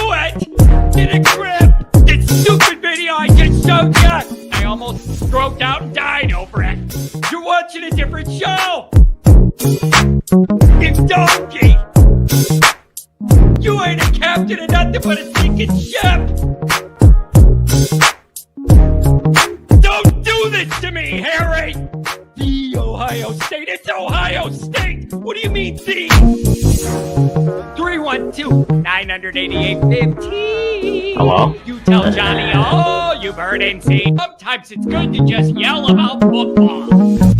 do it! Get a grip! This stupid video I just showed you! I almost stroked out and died over it. You're watching a different show! You donkey! You ain't a captain of nothing but a sinking ship! Don't do this to me, Harry! The Ohio State, it's Ohio State! What do you mean, the? 312-988-15. Hello? You tell Johnny all you've heard and seen. Sometimes it's good to just yell about football.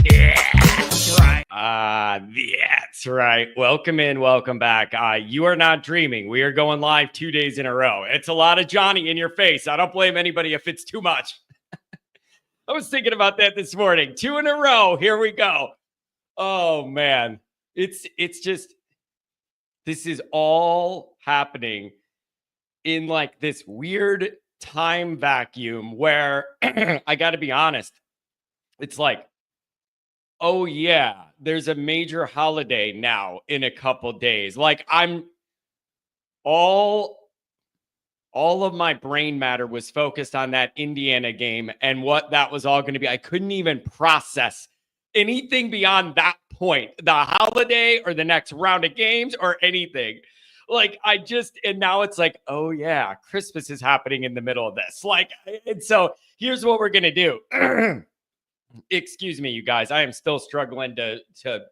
Yeah, that's right. That's right. Welcome in, welcome back. You are not dreaming. We are going live 2 days in a row. It's a lot of Johnny in your face. I don't blame anybody if it's too much. I was thinking about that this morning. 2 in a row. Here we go. Oh, man. It's just, this is all happening in like this weird time vacuum where I got to be honest. It's like, oh, yeah, there's a major holiday now in a couple days. Like I'm all of my brain matter was focused on that Indiana game and what that was all going to be. I couldn't even process anything beyond that point, the holiday or the next round of games or anything. Like and now it's like, oh yeah, Christmas is happening in the middle of this. Like, and so here's what we're going to do. Excuse me, you guys. I am still struggling to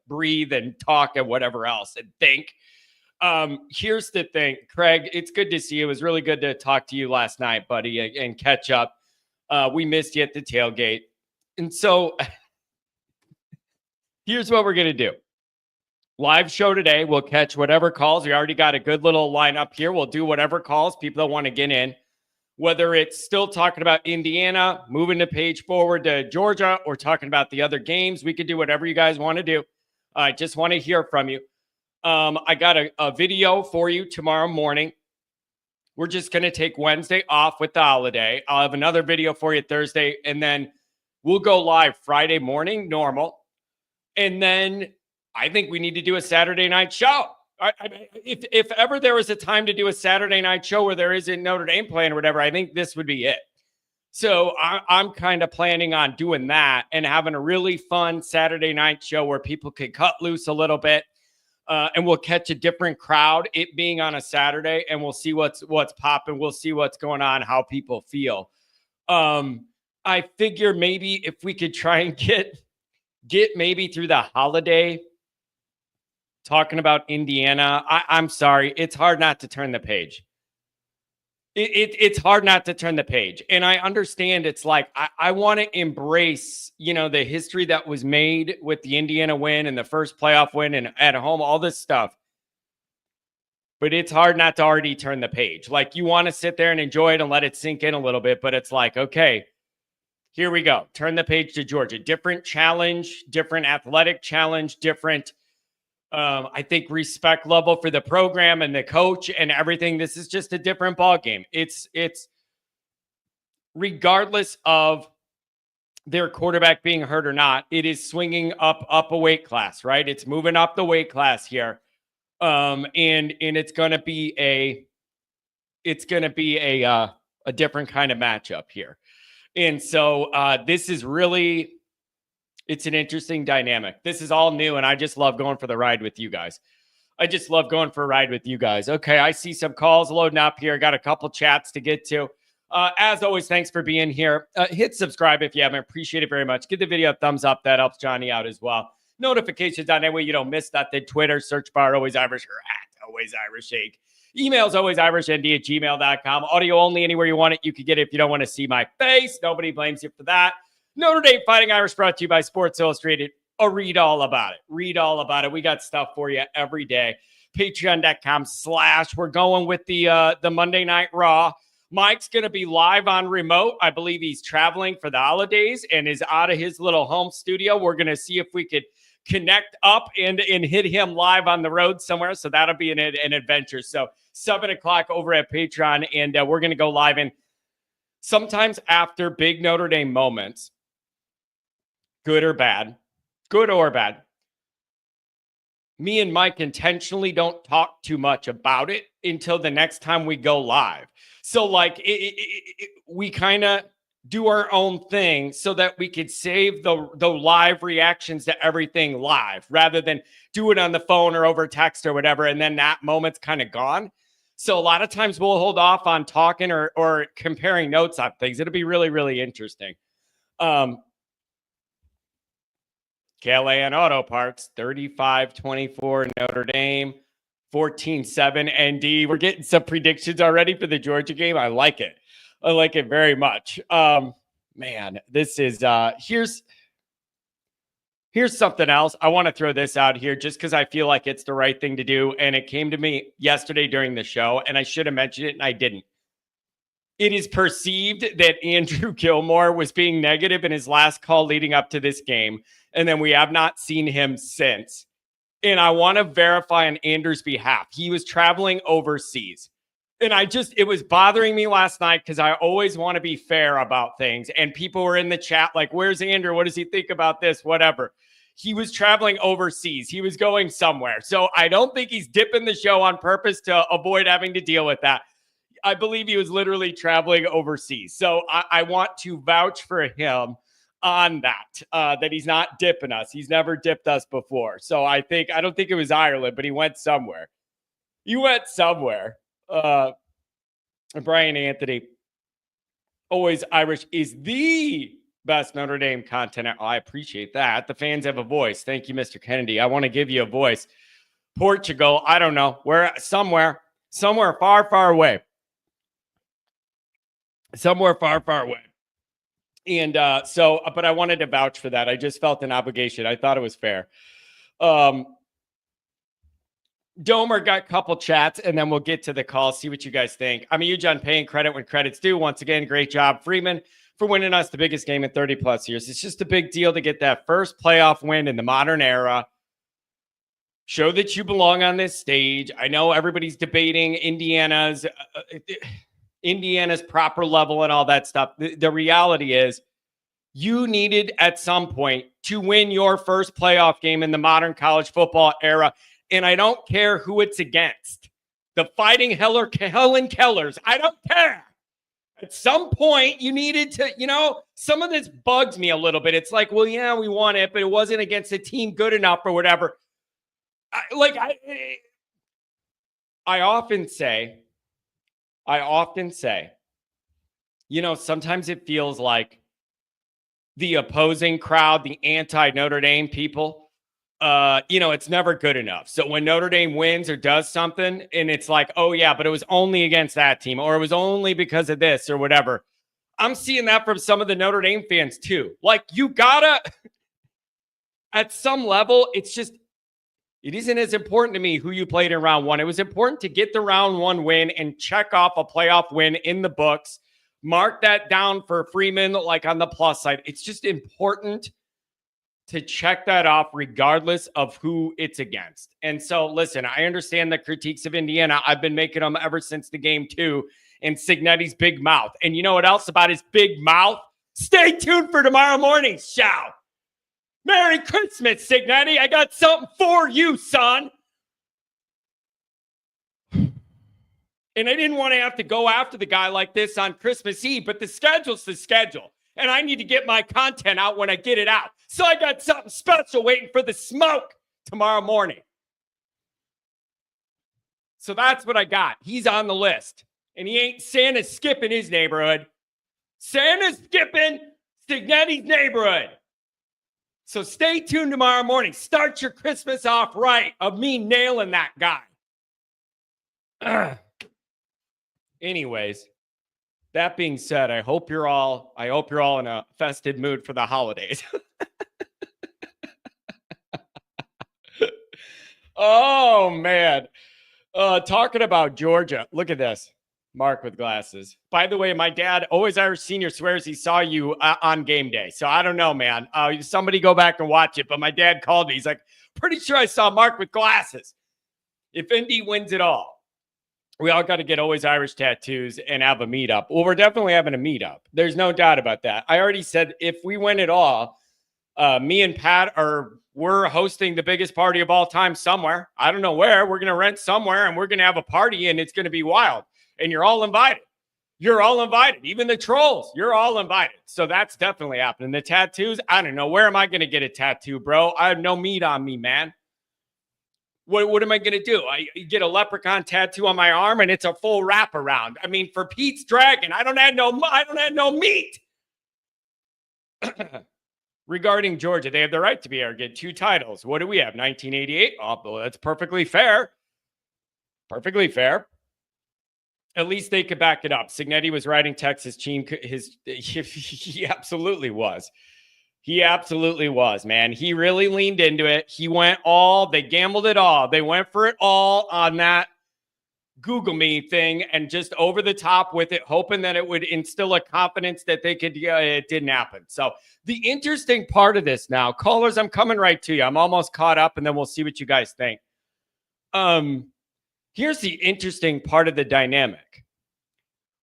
breathe and talk and whatever else and think. Here's the thing, Craig, it's good to see you. It was really good to talk to you last night, buddy, and catch up. We missed you at the tailgate. And so here's what we're going to do. Live show today. We'll catch whatever calls. We already got a good little lineup here. We'll do whatever calls people that want to get in, whether it's still talking about Indiana, moving the page forward to Georgia, or talking about the other games. We could do whatever you guys want to do. I just want to hear from you. I got a video for you tomorrow morning. We're just going to take Wednesday off with the holiday. I'll have another video for you Thursday, and then we'll go live Friday morning, normal. And then I think we need to do a Saturday night show. If ever there was a time to do a Saturday night show where there isn't Notre Dame playing or whatever, I think this would be it. So I'm kind of planning on doing that and having a really fun Saturday night show where people can cut loose a little bit. And we'll catch a different crowd, it being on a Saturday, and we'll see what's popping. We'll see what's going on, how people feel. I figure maybe if we could try and get maybe through the holiday talking about Indiana. I'm sorry. It's hard not to turn the page. It's hard not to turn the page. And I understand it's like, I want to embrace, the history that was made with the Indiana win and the first playoff win and at home, all this stuff. But it's hard not to already turn the page. Like you want to sit there and enjoy it and let it sink in a little bit. But it's like, okay, here we go. Turn the page to Georgia. Different challenge, different athletic challenge, different I think respect level for the program and the coach and everything. This is just a different ball game. It's regardless of their quarterback being hurt or not, it is swinging up a weight class, right? It's moving up the weight class here. And it's going to be a different kind of matchup here. And so this is really, it's an interesting dynamic. This is all new, and I just love going for the ride with you guys. Okay, I see some calls loading up here. Got a couple chats to get to. As always, thanks for being here. Hit subscribe if you haven't. Appreciate it very much. Give the video a thumbs up. That helps Johnny out as well. Notifications on that way you don't miss nothing. Twitter, search bar, Always Irish, or at Always Irish Shake. Emails, alwaysirishnd@gmail.com. Audio only, anywhere you want it. You can get it if you don't want to see my face. Nobody blames you for that. Notre Dame Fighting Irish, brought to you by Sports Illustrated. Read all about it. Read all about it. We got stuff for you every day. Patreon.com/ we're going with the Monday Night Raw. Mike's going to be live on remote. I believe he's traveling for the holidays and is out of his little home studio. We're going to see if we could connect up and hit him live on the road somewhere. So that'll be an adventure. So 7 o'clock over at Patreon. And we're going to go live. And sometimes after big Notre Dame moments, good or bad, me and Mike intentionally don't talk too much about it until the next time we go live. So like we kind of do our own thing so that we could save the live reactions to everything live rather than do it on the phone or over text or whatever. And then that moment's kind of gone. So a lot of times we'll hold off on talking or comparing notes on things. It'll be really, really interesting. KLAN Auto Parts, 35-24 Notre Dame, 14-7 ND. We're getting some predictions already for the Georgia game. I like it. I like it very much. Man, this is here's something else. I want to throw this out here just because I feel like it's the right thing to do. And it came to me yesterday during the show, and I should have mentioned it, and I didn't. It is perceived that Andrew Gilmore was being negative in his last call leading up to this game, and then we have not seen him since. And I want to verify on Andrew's behalf. He was traveling overseas. And it was bothering me last night because I always want to be fair about things. And people were in the chat like, where's Andrew? What does he think about this? Whatever. He was traveling overseas. He was going somewhere. So I don't think he's dipping the show on purpose to avoid having to deal with that. I believe he was literally traveling overseas. So I want to vouch for him on that he's not dipping us. He's never dipped us before. So I don't think it was Ireland, but he went somewhere. Brian Anthony, always Irish, is the best Notre Dame content. I appreciate that. The fans have a voice. Thank you, Mr. Kennedy. I want to give you a voice. Portugal, I don't know, where somewhere far, far away. Somewhere far, far away. And but I wanted to vouch for that. I just felt an obligation. I thought it was fair. Domer got a couple chats, and then we'll get to the call, see what you guys think. I'm a huge on paying credit when credit's due. Once again, great job, Freeman, for winning us the biggest game in 30-plus years. It's just a big deal to get that first playoff win in the modern era. Show that you belong on this stage. I know everybody's debating Indiana's proper level and all that stuff. The reality is you needed at some point to win your first playoff game in the modern college football era. And I don't care who it's against. The Fighting Helen Kellers. I don't care. At some point, you needed to, some of this bugs me a little bit. It's like, well, yeah, we won it, but it wasn't against a team good enough or whatever. I often say, sometimes it feels like the opposing crowd, the anti-Notre Dame people, it's never good enough. So when Notre Dame wins or does something and it's like, oh yeah, but it was only against that team or it was only because of this or whatever. I'm seeing that from some of the Notre Dame fans too. Like you gotta, at some level, it isn't as important to me who you played in round one. It was important to get the round one win and check off a playoff win in the books. Mark that down for Freeman, like on the plus side. It's just important to check that off regardless of who it's against. And so, listen, I understand the critiques of Indiana. I've been making them ever since the game too, and Cignetti's big mouth. And you know what else about his big mouth? Stay tuned for tomorrow morning's show. Merry Christmas, Cignetti. I got something for you, son. And I didn't want to have to go after the guy like this on Christmas Eve, but the schedule's the schedule. And I need to get my content out when I get it out. So I got something special waiting for the smoke tomorrow morning. So that's what I got. He's on the list. And Santa's skipping his neighborhood. Santa's skipping Cignetti's neighborhood. So stay tuned tomorrow morning. Start your Christmas off right of me nailing that guy. Anyways. That being said, I hope you're all in a festive mood for the holidays. Oh man. Talking about Georgia. Look at this. Mark with glasses. By the way, my dad, Always Irish Senior, swears he saw you on game day. So I don't know, man. Somebody go back and watch it. But my dad called me. He's like, pretty sure I saw Mark with glasses. If Indy wins it all, we all got to get Always Irish tattoos and have a meetup. Well, we're definitely having a meetup. There's no doubt about that. I already said if we win it all, me and Pat are we're hosting the biggest party of all time somewhere. I don't know where. We're going to rent somewhere and we're going to have a party and it's going to be wild. And you're all invited. You're all invited. Even the trolls, you're all invited. So that's definitely happening. The tattoos, I don't know. Where am I going to get a tattoo, bro? I have no meat on me, man. What am I going to do? I get a leprechaun tattoo on my arm and it's a full wraparound. I mean, for Pete's Dragon, I don't have no meat. Regarding Georgia, they have the right to be arrogant. 2 titles. What do we have? 1988. Oh, well, that's perfectly fair. Perfectly fair. At least they could back it up. Signetti was riding Texas team. He absolutely was. He absolutely was, man. He really leaned into it. He went all, they gambled it all. They went for it all on that Google Me thing and just over the top with it, hoping that it would instill a confidence that they could, it didn't happen. So the interesting part of this now, callers, I'm coming right to you. I'm almost caught up and then we'll see what you guys think. Here's the interesting part of the dynamic.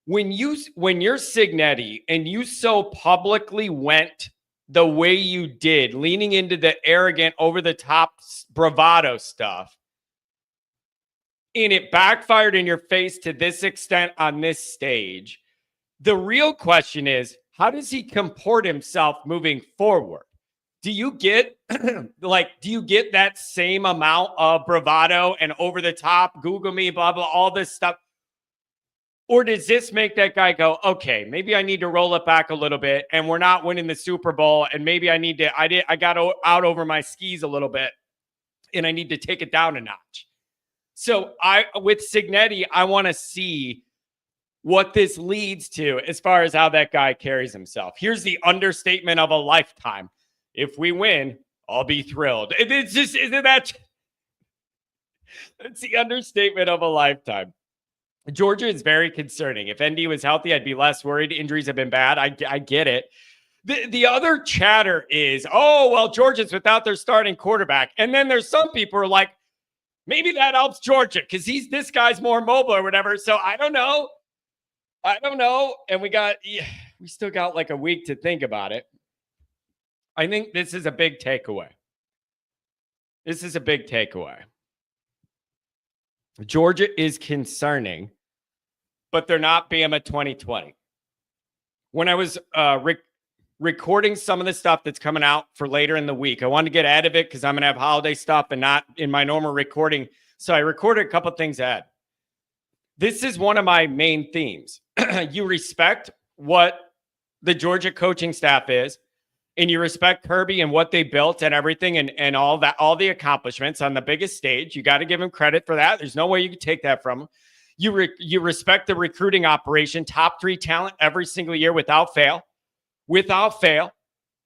When you're Signetti and you so publicly went the way you did, leaning into the arrogant, over-the-top bravado stuff, and it backfired in your face to this extent on this stage, the real question is, how does he comport himself moving forward? Do you get do you get that same amount of bravado and over-the-top, Google me, blah, blah, all this stuff? Or does this make that guy go, okay, maybe I need to roll it back a little bit and we're not winning the Super Bowl and maybe I need to, I got out over my skis a little bit and I need to take it down a notch. So with Signetti, I want to see what this leads to as far as how that guy carries himself. Here's the understatement of a lifetime. If we win, I'll be thrilled. It's just, isn't that? It's the understatement of a lifetime. Georgia is very concerning. If ND was healthy, I'd be less worried. Injuries have been bad. I get it. The other chatter is, oh, well, Georgia's without their starting quarterback. And then there's some people who are like, maybe that helps Georgia because this guy's more mobile or whatever. So I don't know. And we still got like a week to think about it. I think this is a big takeaway. Georgia is concerning, but they're not Bama 2020. When I was recording some of the stuff that's coming out for later in the week, I wanted to get ahead of it because I'm going to have holiday stuff and not in my normal recording. So I recorded a couple things ahead. This is one of my main themes. You respect what the Georgia coaching staff is, and you respect Kirby and what they built and everything and all that, all the accomplishments on the biggest stage. You got to give him credit for that. There's no way you can take that from him. You respect the recruiting operation, top 3 talent every single year without fail.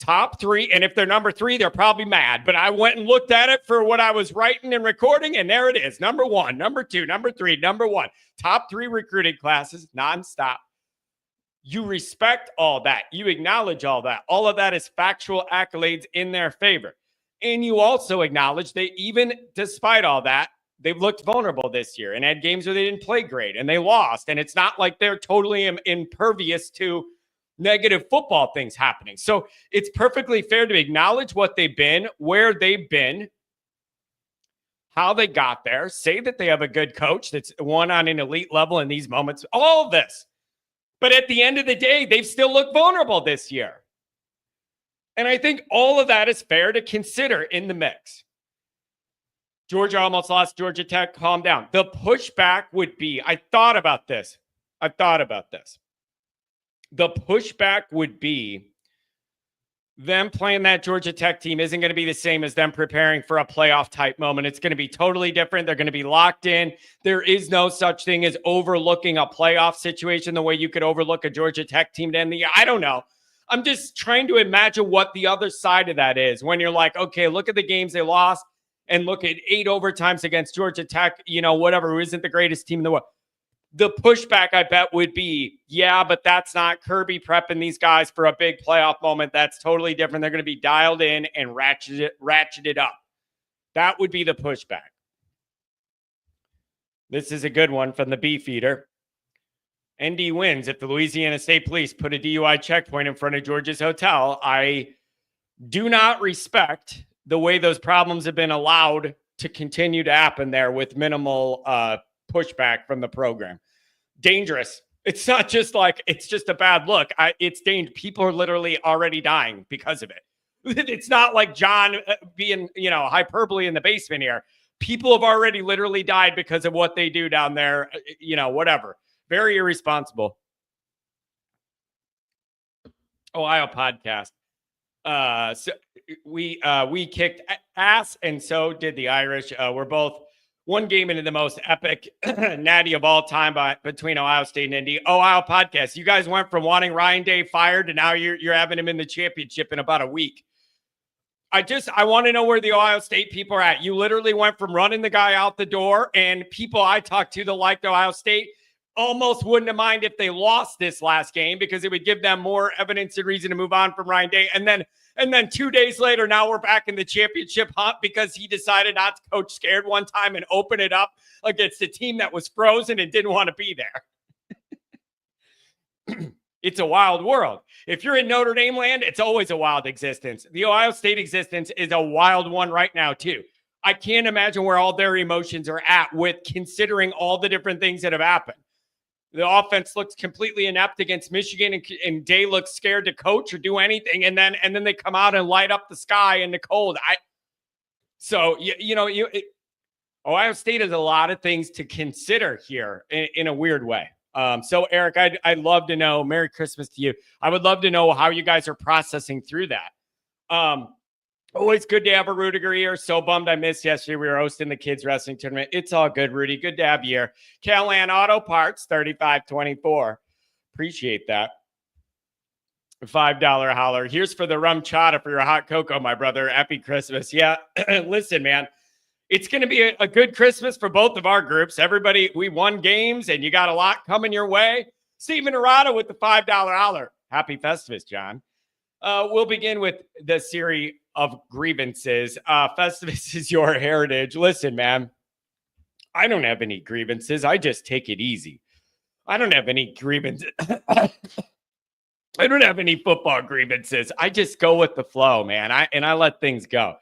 Top 3. And if they're number 3, they're probably mad. But I went and looked at it for what I was writing and recording, and there it is. Number 1, number 2, number 3, number 1. Top 3 recruiting classes, nonstop. You respect all that. You acknowledge all that. All of that is factual accolades in their favor. And you also acknowledge that even despite all that, they've looked vulnerable this year and had games where they didn't play great and they lost. And it's not like they're totally impervious to negative football things happening. So it's perfectly fair to acknowledge what they've been, where they've been, how they got there, say that they have a good coach that's won on an elite level in these moments, all of this. But at the end of the day, they've still looked vulnerable this year. And I think all of that is fair to consider in the mix. Georgia almost lost Georgia Tech. Calm down. The pushback would be, I thought about this. The pushback would be them playing that Georgia Tech team isn't going to be the same as them preparing for a playoff type moment. It's going to be totally different. They're going to be locked in. There is no such thing as overlooking a playoff situation the way you could overlook a Georgia Tech team to end the year. I don't know. I'm just trying to imagine what the other side of that is when you're like, okay, look at the games they lost and look at 8 overtimes against Georgia Tech, whatever, who isn't the greatest team in the world. The pushback, I bet, would be, yeah, but that's not Kirby prepping these guys for a big playoff moment. That's totally different. They're going to be dialed in and ratcheted up. That would be the pushback. This is a good one from the Beefeater. ND wins if the Louisiana State Police put a DUI checkpoint in front of Georgia's hotel. I do not respect the way those problems have been allowed to continue to happen there with minimal pushback from the program. Dangerous. It's not just like it's just a bad look. It's dangerous. People are literally already dying because of it. It's not like John being, hyperbole in the basement here. People have already literally died because of what they do down there. Whatever. Very irresponsible. Ohio podcast. So we kicked ass, and so did the Irish. We're both one game into the most epic natty of all time between Ohio State and Indy. Ohio podcast. You guys went from wanting Ryan Day fired to now you're having him in the championship in about a week. I want to know where the Ohio State people are at. You literally went from running the guy out the door, and people I talked to that liked Ohio State almost wouldn't have mind if they lost this last game because it would give them more evidence and reason to move on from Ryan Day. And then 2 days later, now we're back in the championship hunt because he decided not to coach scared one time and open it up against a team that was frozen and didn't want to be there. It's a wild world. If you're in Notre Dame land, it's always a wild existence. The Ohio State existence is a wild one right now, too. I can't imagine where all their emotions are at with considering all the different things that have happened. The offense looks completely inept against Michigan, and Day looks scared to coach or do anything, and then they come out and light up the sky in the cold. Ohio State has a lot of things to consider here in a weird way. So Eric, I'd love to know. Merry Christmas to you. I would love to know how you guys are processing through that. Always good to have a Rudiger here. So bummed I missed yesterday. We were hosting the kids wrestling tournament. It's all good, Rudy. Good to have you here. Callahan Auto Parts, 3524. Appreciate that. $5 holler. Here's for the rum chata for your hot cocoa, my brother. Happy Christmas. Yeah, listen, man. It's going to be a good Christmas for both of our groups. Everybody, we won games, and you got a lot coming your way. Steven Arado with the $5 holler. Happy Festivus, John. We'll begin with the series of grievances. Festivus is your heritage. Listen, man, I don't have any grievances. I just take it easy. I don't have any grievances. I don't have any football grievances. I just go with the flow, man. I let things go.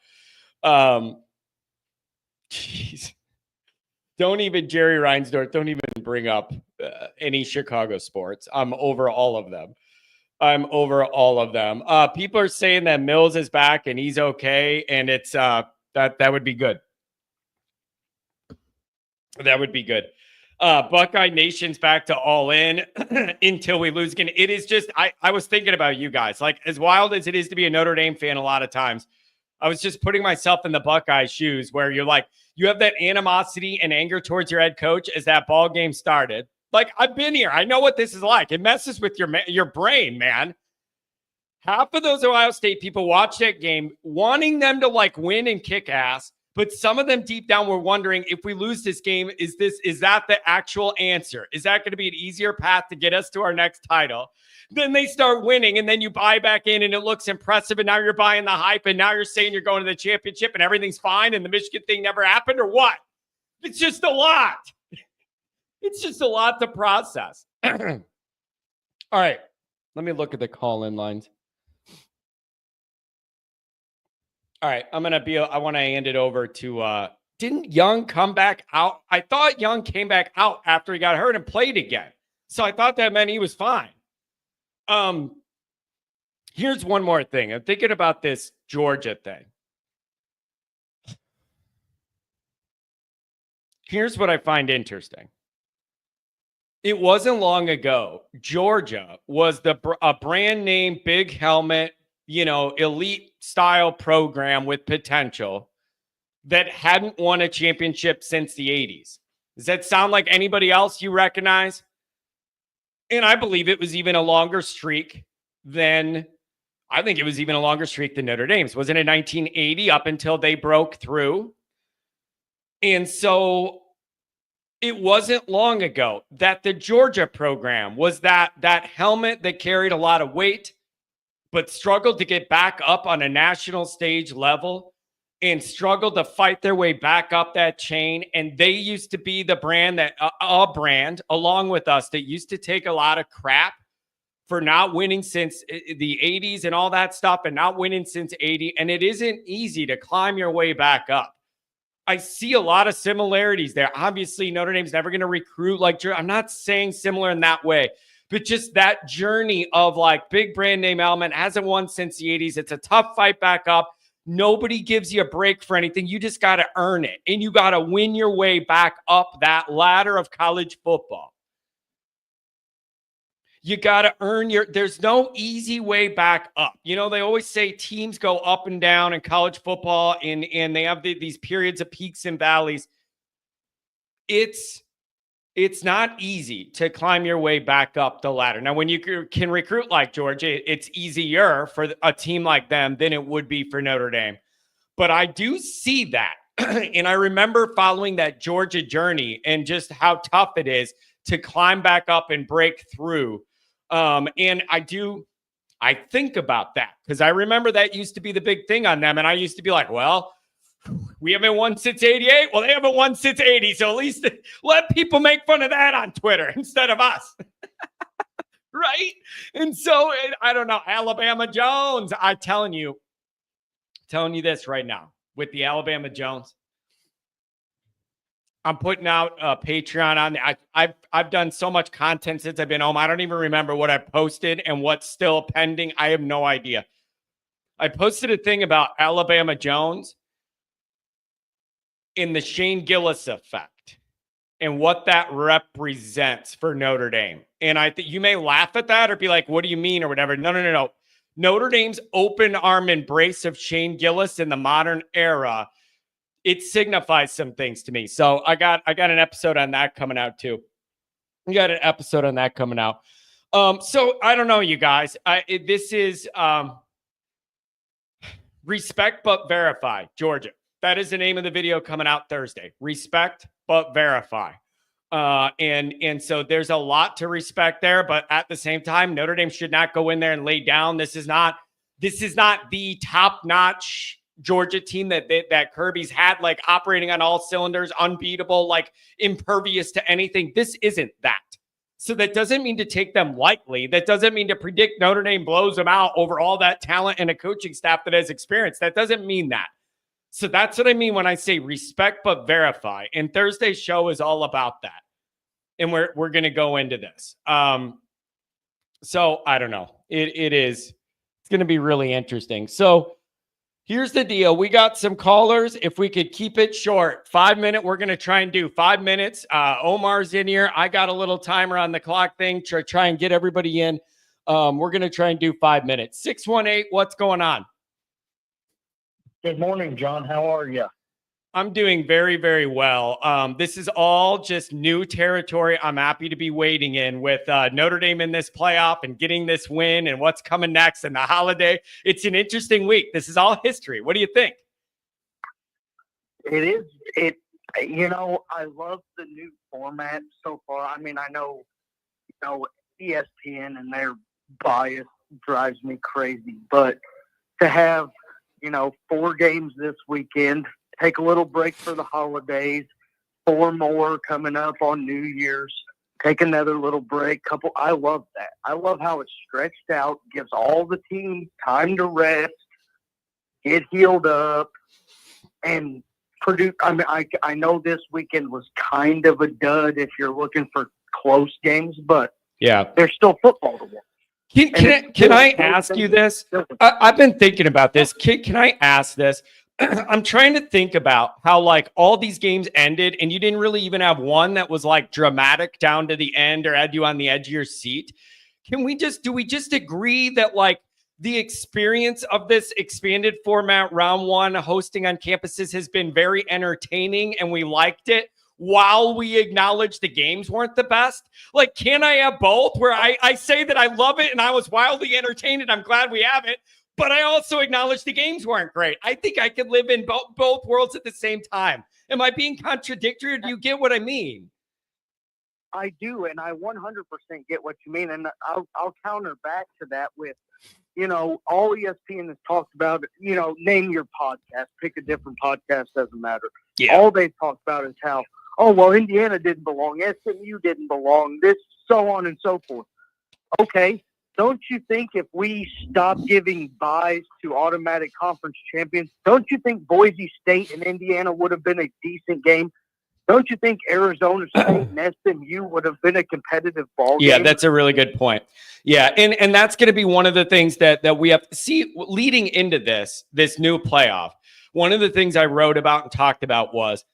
Jeez. Don't even Jerry Reinsdorf. Don't even bring up any Chicago sports. I'm over all of them. People are saying that Mills is back and he's okay, and it's that would be good. That would be good. Buckeye Nation's back to all in until we lose again. It is just I was thinking about you guys. Like, as wild as it is to be a Notre Dame fan a lot of times, I was just putting myself in the Buckeye shoes where you're like, you have that animosity and anger towards your head coach as that ball game started. Like, I've been here. I know what this is like. It messes with your brain, man. Half of those Ohio State people watched that game wanting them to like win and kick ass, but some of them deep down were wondering, if we lose this game, is that the actual answer? Is that going to be an easier path to get us to our next title? Then they start winning, and then you buy back in, and it looks impressive, and now you're buying the hype, and now you're saying you're going to the championship, and everything's fine, and the Michigan thing never happened, or what? It's just a lot. It's just a lot to process. All right. Let me look at the call-in lines. All right. I want to hand it over to, didn't Young come back out? I thought Young came back out after he got hurt and played again. So I thought that meant he was fine. Here's one more thing. I'm thinking about this Georgia thing. Here's what I find interesting. It wasn't long ago, Georgia was a brand name, big helmet, elite style program with potential that hadn't won a championship since the 80s. Does that sound like anybody else you recognize? And I believe it was even a longer streak than Notre Dame's. Wasn't it 1980 up until they broke through? And so it wasn't long ago that the Georgia program was that helmet that carried a lot of weight, but struggled to get back up on a national stage level and struggled to fight their way back up that chain. And they used to be the brand that, a brand along with us, that used to take a lot of crap for not winning since the 80s and all that stuff and not winning since 80. And it isn't easy to climb your way back up. I see a lot of similarities there. Obviously, Notre Dame's never going to recruit like I'm not saying similar in that way, but just that journey of like big brand name element, hasn't won since the 80s. It's a tough fight back up. Nobody gives you a break for anything. You just got to earn it, and you got to win your way back up that ladder of college football. You got to earn there's no easy way back up. You know, they always say teams go up and down in college football and they have these periods of peaks and valleys. It's not easy to climb your way back up the ladder. Now, when you can recruit like Georgia, it's easier for a team like them than it would be for Notre Dame. But I do see that. And I remember following that Georgia journey and just how tough it is to climb back up and break through. And I think about that because I remember that used to be the big thing on them. And I used to be like, well, we haven't won since 88. Well, they haven't won since 80. So at least let people make fun of that on Twitter instead of us. Right. And so I don't know, Alabama Jones, I'm telling you this right now with the Alabama Jones. I'm putting out a Patreon on. I've done so much content since I've been home. I don't even remember what I posted and what's still pending. I have no idea. I posted a thing about Alabama Jones in the Shane Gillis effect and what that represents for Notre Dame. And I think you may laugh at that or be like, what do you mean or whatever. No. Notre Dame's open arm embrace of Shane Gillis in the modern era, it signifies some things to me. So I got an episode on that coming out too. So I don't know, you guys. This is Respect But Verify, Georgia. That is the name of the video coming out Thursday. Respect But Verify. And so there's a lot to respect there, but at the same time, Notre Dame should not go in there and lay down. This is not the top-notch Georgia team that Kirby's had, like operating on all cylinders, unbeatable, like impervious to anything. This isn't that. So that doesn't mean to take them lightly. That doesn't mean to predict Notre Dame blows them out over all that talent and a coaching staff that has experience. That doesn't mean that. So that's what I mean when I say respect but verify. And Thursday's show is all about that. And we're going to go into this. So I don't know. It's going to be really interesting. So here's the deal. We got some callers. If we could keep it short, 5 minute, we're going to try and do 5 minutes. Omar's in here. I got a little timer on the clock thing to try and get everybody in. We're going to try and do 5 minutes. 618, what's going on? Good morning, John. How are you? I'm doing very, very well. This is all just new territory I'm happy to be wading in with Notre Dame in this playoff and getting this win and what's coming next and the holiday. It's an interesting week. This is all history. What do you think? It is. I love the new format so far. I mean, I know, ESPN and their bias drives me crazy, but to have, 4 games this weekend, take a little break for the holidays, 4 more coming up on New Year's, take another little break. I love that. I love how it's stretched out, gives all the teams time to rest, get healed up, and produce. I mean, I know this weekend was kind of a dud if you're looking for close games, but yeah, there's still football to watch. Can I ask you this? I've been thinking about this. Can I ask this? I'm trying to think about how like all these games ended and you didn't really even have one that was like dramatic down to the end or had you on the edge of your seat. Do we just agree that like the experience of this expanded format round 1 hosting on campuses has been very entertaining and we liked it while we acknowledge the games weren't the best? Like, can I have both where I say that I love it and I was wildly entertained and I'm glad we have it, but I also acknowledge the games weren't great? I think I could live in both worlds at the same time. Am I being contradictory or do you get what I mean? I do, and I 100% get what you mean. And I'll counter back to that with, all ESPN has talked about, name your podcast, pick a different podcast, doesn't matter. Yeah. All they've talked about is how, Indiana didn't belong, SMU didn't belong, this, so on and so forth. Okay, don't you think if we stop giving byes to automatic conference champions, don't you think Boise State and Indiana would have been a decent game? Don't you think Arizona State and SMU would have been a competitive ball game? Yeah, that's a really good point. Yeah, and that's going to be one of the things that we have to see leading into this new playoff. One of the things I wrote about and talked about was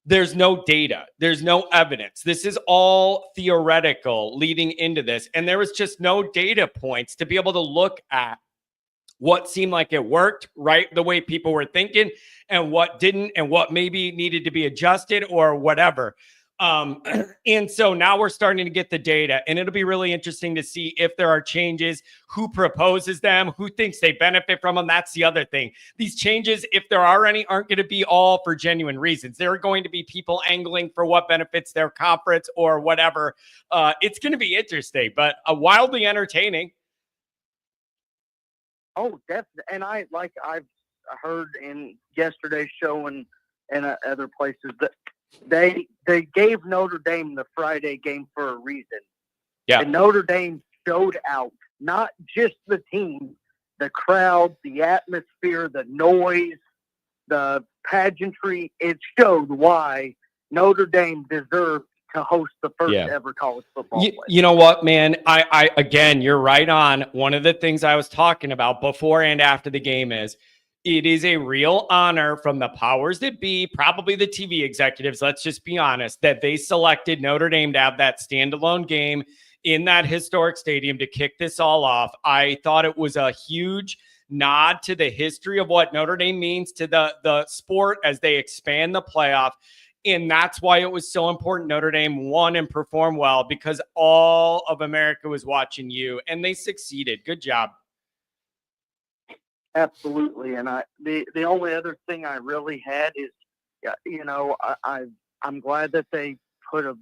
there's no data. There's no evidence. This is all theoretical leading into this. And there was just no data points to be able to look at what seemed like it worked right the way people were thinking and what didn't and what maybe needed to be adjusted or whatever. And so now we're starting to get the data, and it'll be really interesting to see if there are changes, who proposes them, who thinks they benefit from them. That's the other thing. These changes, if there are any, aren't going to be all for genuine reasons. There are going to be people angling for what benefits their conference or whatever. It's going to be interesting, but wildly entertaining. Oh, definitely. And I've heard in yesterday's show and other places that they gave Notre Dame the Friday game for a reason. Yeah. And Notre Dame showed out, not just the team, the crowd, the atmosphere, the noise, the pageantry. It showed why Notre Dame deserved to host the first ever college football play. You know what, man? I again, you're right on. One of the things I was talking about before and after the game is it is a real honor from the powers that be, probably the TV executives, let's just be honest, that they selected Notre Dame to have that standalone game in that historic stadium to kick this all off. I thought it was a huge nod to the history of what Notre Dame means to the sport as they expand the playoff. And that's why it was so important Notre Dame won and performed well, because all of America was watching you, and they succeeded. Good job. Absolutely. And the only other thing I really had is, you know, I'm glad that they put a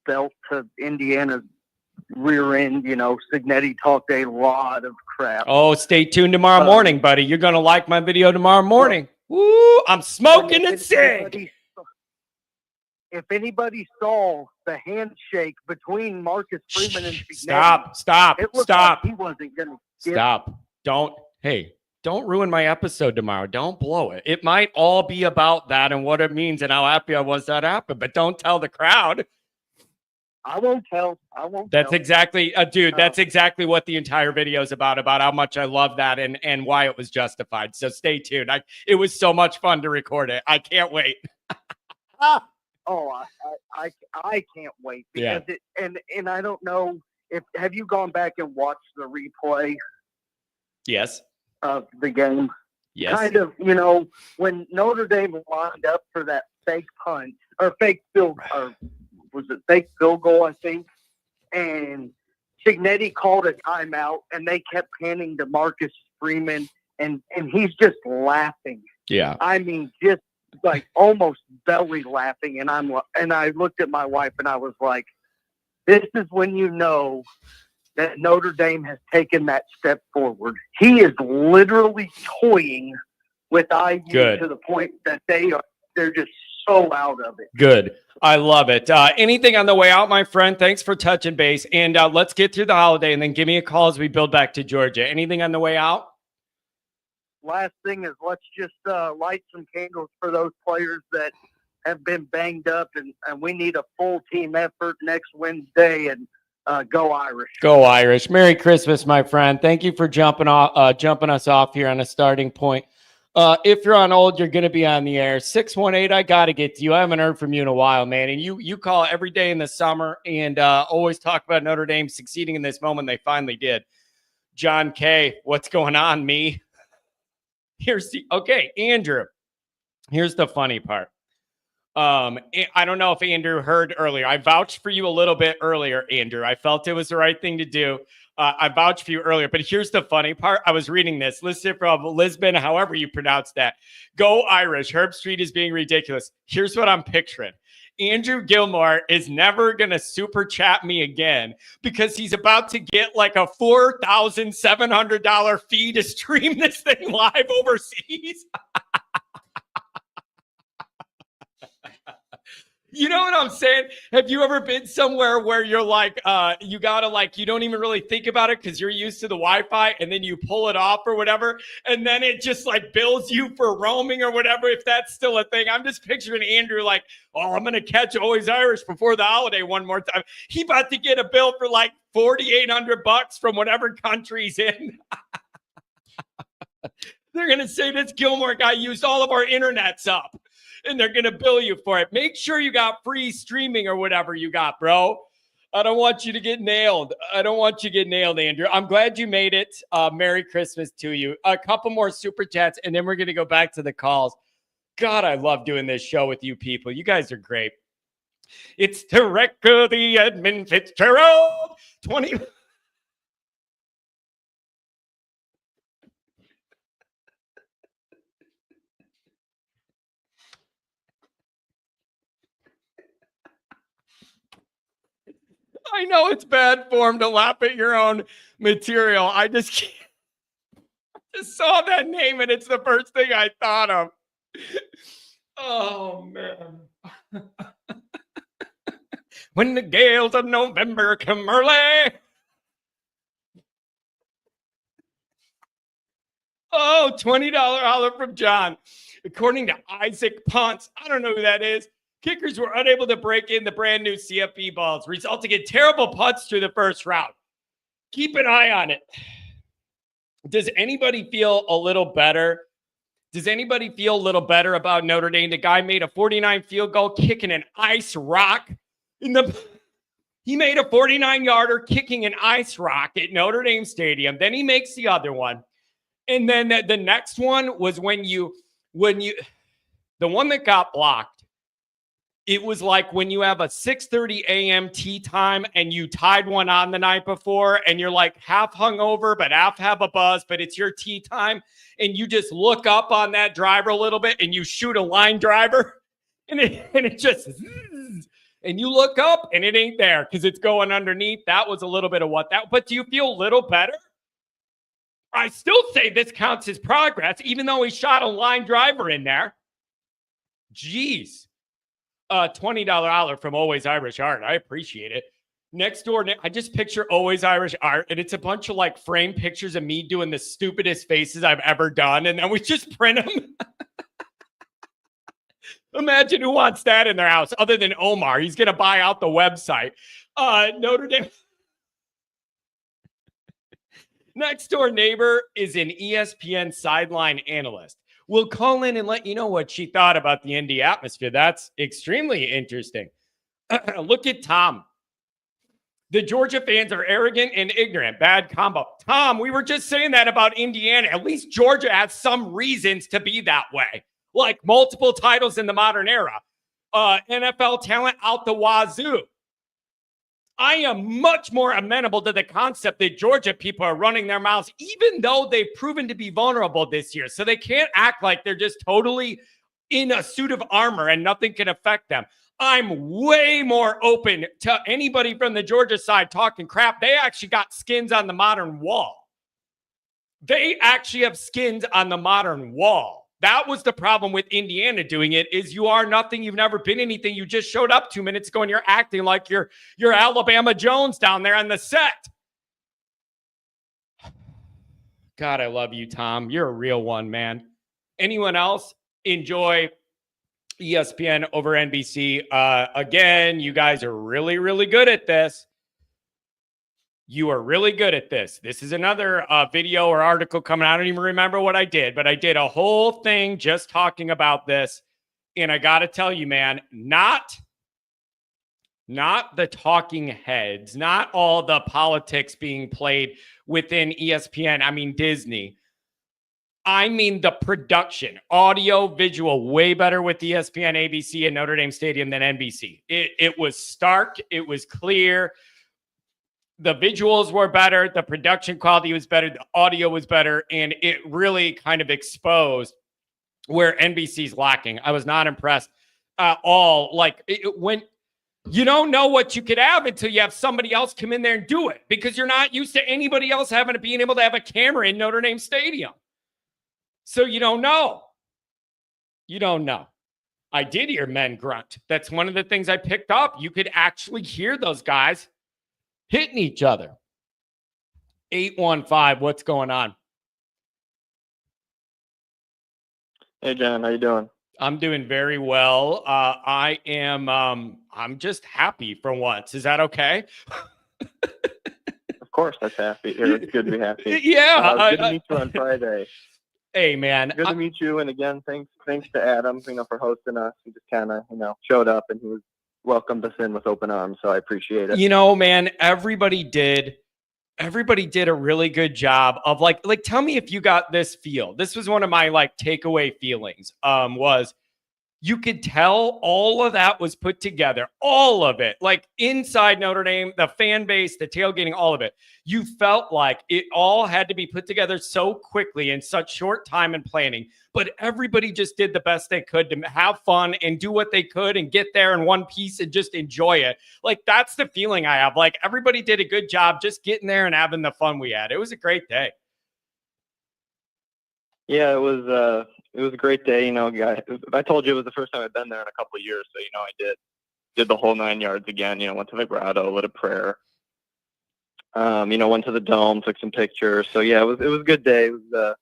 belt to Indiana's rear end. You know, Signetti talked a lot of crap. Oh, stay tuned tomorrow morning, buddy. You're going to like my video tomorrow morning. Woo, I'm smoking a cig. If anybody saw the handshake between Marcus Freeman and Signetti, stop. Like he wasn't going to stop. Don't ruin my episode tomorrow. Don't blow it. It might all be about that and what it means and how happy I was that happened, but don't tell the crowd. I won't tell. That's exactly, dude, that's exactly what the entire video is about how much I love that and why it was justified. So stay tuned. It was so much fun to record it. I can't wait. Oh, I can't wait because and I don't know have you gone back and watched the replay? Yes. Of the game. Yes. Kind of, you know, when Notre Dame lined up for that fake punt or fake field, or was it fake field goal, I think, and Signetti called a timeout and they kept panning to Marcus Freeman and he's just laughing. Yeah. I mean, just like almost belly laughing. And I looked at my wife and I was like, this is when you know that Notre Dame has taken that step forward. He is literally toying with IU to the point that they're just so out of it. Good. I love it. Anything on the way out, my friend? Thanks for touching base. And let's get through the holiday and then give me a call as we build back to Georgia. Anything on the way out? Last thing is let's just light some candles for those players that have been banged up, and we need a full team effort next Wednesday. And go Irish. Go Irish. Merry Christmas, my friend. Thank you for jumping us off here on a starting point. If you're on hold, you're going to be on the air. 618, I got to get to you. I haven't heard from you in a while, man. And you call every day in the summer and always talk about Notre Dame succeeding in this moment. They finally did. John K., what's going on, me? Andrew. Here's the funny part. I don't know if Andrew heard earlier. I vouched for you a little bit earlier, Andrew. I felt it was the right thing to do. I vouched for you earlier, but here's the funny part. I was reading this. Listed from Lisbon, however you pronounce that. Go Irish. Herb Street is being ridiculous. Here's what I'm picturing. Andrew Gilmore is never going to super chat me again because he's about to get like a $4,700 fee to stream this thing live overseas. You know what I'm saying? Have you ever been somewhere where you're like, you gotta like, you don't even really think about it because you're used to the Wi-Fi, and then you pull it off or whatever, and then it just like bills you for roaming or whatever, if that's still a thing. I'm just picturing Andrew like, oh, I'm gonna catch Always Irish before the holiday one more time. He about to get a bill for like $4,800 from whatever country he's in. They're gonna say this Gilmore guy used all of our internets up, and they're going to bill you for it. Make sure you got free streaming or whatever you got, bro. I don't want you to get nailed. I don't want you to get nailed, Andrew. I'm glad you made it. Merry Christmas to you. A couple more super chats, and then we're going to go back to the calls. God, I love doing this show with you people. You guys are great. It's Tareka the Edmund Fitzgerald. 20. I know it's bad form to laugh at your own material. I just can't. Just saw that name and it's the first thing I thought of. Oh, man. When the gales of November come early. Oh, $20 holler from John. According to Isaac Punts, I don't know who that is, kickers were unable to break in the brand new CFP balls, resulting in terrible putts through the first round. Keep an eye on it. Does anybody feel a little better? Does anybody feel a little better about Notre Dame? The guy made a 49 field goal kicking an ice rock he made a 49-yarder kicking an ice rock at Notre Dame Stadium. Then he makes the other one. And then the next one was when you the one that got blocked. It was like when you have a 6:30 a.m. tee time and you tied one on the night before and you're like half hungover, but half have a buzz, but it's your tee time. And you just look up on that driver a little bit and you shoot a line driver and it just, and you look up and it ain't there because it's going underneath. That was a little bit of what that, but do you feel a little better? I still say this counts as progress, even though he shot a line driver in there. Jeez. $20 holler from Always Irish Art. I appreciate it. Next door, I just picture Always Irish Art, and it's a bunch of like framed pictures of me doing the stupidest faces I've ever done, and then we just print them. Imagine who wants that in their house other than Omar. He's going to buy out the website. Notre Dame. Next door neighbor is an ESPN sideline analyst. We'll call in and let you know what she thought about the Indy atmosphere. That's extremely interesting. Look at Tom. The Georgia fans are arrogant and ignorant. Bad combo. Tom, we were just saying that about Indiana. At least Georgia has some reasons to be that way. Like multiple titles in the modern era. NFL talent out the wazoo. I am much more amenable to the concept that Georgia people are running their mouths, even though they've proven to be vulnerable this year. So they can't act like they're just totally in a suit of armor and nothing can affect them. I'm way more open to anybody from the Georgia side talking crap. They actually got skins on the modern wall. They actually have skins on the modern wall. That was the problem with Indiana doing it, is you are nothing. You've never been anything. You just showed up 2 minutes ago and you're acting like you're Alabama Jones down there on the set. God, I love you, Tom. You're a real one, man. Anyone else enjoy ESPN over NBC? Again, you guys are really, really good at this. You are really good at this. This is another video or article coming out. I don't even remember what I did, but I did a whole thing just talking about this. And I got to tell you, man, not the talking heads, not all the politics being played within ESPN. I mean, Disney. I mean, the production, audio, visual, way better with ESPN, ABC, and Notre Dame Stadium than NBC. It was stark. It was clear. The visuals were better. The production quality was better. The audio was better. And it really kind of exposed where NBC's lacking. I was not impressed at all. Like when you don't know what you could have until you have somebody else come in there and do it, because you're not used to anybody else being able to have a camera in Notre Dame Stadium. So you don't know. You don't know. I did hear men grunt. That's one of the things I picked up. You could actually hear those guys hitting each other. 815, what's going on? Hey, John, how you doing? I'm doing very well. I'm just happy for once. Is that okay? Of course, that's happy. It's good to be happy. Yeah. Good to meet you on Friday. Hey, man. Good to meet you. And again, thanks to Adam, for hosting us. He just kind of, showed up and he was welcomed us in with open arms. So I appreciate it. Man, everybody did a really good job of like tell me if you got this feel. This was one of my takeaway feelings. Was you could tell all of that was put together, all of it, inside Notre Dame, the fan base, the tailgating, all of it. You felt like it all had to be put together so quickly in such short time and planning, but everybody just did the best they could to have fun and do what they could and get there in one piece and just enjoy it. That's the feeling I have. Everybody did a good job just getting there and having the fun we had. It was a great day. Yeah, it was a great day. I told you it was the first time I'd been there in a couple of years. So, I did the whole 9 yards again, went to the grotto, lit a prayer, went to the dome, took some pictures. So yeah, it was a good day. It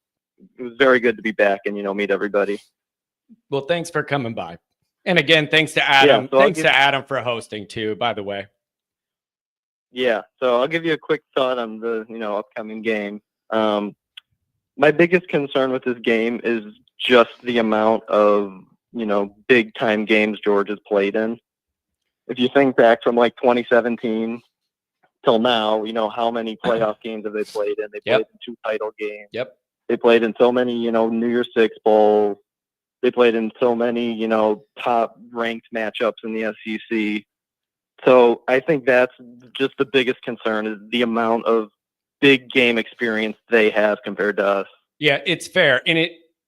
was very good to be back and, meet everybody. Well, thanks for coming by. And again, thanks to Adam. Yeah, so thanks to Adam for hosting too, by the way. Yeah. So I'll give you a quick thought on the, upcoming game. My biggest concern with this game is just the amount of, big time games George has played in. If you think back from 2017 till now, how many playoff games have they played in? They played in 2 title games. Yep. They played in so many, New Year's Six bowls. They played in so many, top ranked matchups in the SEC. So I think that's just the biggest concern is the amount of big game experience they have compared to us. Yeah, it's fair.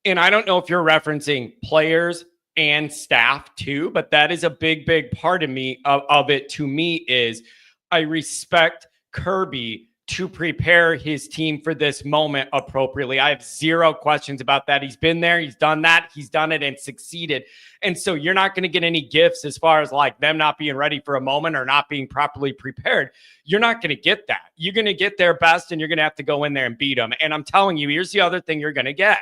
And I don't know if you're referencing players and staff too, but that is a big part of it to me is I respect Kirby to prepare his team for this moment appropriately. I have zero questions about that. He's been there, he's done that, he's done it and succeeded. And so you're not going to get any gifts as far as them not being ready for a moment or not being properly prepared. You're not going to get that. You're going to get their best and you're going to have to go in there and beat them. And I'm telling you, here's the other thing you're going to get.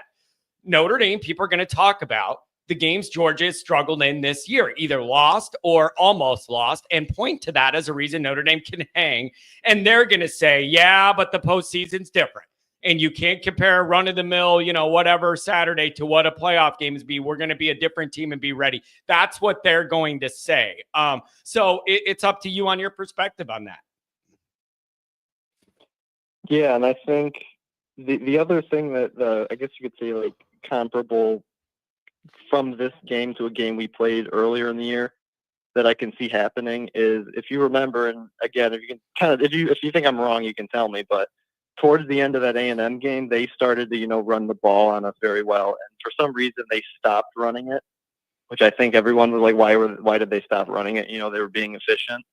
Notre Dame, people are going to talk about the games Georgia has struggled in this year, either lost or almost lost, and point to that as a reason Notre Dame can hang. And they're going to say, yeah, but the postseason's different. And you can't compare a run-of-the-mill, whatever Saturday to what a playoff game is be. We're going to be a different team and be ready. That's what they're going to say. So it's up to you on your perspective on that. Yeah, and I think the other thing that I guess you could say comparable from this game to a game we played earlier in the year that I can see happening is if you remember, and again, if you can if you think I'm wrong, you can tell me, but towards the end of that A&M game, they started to, run the ball on us very well. And for some reason they stopped running it, which I think everyone was like, why did they stop running it? They were being efficient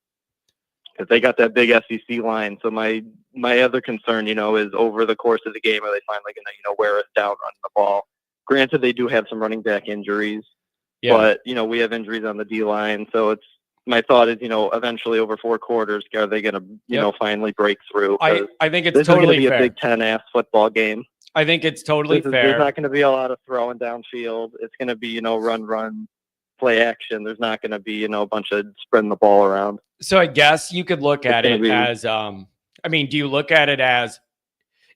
because they got that big SEC line. So my other concern, is over the course of the game, are they finally going to, wear us down running the ball? Granted, they do have some running back injuries, but, we have injuries on the D-line. So my thought is, eventually over 4 quarters, are they going to, finally break through? I think it's this totally is going to be fair. a Big Ten-ass football game. I think it's totally fair. There's not going to be a lot of throwing downfield. It's going to be, run, play action. There's not going to be, a bunch of spreading the ball around. So I guess you could look at it as, do you look at it as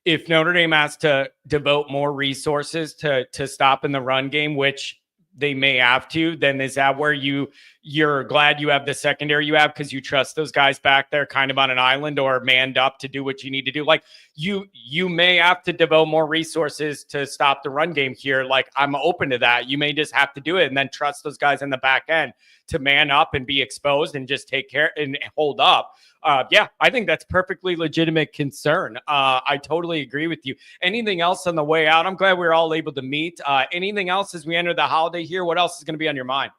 if Notre Dame has to devote more resources to stop in the run game, which they may have to, then is that where you're glad you have the secondary you have because you trust those guys back there kind of on an island or manned up to do what you need to do? You may have to devote more resources to stop the run game here. I'm open to that. You may just have to do it and then trust those guys in the back end to man up and be exposed and just take care and hold up. I think that's perfectly legitimate concern. I totally agree with you. Anything else on the way out? I'm glad we were all able to meet. Anything else as we enter the holiday here? What else is going to be on your mind?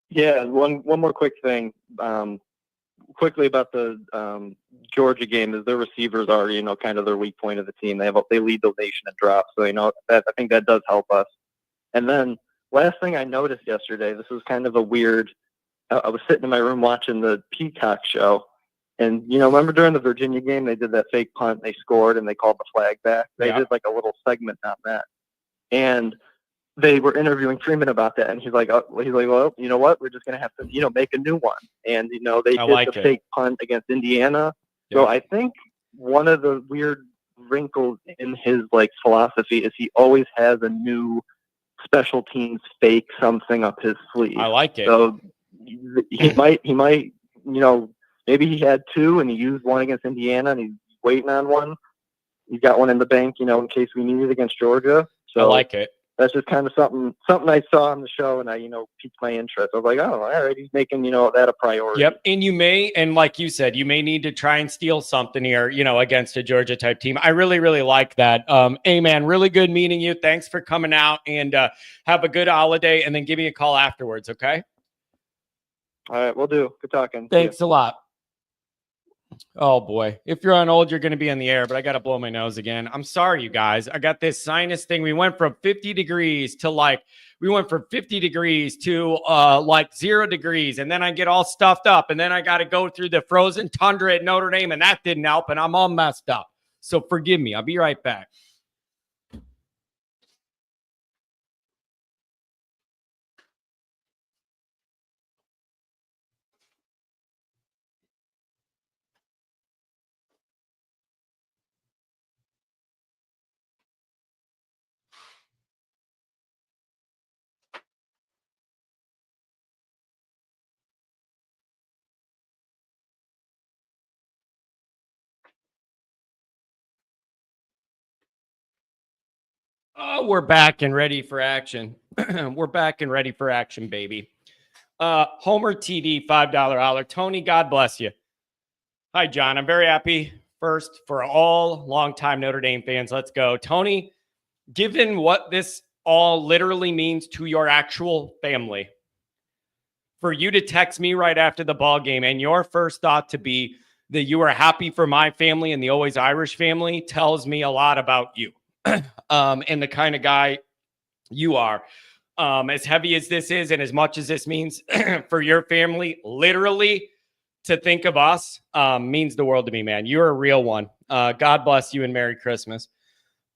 Yeah, one more quick thing. Quickly about the Georgia game is their receivers are, kind of their weak point of the team. They lead the nation in drops. So, I think that does help us. And then last thing I noticed yesterday, this was kind of a weird, I was sitting in my room watching the Peacock show. And, remember during the Virginia game, they did that fake punt, they scored, and they called the flag back. They did like a little segment on that. And they were interviewing Freeman about that. And he's like, well, you know what? We're just going to have to, make a new one. And, they did the fake punt against Indiana. Yep. So I think one of the weird wrinkles in his, philosophy is he always has a new special teams fake something up his sleeve. I like it. So he might, maybe he had two and he used one against Indiana and he's waiting on one. He's got one in the bank, in case we need it against Georgia. So I like it. That's just kind of something I saw on the show and I, piqued my interest. I was like, oh, all right, he's making, that a priority. Yep. And you may, and like you said, you may need to try and steal something here, against a Georgia type team. I really, really like that. Hey man, really good meeting you. Thanks for coming out and have a good holiday and then give me a call afterwards. Okay. All right. We'll do. Good talking. Thanks a lot. Oh boy. If you're on hold, you're going to be in the air, but I got to blow my nose again. I'm sorry, you guys. I got this sinus thing. We went from 50 degrees to 0 degrees. And then I get all stuffed up and then I got to go through the frozen tundra at Notre Dame and that didn't help. And I'm all messed up. So forgive me. I'll be right back. Oh, we're back and ready for action. We're back and ready for action, baby. Homer TD, $5 holler. Tony, God bless you. Hi, John. I'm very happy. First, for all longtime Notre Dame fans, let's go. Tony, given what this all literally means to your actual family, for you to text me right after the ball game and your first thought to be that you are happy for my family and the always Irish family tells me a lot about you. And the kind of guy you are. As heavy as this is and as much as this means for your family, literally to think of us means the world to me, man. You're a real one. God bless you and Merry Christmas.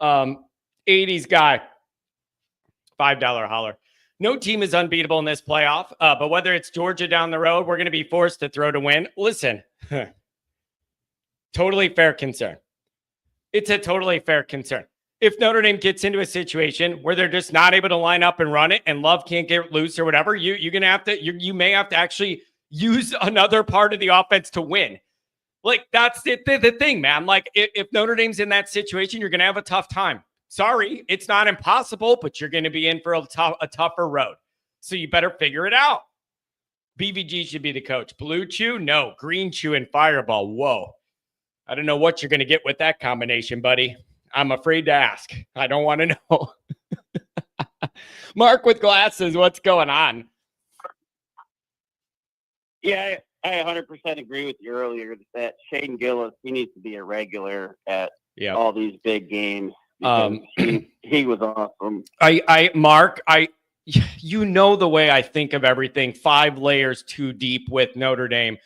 80s guy, $5 holler. No team is unbeatable in this playoff, but whether it's Georgia down the road, we're going to be forced to throw to win. Listen, totally fair concern. It's a totally fair concern. If Notre Dame gets into a situation where they're just not able to line up and run it and Love can't get loose or whatever, you're going to have to, you may have to actually use another part of the offense to win. Like that's the thing, man. Like if Notre Dame's in that situation, you're going to have a tough time. Sorry, it's not impossible, but you're going to be in for a tougher road. So you better figure it out. BVG should be the coach. Blue Chew? No. Green Chew and Fireball. Whoa. I don't know what you're going to get with that combination, buddy. I'm afraid to ask. I don't want to know. Mark with glasses, what's going on? Yeah, I 100% agree with you earlier that Shane Gillis, he needs to be a regular at all these big games. He was awesome. Mark, you know the way I think of everything, 5 layers too deep with Notre Dame.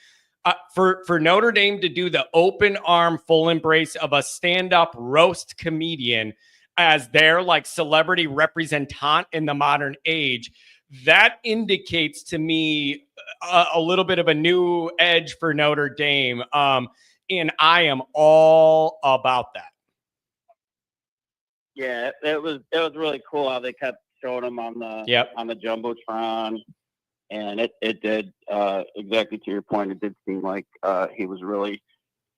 For Notre Dame to do the open arm full embrace of a stand-up roast comedian as their celebrity representant in the modern age, that indicates to me a little bit of a new edge for Notre Dame. And I am all about that. Yeah, it was really cool how they kept showing him on the Jumbotron. And it did, exactly to your point, it did seem like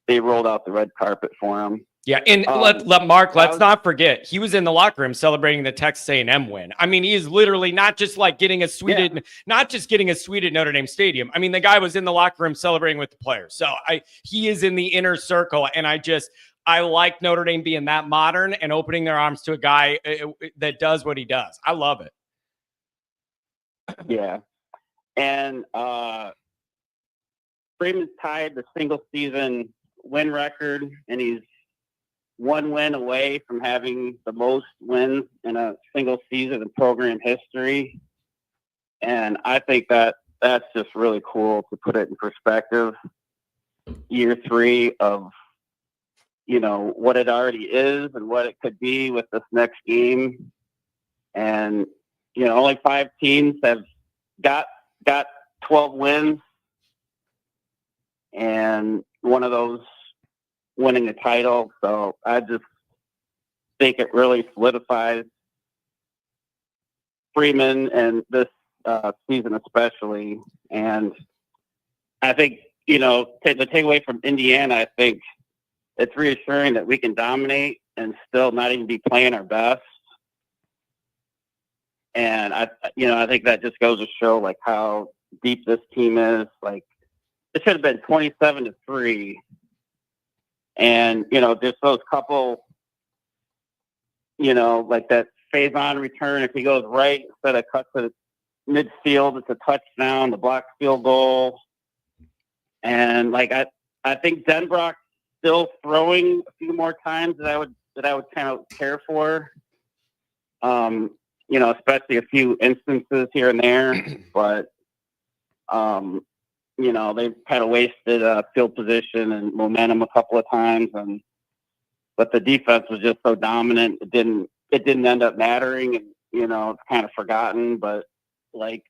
they rolled out the red carpet for him. Yeah, and let's not forget, he was in the locker room celebrating the Texas A&M win. I mean, he is literally not just getting a suite at Notre Dame Stadium. I mean, the guy was in the locker room celebrating with the players. So he is in the inner circle, and I like Notre Dame being that modern and opening their arms to a guy that does what he does. I love it. Yeah. And Freeman's tied the single season win record, and he's one win away from having the most wins in a single season in program history. And I think that that's just really cool to put it in perspective. Year 3 of, what it already is and what it could be with this next game. And, only 5 teams have got 12 wins, and one of those winning the title. So I just think it really solidifies Freeman and this season especially. And I think, the takeaway from Indiana, I think it's reassuring that we can dominate and still not even be playing our best. And I think that just goes to show like how deep this team is. Like, it should have been 27-3. And, just those couple, like that Faison return, if he goes right instead of cut to midfield, it's a touchdown, the block field goal. And like, I think Denbrock's still throwing a few more times that I would kind of care for. Especially a few instances here and there, but they've kind of wasted field position and momentum a couple of times, but the defense was just so dominant. It didn't end up mattering, and it's kind of forgotten. But like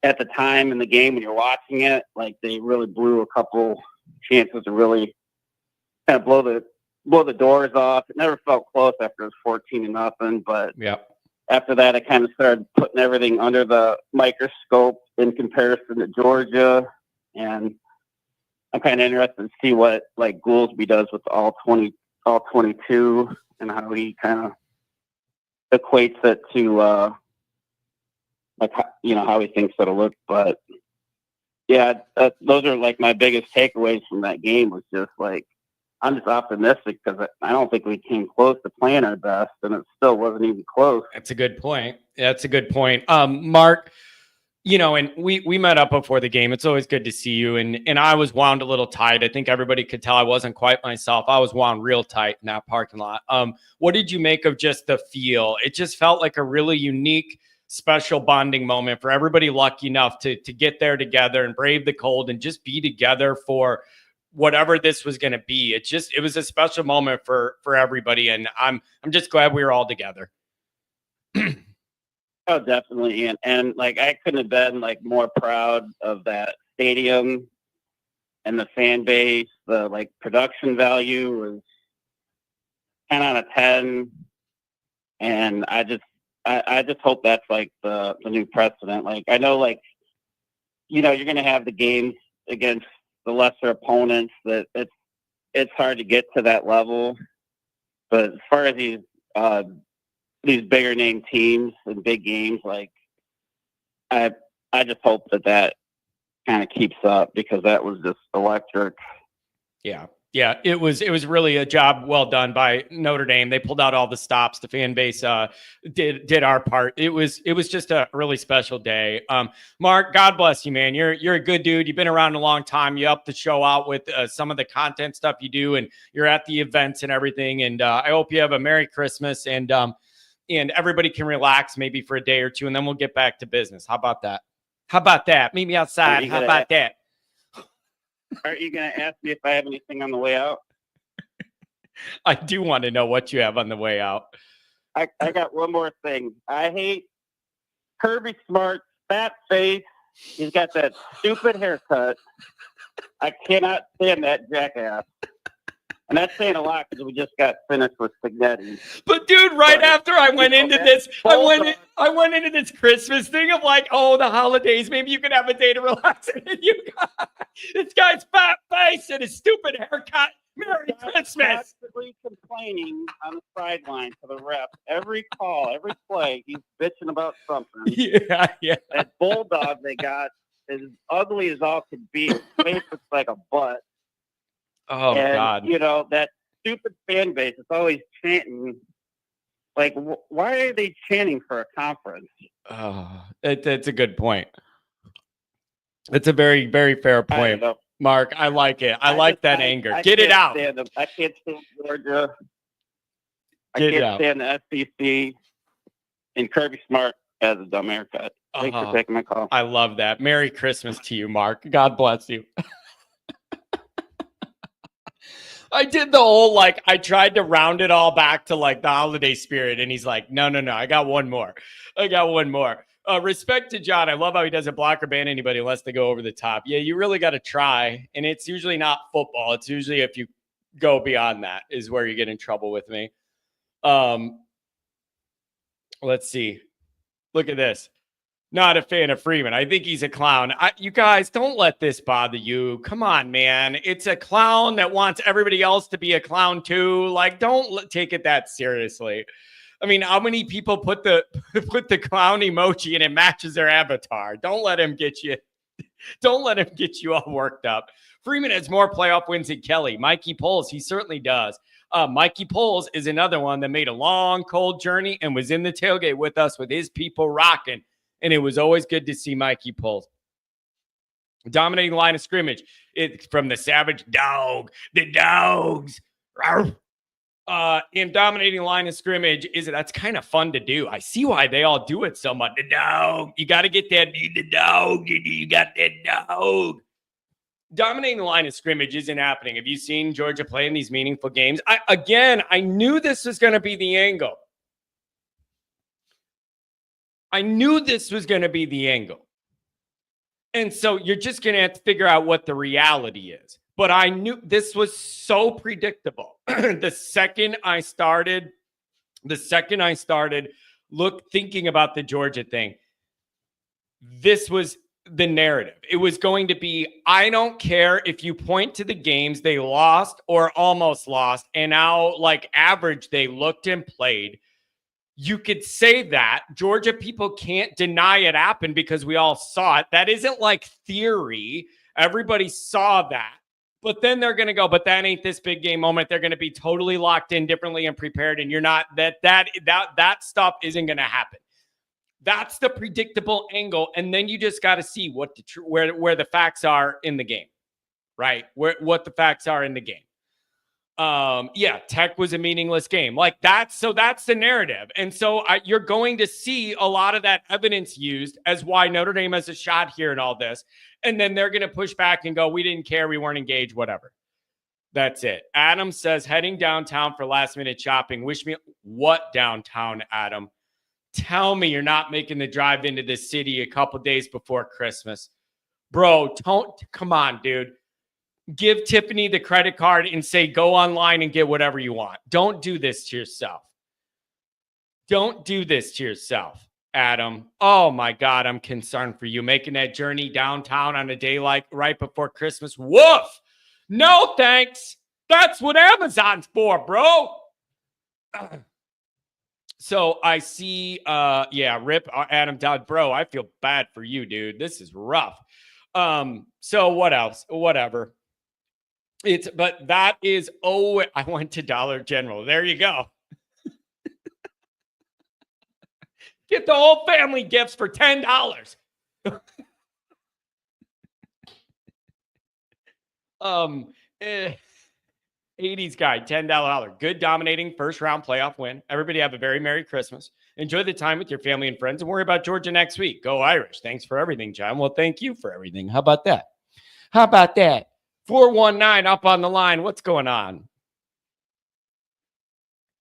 at the time in the game when you're watching it, like they really blew a couple chances to really kind of blow the doors off. It never felt close after it was 14-0, but after that, I kind of started putting everything under the microscope in comparison to Georgia. And I'm kind of interested to see what like Goolsby does with all 22 and how he kind of equates it to how he thinks it'll look. But yeah, those are like my biggest takeaways from that game was just like, I'm just optimistic because I don't think we came close to playing our best, and it still wasn't even close. That's a good point. That's a good point. Mark, and we met up before the game. It's always good to see you. And I was wound a little tight. I think everybody could tell I wasn't quite myself. I was wound real tight in that parking lot. What did you make of just the feel? It just felt like a really unique, special bonding moment for everybody lucky enough to get there together and brave the cold and just be together for whatever this was going to be. It was a special moment for everybody. And I'm just glad we were all together. Oh, definitely. And like, I couldn't have been like more proud of that stadium and the fan base. The like production value was 10 out of 10. And I just hope that's like the new precedent. Like, I know, like, you're going to have the games against the lesser opponents that it's hard to get to that level. But as far as these bigger name teams and big games, like I just hope that kind of keeps up because that was just electric. Yeah, it was really a job well done by Notre Dame. They pulled out all the stops. The fan base did our part. It was just a really special day. Mark, God bless you, man. You're a good dude. You've been around a long time. You up the show out with some of the content stuff you do, and you're at the events and everything. And I hope you have a Merry Christmas and everybody can relax maybe for a day or two, and then we'll get back to business. How about that? Meet me outside. How about that? Aren't you going to ask me if I have anything on the way out? I do want to know what you have on the way out. I got one more thing. I hate Kirby Smart's fat face. He's got that stupid haircut. I cannot stand that jackass. And that's saying a lot because we just got finished with spaghetti. But dude, after I went into this, I went into this Christmas thing of like, oh, the holidays, maybe you can have a day to relax. And you got this guy's fat face and his stupid haircut. Merry Christmas. Constantly complaining on the sideline to the ref. Every call, every play, he's bitching about something. Yeah. That Bulldog they got is ugly as all could be. His face looks like a butt. Oh, God. That stupid fan base is always chanting. Like, why are they chanting for a conference? Oh, that's a good point. It's a very, very fair point. Mark, I like it. I like that anger. Get it out. I can't stand Georgia. I can't stand the SEC and Kirby Smart has a dumb haircut. Thanks for taking my call. I love that. Merry Christmas to you, Mark. God bless you. I did the whole, I tried to round it all back to the holiday spirit. And he's like, no. I got one more. Respect to John. I love how he doesn't block or ban anybody unless they go over the top. Yeah, you really got to try. And it's usually not football. It's usually if you go beyond that is where you get in trouble with me. Let's see. Look at this. Not a fan of Freeman. I think he's a clown. You guys, don't let this bother you. Come on, man. It's a clown that wants everybody else to be a clown too. Don't take it that seriously. I mean, how many people put the clown emoji and it matches their avatar? Don't let him get you. Don't let him get you all worked up. Freeman has more playoff wins than Kelly. Mikey Poles, he certainly does. Mikey Poles is another one that made a long, cold journey and was in the tailgate with us with his people rocking. And it was always good to see Mikey Poles. Dominating line of scrimmage. It's from the Savage Dog. The Dogs. In dominating line of scrimmage, that's kind of fun to do. I see why they all do it so much. The dog. You got to get that. The dog. You got that dog. Dominating the line of scrimmage isn't happening. Have you seen Georgia play in these meaningful games? I knew this was going to be the angle. And so you're just going to have to figure out what the reality is. But I knew this was so predictable. The second I started thinking about the Georgia thing, this was the narrative. It was going to be, I don't care if you point to the games they lost or almost lost, and how average they looked and played. You could say that. Georgia people can't deny it happened because we all saw it. That isn't theory. Everybody saw that. But then they're going to go, but that ain't this big game moment. They're going to be totally locked in differently and prepared. And you're not, that stuff isn't going to happen. That's the predictable angle. And then you just got to see where the facts are in the game, right? What the facts are in the game. Tech was a meaningless game. That's the narrative. And so you're going to see a lot of that evidence used as why Notre Dame has a shot here and all this. And then they're going to push back and go, we didn't care. We weren't engaged, whatever. That's it. Adam says, heading downtown for last minute shopping. Wish me what downtown, Adam? Tell me you're not making the drive into the city a couple days before Christmas. Bro, come on, dude. Give Tiffany the credit card and say, go online and get whatever you want. Don't do this to yourself. Adam. Oh my God, I'm concerned for you making that journey downtown on a day right before Christmas. Woof! No, thanks. That's what Amazon's for, bro. So I see, rip Adam Dodd. Bro, I feel bad for you, dude. This is rough. So what else? Whatever. But that is, I went to Dollar General. There you go. Get the whole family gifts for $10. 80s guy, $10. Good dominating first round playoff win. Everybody have a very Merry Christmas. Enjoy the time with your family and friends and worry about Georgia next week. Go Irish. Thanks for everything, John. Well, thank you for everything. How about that? 419 up on the line. What's going on?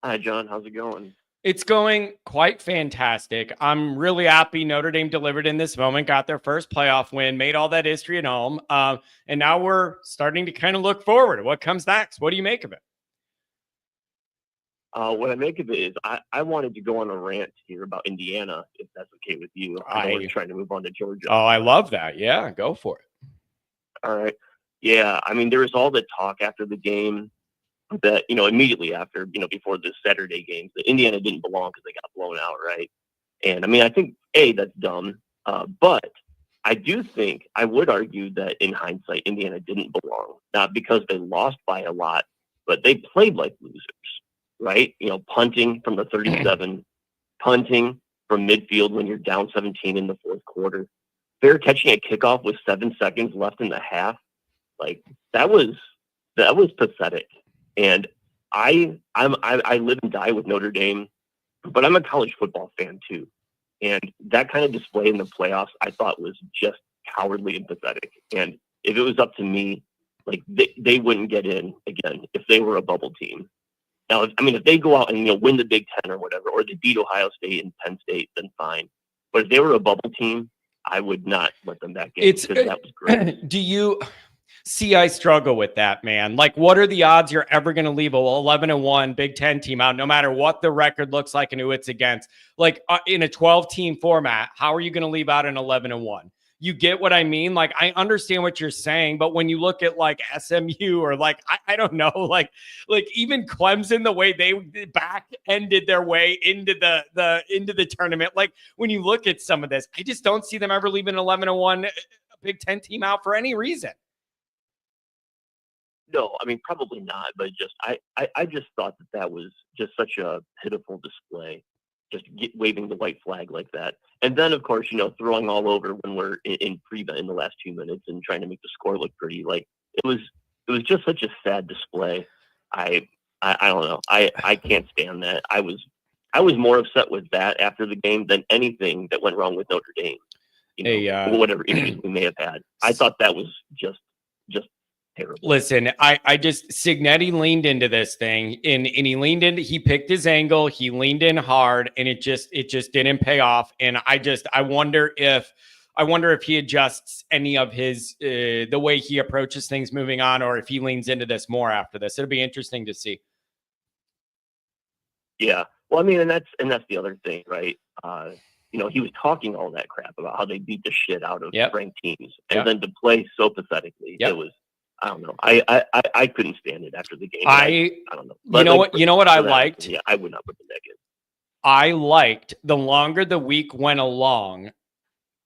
Hi, John. How's it going? It's going quite fantastic. I'm really happy Notre Dame delivered in this moment, got their first playoff win, made all that history at home. And now we're starting to kind of look forward to what comes next. What do you make of it? What I make of it is I wanted to go on a rant here about Indiana, if that's okay with you. I know we're trying to move on to Georgia. Oh, I love that. Yeah, go for it. All right. Yeah, I mean, there was all the talk after the game that, immediately after, before the Saturday games, that Indiana didn't belong because they got blown out, right? And, I mean, I think, that's dumb. But I do think, I would argue that in hindsight, Indiana didn't belong. Not because they lost by a lot, but they played like losers, right? Punting from the 37, punting from midfield when you're down 17 in the fourth quarter. They're catching a kickoff with 7 seconds left in the half. That was pathetic. And I live and die with Notre Dame, but I'm a college football fan too. And that kind of display in the playoffs, I thought was just cowardly and pathetic. And if it was up to me, like they wouldn't get in again if they were a bubble team. Now, if they go out and win the Big Ten or whatever, or they beat Ohio State and Penn State, then fine. But if they were a bubble team, I would not let them back in because that was great. Do you see? I struggle with that, man. Like, what are the odds you're ever going to leave a 11-1 Big Ten team out, no matter what the record looks like and who it's against? Like in a 12-team format, how are you going to leave out an 11-1? You get what I mean? Like, I understand what you're saying, but when you look at like SMU or like, I don't know, like even Clemson, the way they back ended their way into the tournament. Like when you look at some of this, I just don't see them ever leaving 11-1 Big Ten team out for any reason. No, probably not, but just, I just thought that was just such a pitiful display. Just waving the white flag like that. And then, of course, throwing all over when we're in Freeman in the last 2 minutes and trying to make the score look pretty. Like it was just such a sad display. I don't know. I can't stand that. I was more upset with that after the game than anything that went wrong with Notre Dame. Whatever issues we may have had. I thought that was just terrible. Listen, I just Signetti leaned into this thing and he leaned in, he picked his angle, he leaned in hard, and it just didn't pay off. And I wonder if he adjusts any of his the way he approaches things moving on, or if he leans into this more after this. It'll be interesting to see. Yeah. Well, and that's the other thing, right? He was talking all that crap about how they beat the shit out of ranked teams, and then to play so pathetically, it was. I don't know. I couldn't stand it after the game. I don't know. But you know what I liked? Yeah, I would not put the neck in. I liked the longer the week went along,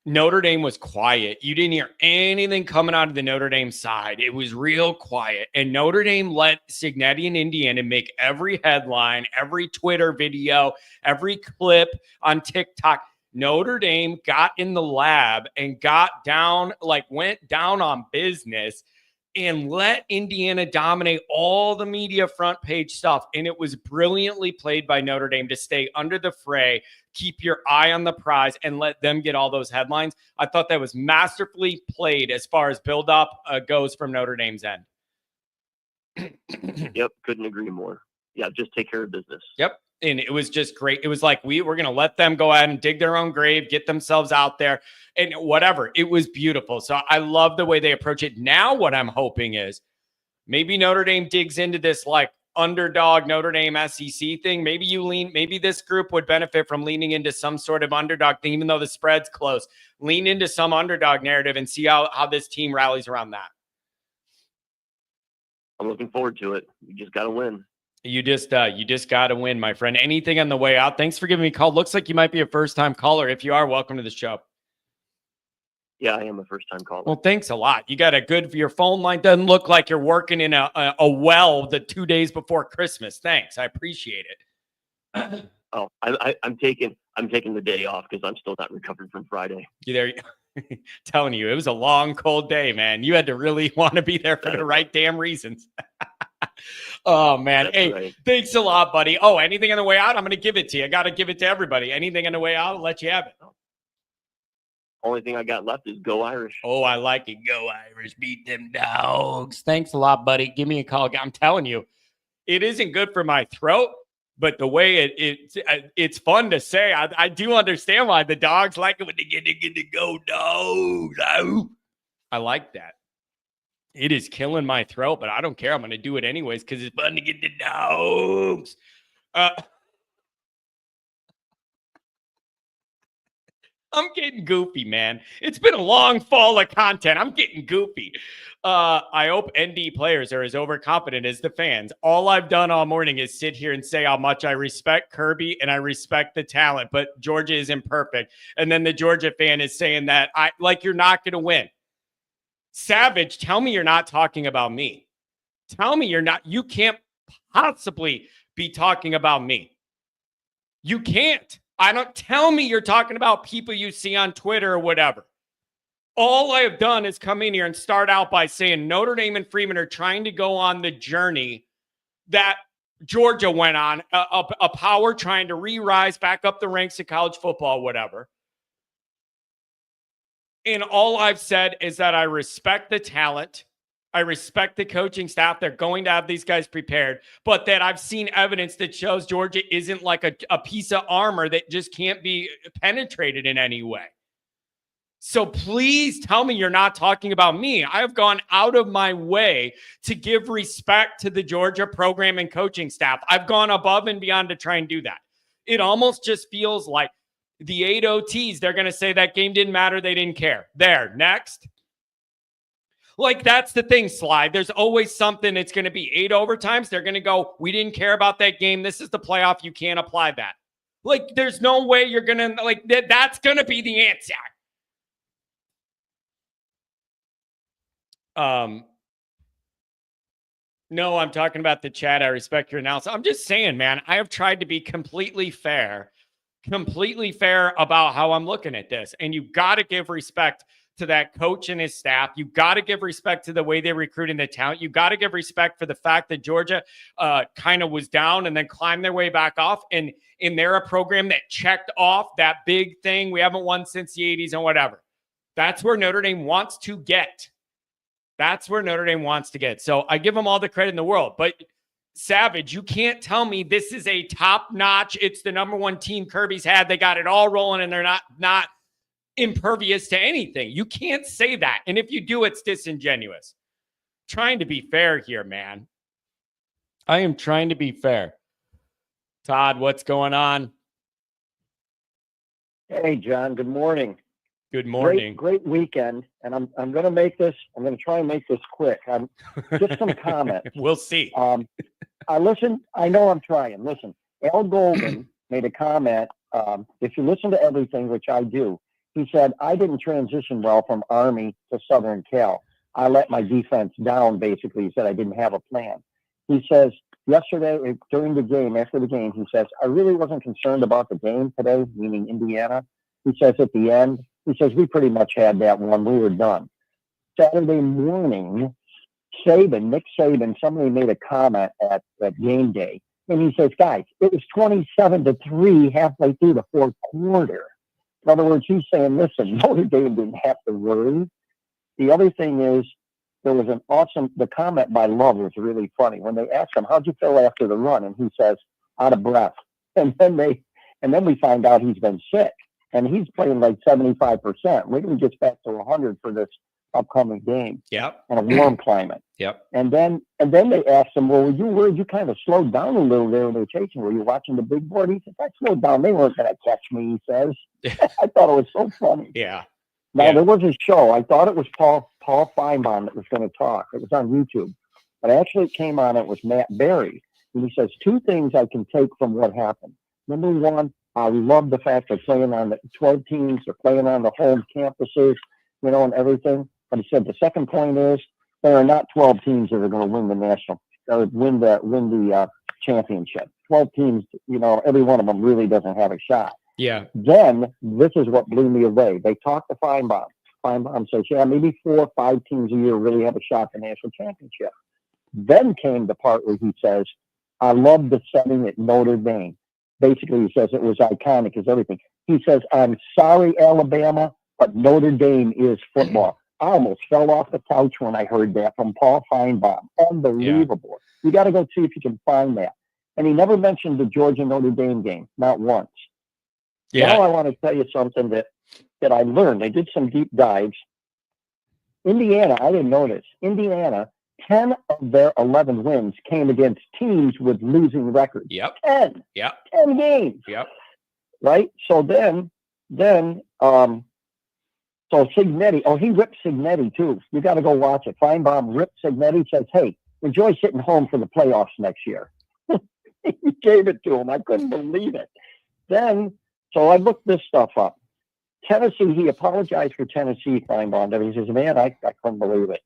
Notre Dame was quiet. You didn't hear anything coming out of the Notre Dame side. It was real quiet. And Notre Dame let Signetti and Indiana make every headline, every Twitter video, every clip on TikTok. Notre Dame got in the lab and went down on business and let Indiana dominate all the media front page stuff. And it was brilliantly played by Notre Dame to stay under the fray, keep your eye on the prize, and let them get all those headlines. I thought that was masterfully played as far as buildup goes from Notre Dame's end. Yep, couldn't agree more. Yeah, just take care of business. Yep. And it was just great. It was like we're going to let them go ahead and dig their own grave, get themselves out there and whatever. It was beautiful. So I love the way they approach it. Now what I'm hoping is maybe Notre Dame digs into this like underdog Notre Dame SEC thing. Maybe this group would benefit from leaning into some sort of underdog thing, even though the spread's close. Lean into some underdog narrative and see how this team rallies around that. I'm looking forward to it. You just got to win. You just got to win, my friend. Anything on the way out? Thanks for giving me a call. Looks like you might be a first-time caller. If you are, welcome to the show. Yeah, I am a first-time caller. Well, thanks a lot. You got your phone line doesn't look like you're working in a well the 2 days before Christmas. Thanks. I appreciate it. Oh, I'm taking the day off because I'm still not recovered from Friday. Telling you, it was a long, cold day, man. You had to really want to be there for the right damn reasons. Oh, man. That's hey, right. Thanks a lot, buddy. Oh, anything on the way out? I'm going to give it to you. I got to give it to everybody. Anything on the way out, I'll let you have it. Only thing I got left is go Irish. Oh, I like it. Go Irish. Beat them dogs. Thanks a lot, buddy. Give me a call. I'm telling you, it isn't good for my throat, but the way it's fun to say. I do understand why the dogs like it when they get to go dogs. I like that. It is killing my throat, but I don't care. I'm going to do it anyways because it's fun to get the dogs. I'm getting goofy, man. It's been a long fall of content. I'm getting goofy. I hope ND players are as overconfident as the fans. All I've done all morning is sit here and say how much I respect Kirby and I respect the talent, but Georgia is imperfect. And then the Georgia fan is saying that you're not going to win. Savage, tell me you're not talking about me. Tell me you can't possibly be talking about me. You can't. Tell me you're talking about people you see on Twitter or whatever. All I have done is come in here and start out by saying Notre Dame and Freeman are trying to go on the journey that Georgia went on a power trying to re-rise back up the ranks of college football, whatever. And all I've said is that I respect the talent. I respect the coaching staff. They're going to have these guys prepared, but that I've seen evidence that shows Georgia isn't like a piece of armor that just can't be penetrated in any way. So please tell me you're not talking about me. I have gone out of my way to give respect to the Georgia program and coaching staff. I've gone above and beyond to try and do that. It almost just feels like the 8 OTs, they're going to say that game didn't matter. They didn't care. There, next. Like, that's the thing, Slide. There's always something. It's going to be 8 overtimes. They're going to go, we didn't care about that game. This is the playoff. You can't apply that. Like, there's no way you're going to, like, that's going to be the answer. No, I'm talking about the chat. I respect your analysis. I'm just saying, man, I have tried to be completely fair about how I'm looking at this. And you've got to give respect to that coach and his staff. You've got to give respect to the way they recruit and the talent. You've got to give respect for the fact that Georgia kind of was down and then climbed their way back off. And they're a program that checked off that big thing. We haven't won since the 80s and whatever. That's where Notre Dame wants to get. That's where Notre Dame wants to get. So I give them all the credit in the world. But Savage, you can't tell me this is a top-notch, it's the number one team Kirby's had. They got it all rolling, and they're not impervious to anything. You can't say that. And if you do, it's disingenuous. Trying to be fair here, man. I am trying to be fair. Todd, what's going on? Hey, John. Good morning. Good morning. Great weekend, and I'm going to try and make this quick. Just some comments. We'll see. I know I'm trying. Listen, Al Golden made a comment. If you listen to everything, which I do, he said, I didn't transition well from Army to Southern Cal. I let my defense down, basically. He said I didn't have a plan. He says, yesterday, during the game, after the game, he says, I really wasn't concerned about the game today, meaning Indiana. He says at the end, he says, we pretty much had that one. We were done. Saturday morning, Nick Saban, somebody made a comment at game day. And he says, guys, it was 27-3 halfway through the fourth quarter. In other words, he's saying, listen, Notre Dame didn't have to worry. The other thing is, there was the comment by Love was really funny. When they asked him, how'd you feel after the run? And he says, out of breath. And then we find out he's been sick. And he's playing like 75%. Wait till he gets back to 100 for this upcoming game. Yep. In a warm climate. Yep. And then they asked him, well, were you worried? You kind of slowed down a little there when they were chasing. Were you watching the big board? He says, I slowed down. They weren't going to catch me, he says. I thought it was so funny. Yeah. Now, there was a show. I thought it was Paul Feinbaum that was going to talk. It was on YouTube. But actually it came on, it was Matt Berry. And he says, 2 things I can take from what happened. Number 1, I love the fact they're playing on the 12 teams, they're playing on the home campuses, and everything. But he said the second point is there are not 12 teams that are going to win the national, or win the championship. 12 teams, every one of them really doesn't have a shot. Yeah. Then this is what blew me away. They talked to Feinbaum. Feinbaum says, yeah, maybe 4 or 5 teams a year really have a shot at the national championship. Then came the part where he says, I love the setting at Notre Dame. Basically, he says it was iconic as everything. He says, I'm sorry, Alabama, but Notre Dame is football. I almost fell off the couch when I heard that from Paul Feinbaum. Unbelievable. Yeah. You got to go see if you can find that. And he never mentioned the Georgia-Notre Dame game, not once. Yeah. Now I want to tell you something that I learned. I did some deep dives. Indiana, I didn't know this. Indiana, 10 of their 11 wins came against teams with losing records. Yep. 10. Yep. 10 games. Yep. Right? So then so Signetti, he ripped Signetti too. You got to go watch it. Feinbaum ripped Signetti, says, hey, enjoy sitting home for the playoffs next year. He gave it to him. I couldn't believe it. Then, so I looked this stuff up. Tennessee, he apologized for Tennessee, Feinbaum. He says, man, I couldn't believe it.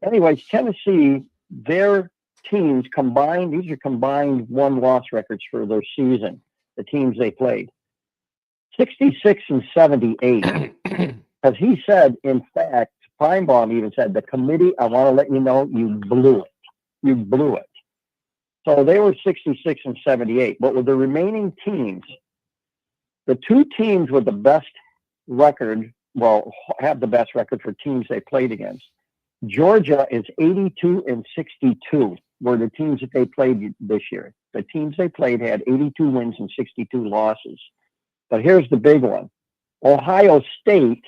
Anyways, Tennessee, their teams combined, these are combined 1-loss records for their season, the teams they played. 66 and 78. Because he said, in fact, Feinbaum even said, the committee, I want to let you know, you blew it. You blew it. So they were 66 and 78. But with the remaining teams, the two teams with the best record, well, have the best record for teams they played against. Georgia is 82 and 62 were the teams that they played this year. The teams they played had 82 wins and 62 losses. But here's the big one. Ohio State,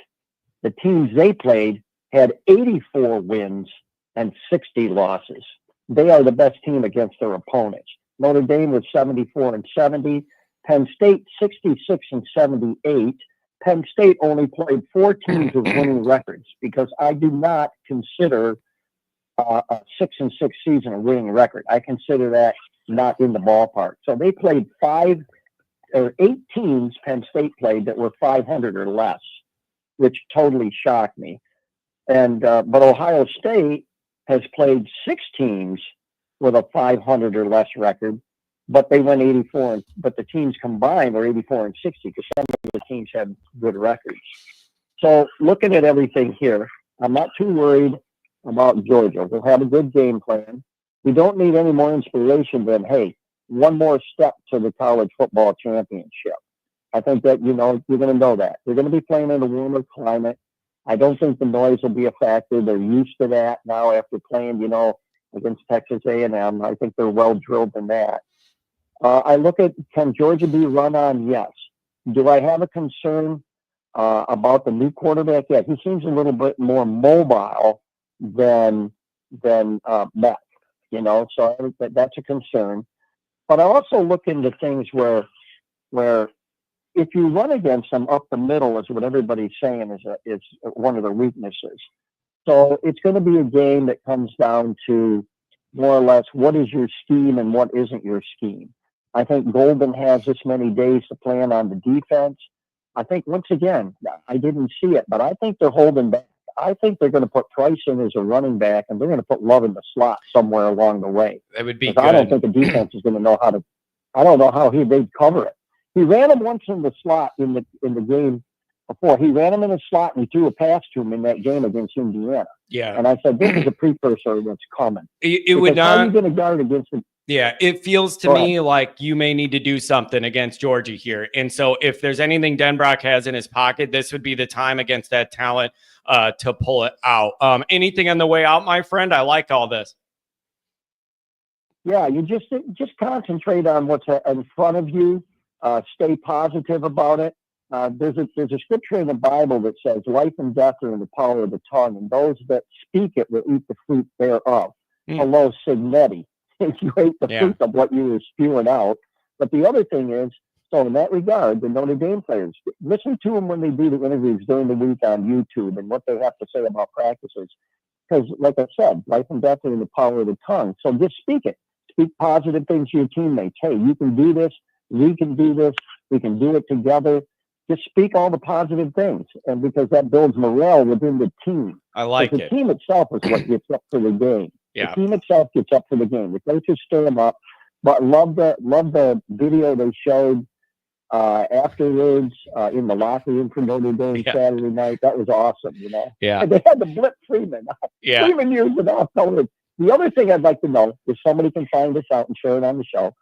the teams they played, had 84 wins and 60 losses. They are the best team against their opponents. Notre Dame was 74 and 70. Penn State, 66 and 78. Penn State only played 4 teams with winning records because I do not consider a 6-6 season a winning record. I consider that not in the ballpark. So they played 8 teams Penn State played that were 500 or less, which totally shocked me. And but Ohio State has played 6 teams with a 500 or less record, but they went 84. But the teams combined were 84 and 60 because some of the teams had good records. So looking at everything here, I'm not too worried about Georgia. We'll have a good game plan. We don't need any more inspiration than, hey, one more step to the college football championship. I think that, you're going to know that. They're going to be playing in a warmer climate. I don't think the noise will be a factor. They're used to that now after playing, against Texas A&M. I think they're well drilled in that. I look at, can Georgia be run on? Yes. Do I have a concern about the new quarterback? Yeah, he seems a little bit more mobile than Beck, so I think that's a concern. But I also look into things where if you run against them up the middle, is what everybody's saying is one of their weaknesses. So it's going to be a game that comes down to more or less what is your scheme and what isn't your scheme. I think Golden has this many days to plan on the defense. I think, once again, I didn't see it, but I think they're holding back. I think they're going to put Price in as a running back, and they're going to put Love in the slot somewhere along the way. That would be good. I don't think the defense is going to know how to. I don't know how they'd cover it. He ran him once in the slot in the game before. He ran him in the slot and he threw a pass to him in that game against Indiana. Yeah. And I said, this is a precursor that's coming. It would not. How are you going to guard against it? Yeah, it feels to me like you may need to do something against Georgia here. And so if there's anything Denbrock has in his pocket, this would be the time against that talent to pull it out. Anything on the way out, my friend? I like all this. Yeah, you just concentrate on what's in front of you. Stay positive about it. There's a scripture in the Bible that says, life and death are in the power of the tongue, and those that speak it will eat the fruit thereof. Hello, Signetti. You ate the fruit of what you were spewing out. But the other thing is, so in that regard, the Notre Dame players, listen to them when they do the interviews during the week on YouTube and what they have to say about practices. Because, like I said, life and death are in the power of the tongue. So just speak it. Speak positive things to your teammates. Hey, you can do this. We can do this. We can do it together. Just speak all the positive things. And because that builds morale within the team. I like it. The team itself is what gets up for the game. Yeah. The team itself gets up for the game. The coaches stir them up. But love the video they showed afterwards in the locker room for Notre Dame Saturday night. That was awesome, Yeah. And they had to blip Freeman. Yeah. Freeman used it off. The other thing I'd like to know, if somebody can find this out and share it on the show,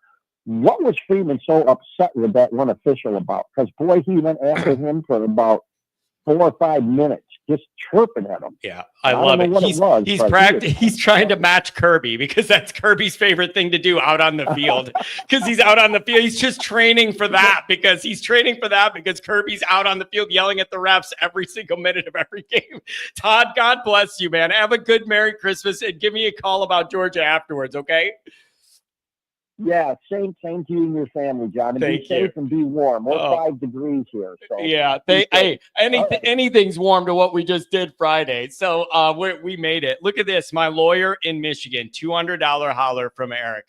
what was Freeman so upset with that one official about? Because, boy, he went after him for about 4 or 5 minutes, just chirping at him. Yeah, I love it. He's trying to match Kirby because that's Kirby's favorite thing to do out on the field. Because he's out on the field. He's just training for that because Kirby's out on the field yelling at the refs every single minute of every game. Todd, God bless you, man. Have a good Merry Christmas and give me a call about Georgia afterwards, okay? Yeah, same to you and your family, John. And be safe and be warm. We're 5 degrees here. So yeah, anything's warm to what we just did Friday. So we made it. Look at this. My lawyer in Michigan, $200 holler from Eric.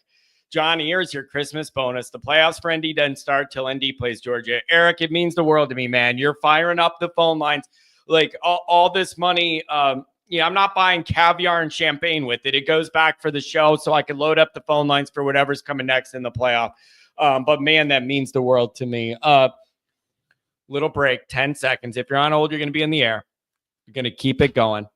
John, here's your Christmas bonus. The playoffs for ND doesn't start till ND plays Georgia. Eric, it means the world to me, man. You're firing up the phone lines. Like all this money, I'm not buying caviar and champagne with it. It goes back for the show so I can load up the phone lines for whatever's coming next in the playoff. But, man, that means the world to me. Little break, 10 seconds. If you're on hold, you're going to be in the air. You're going to keep it going.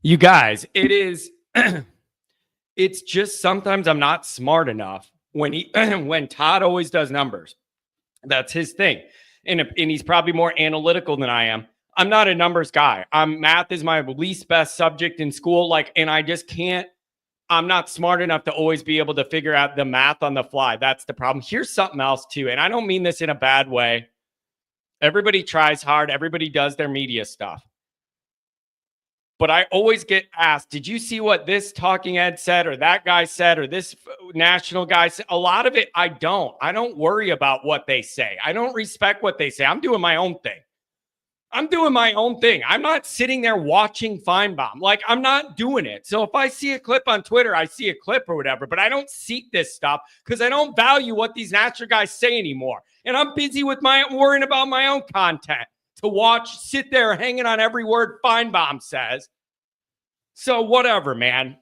You guys, it is. It's just sometimes I'm not smart enough when when Todd always does numbers. That's his thing. And he's probably more analytical than I am. I'm not a numbers guy. Math is my least best subject in school. And I just can't, I'm not smart enough to always be able to figure out the math on the fly. That's the problem. Here's something else too. And I don't mean this in a bad way. Everybody tries hard. Everybody does their media stuff. But I always get asked, did you see what this talking head said or that guy said or this national guy said? A lot of it, I don't. I don't worry about what they say. I don't respect what they say. I'm doing my own thing. I'm not sitting there watching Feinbaum. I'm not doing it. So if I see a clip on Twitter, I see a clip or whatever, but I don't seek this stuff because I don't value what these national guys say anymore. And I'm busy with worrying about my own content. To watch, sit there hanging on every word Feinbaum says. So whatever, man.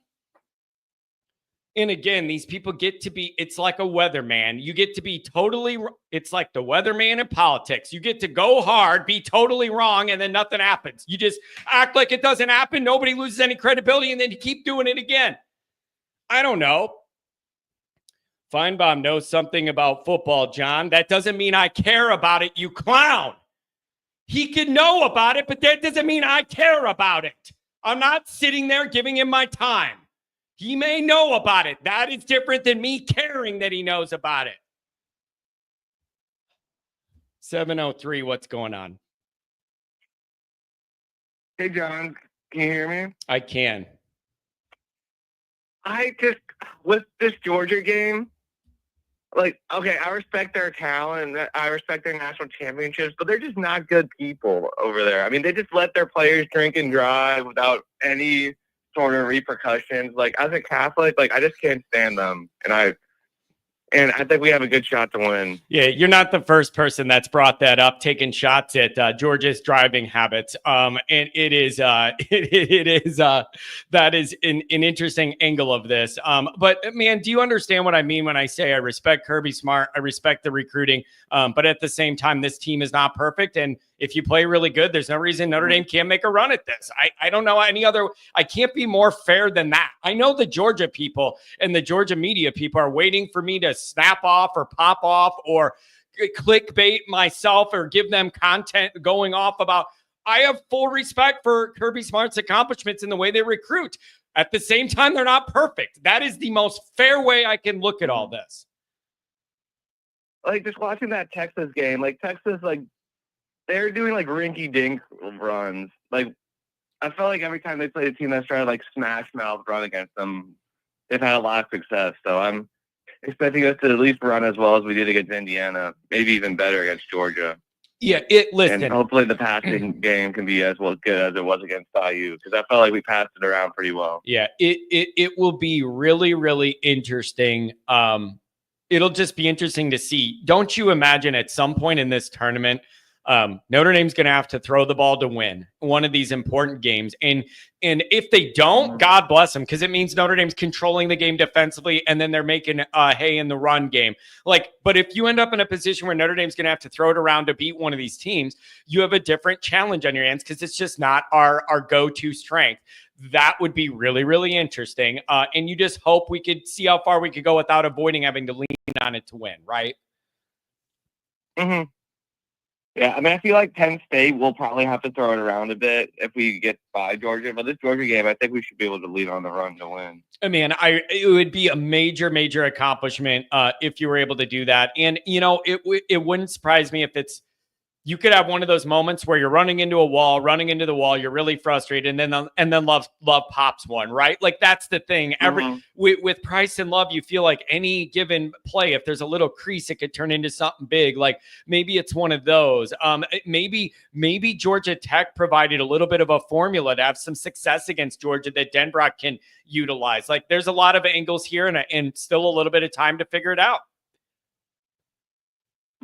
And again, these people get to be, it's like a weatherman. You get to be totally, it's like the weatherman in politics. You get to go hard, be totally wrong, and then nothing happens. You just act like it doesn't happen. Nobody loses any credibility, and then you keep doing it again. I don't know. Feinbaum knows something about football, John. That doesn't mean I care about it, you clown. He could know about it, but that doesn't mean I care about it. I'm not sitting there giving him my time. He may know about it. That is different than me caring that he knows about it. 703, what's going on? Hey, John, can you hear me? I can. With this Georgia game, okay, I respect their talent, I respect their national championships, but they're just not good people over there. I mean, they just let their players drink and drive without any sort of repercussions. As a Catholic, I just can't stand them, and I think we have a good shot to win. Yeah, you're not the first person that's brought that up, taking shots at Georgia's driving habits. And it is that is an interesting angle of this. But man, do you understand what I mean when I say I respect Kirby Smart, I respect the recruiting, but at the same time, this team is not perfect. And if you play really good, there's no reason Notre Dame can't make a run at this. I don't know any other. I can't be more fair than that. I know the Georgia people and the Georgia media people are waiting for me to snap off or pop off or clickbait myself or give them content going off about. I have full respect for Kirby Smart's accomplishments in the way they recruit. At the same time, they're not perfect. That is the most fair way I can look at all this. Just watching that Texas game, Texas, they're doing rinky-dink runs. I felt like every time they played a team that's trying to smash mouth run against them, they've had a lot of success. So I'm expecting us to at least run as well as we did against Indiana, maybe even better against Georgia. Yeah, listen. And hopefully the passing game can be as well good as it was against IU, because I felt like we passed it around pretty well. Yeah, it will be really, really interesting. It'll just be interesting to see. Don't you imagine at some point in this tournament, Notre Dame's going to have to throw the ball to win one of these important games. And if they don't, God bless them, because it means Notre Dame's controlling the game defensively and then they're making hay in the run game. But if you end up in a position where Notre Dame's going to have to throw it around to beat one of these teams, you have a different challenge on your hands because it's just not our go-to strength. That would be really, really interesting. And you just hope we could see how far we could go without avoiding having to lean on it to win, right? Mm-hmm. Yeah, I mean, I feel like Penn State will probably have to throw it around a bit if we get by Georgia. But this Georgia game, I think we should be able to lead on the run to win. I mean, it would be a major, major accomplishment if you were able to do that. And, it wouldn't surprise me if you could have one of those moments where you're running into the wall, you're really frustrated, and then Love pops one, right? That's the thing. With Price and Love, you feel like any given play, if there's a little crease, it could turn into something big. Maybe it's one of those. Maybe Georgia Tech provided a little bit of a formula to have some success against Georgia that Denbrock can utilize. There's a lot of angles here, and still a little bit of time to figure it out.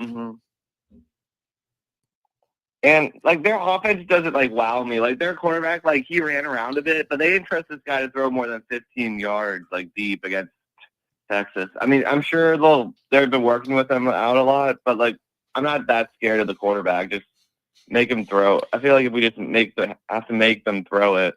Mm-hmm. And their offense doesn't wow me. Their quarterback, he ran around a bit, but they didn't trust this guy to throw more than 15 yards deep against Texas. I mean, I'm sure they've been working with him out a lot, but I'm not that scared of the quarterback. Just make him throw. I feel like if we just have to make them throw it,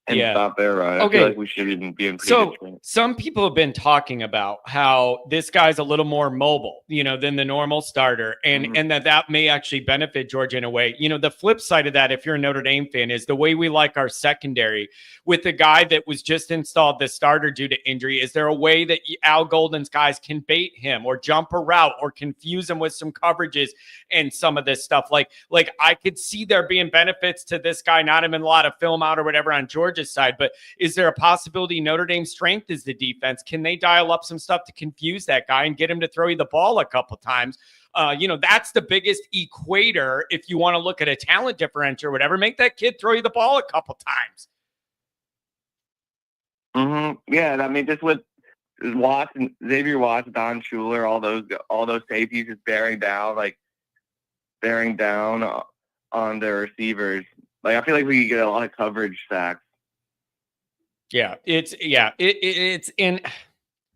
and stop their run. Okay. I feel like we should even be in pretty good shape. Some people have been talking about how this guy's a little more mobile, than the normal starter, and that may actually benefit Georgia in a way. The flip side of that, if you're a Notre Dame fan, is the way we like our secondary with the guy that was just installed the starter due to injury. Is there a way that Al Golden's guys can bait him or jump a route or confuse him with some coverages and some of this stuff? Like I could see there being benefits to this guy not having a lot of film out or whatever on Georgia's side, but is there a possibility Notre Dame's strength is the defense? Can they dial up some stuff to confuse that guy and get him to throw you the ball a couple times? That's the biggest equator. If you want to look at a talent differential or whatever, make that kid throw you the ball a couple times. Yeah, I mean, just with Xavier Watts, Don Schuler, all those safeties just bearing down on their receivers. Like, I feel like we could get a lot of coverage sacks. Yeah, it's in.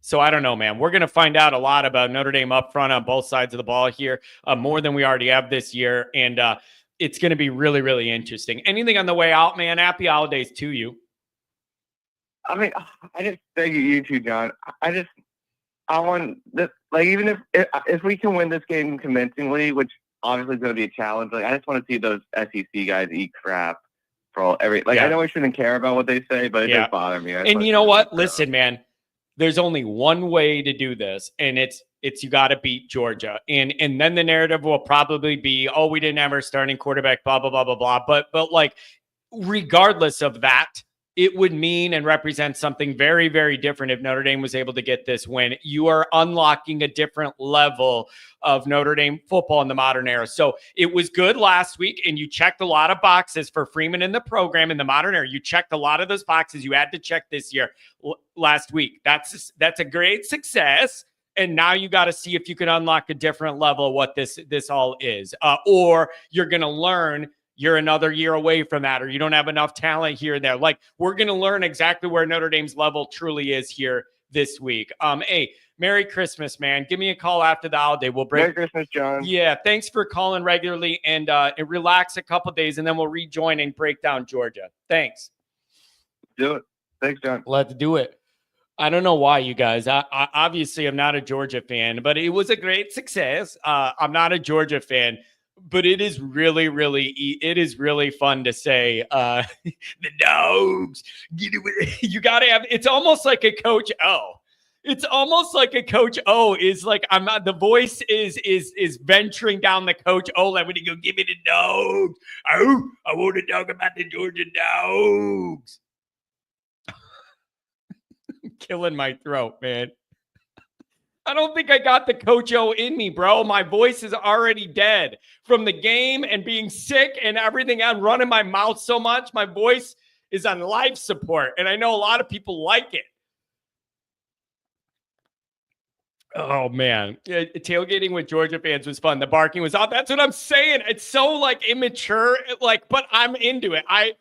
So I don't know, man. We're going to find out a lot about Notre Dame up front on both sides of the ball here, more than we already have this year. And it's going to be really, really interesting. Anything on the way out, man? Happy holidays to you. I mean, I just thank you too, John. I want this, like, even if we can win this game convincingly, which obviously is going to be a challenge, like, I just want to see those SEC guys eat crap for I know we shouldn't care about what they say, but it does bother me. And you know what? Listen, man, there's only one way to do this, and it's you got to beat Georgia. And then the narrative will probably be, oh, we didn't have our starting quarterback, blah, blah, blah, blah, blah. But like, regardless of that, it would mean and represent something very, very different if Notre Dame was able to get this win. You are unlocking a different level of Notre Dame football in the modern era. So it was good last week, and you checked a lot of boxes for Freeman in the program in the modern era. You checked a lot of those boxes you had to check this year last week. That's a great success. And now you got to see if you can unlock a different level of what this all is, or you're going to learn you're another year away from that, or you don't have enough talent here and there. Like, we're going to learn exactly where Notre Dame's level truly is here this week. Hey, Merry Christmas, man. Give me a call after the holiday. We'll break. Merry Christmas, John. Yeah, thanks for calling regularly, and relax a couple days, and then we'll rejoin and break down Georgia. Thanks. Do it. Thanks, John. Let's do it. I don't know why, you guys. I obviously I'm not a Georgia fan, but it was a great success. I'm not a Georgia fan. But it is really, really fun to say the Dogs. You got to have. It's almost like a Coach O. It's almost like a Coach O is like, I'm not. The voice is venturing down the Coach O line when you go, give me the Dogs. Oh, I want to talk about the Georgia Dogs. I'm killing my throat, man. I don't think I got the Coach O in me, bro. My voice is already dead from the game and being sick and everything. I'm running my mouth so much. My voice is on life support. And I know a lot of people like it. Oh, man. Tailgating with Georgia fans was fun. The barking was out. That's what I'm saying. It's so, like, immature, but I'm into it. I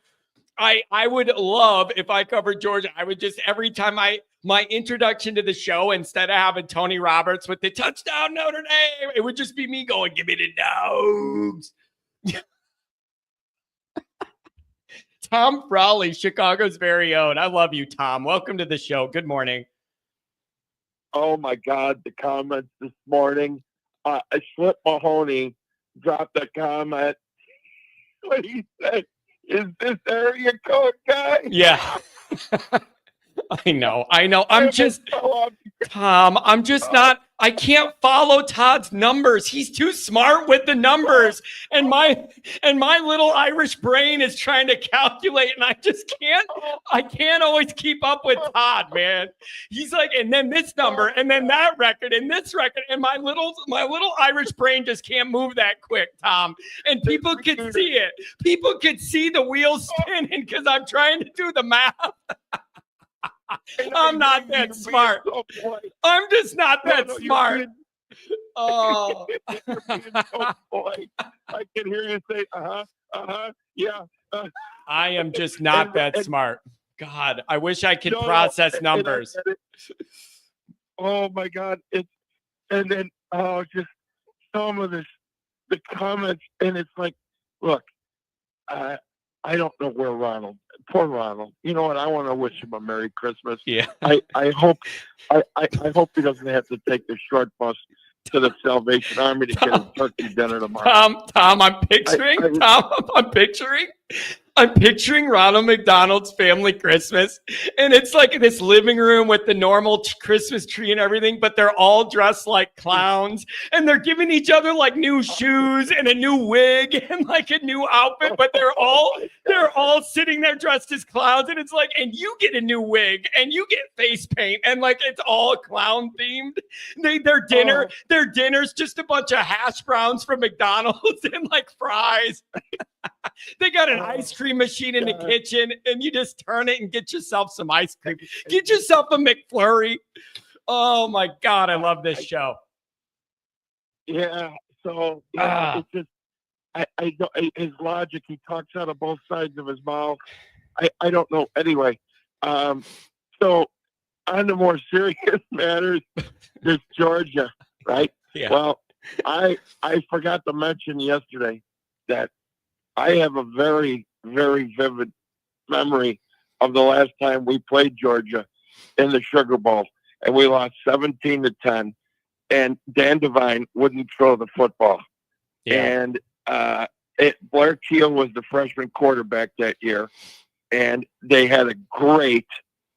would love if I covered Georgia. I would just, every time my introduction to the show, instead of having Tony Roberts with the touchdown Notre Dame, it would just be me going, give me the Dogs. Tom Frawley, Chicago's very own. I love you, Tom. Welcome to the show. Good morning. Oh, my God, the comments this morning. Slip Mahoney dropped a comment when he said, is this area code guy? Yeah. I know. I'm just, Tom, I'm just not, I can't follow Todd's numbers. He's too smart with the numbers. And my little Irish brain is trying to calculate, and I just can't always keep up with Todd, man. He's like, and then this number, and then that record, and this record, and my little Irish brain just can't move that quick, Tom. And people could see it. People could see the wheels spinning because I'm trying to do the math. I'm not that smart. I'm just not that smart. Oh. I can hear you say, yeah. I am just not that smart. God, I wish I could process numbers. Oh my God. And then just some of the comments, and it's like, look, I don't know where Ronald. Poor Ronald. You know what? I want to wish him a Merry Christmas. Yeah. I hope he doesn't have to take the short bus to the Salvation Army to get his turkey dinner tomorrow. Tom, I'm picturing Ronald McDonald's family Christmas, and it's like in this living room with the normal Christmas tree and everything, but they're all dressed like clowns, and they're giving each other like new shoes and a new wig and like a new outfit, but they're all sitting there dressed as clowns, and it's like, and you get a new wig and you get face paint, and like it's all clown themed. Their dinner's just a bunch of hash browns from McDonald's and like fries. They got an ice cream machine in the kitchen, and you just turn it and get yourself some ice cream. Get yourself a McFlurry. Oh my God, I love this show. Yeah. So it's just I don't, his logic. He talks out of both sides of his mouth. I don't know. Anyway, so on the more serious matters, there's Georgia, right? Yeah. Well, I forgot to mention yesterday that I have a very, very vivid memory of the last time we played Georgia in the Sugar Bowl, and we lost 17-10, and Dan Devine wouldn't throw the football. Yeah. And Blair Keel was the freshman quarterback that year, and they had a great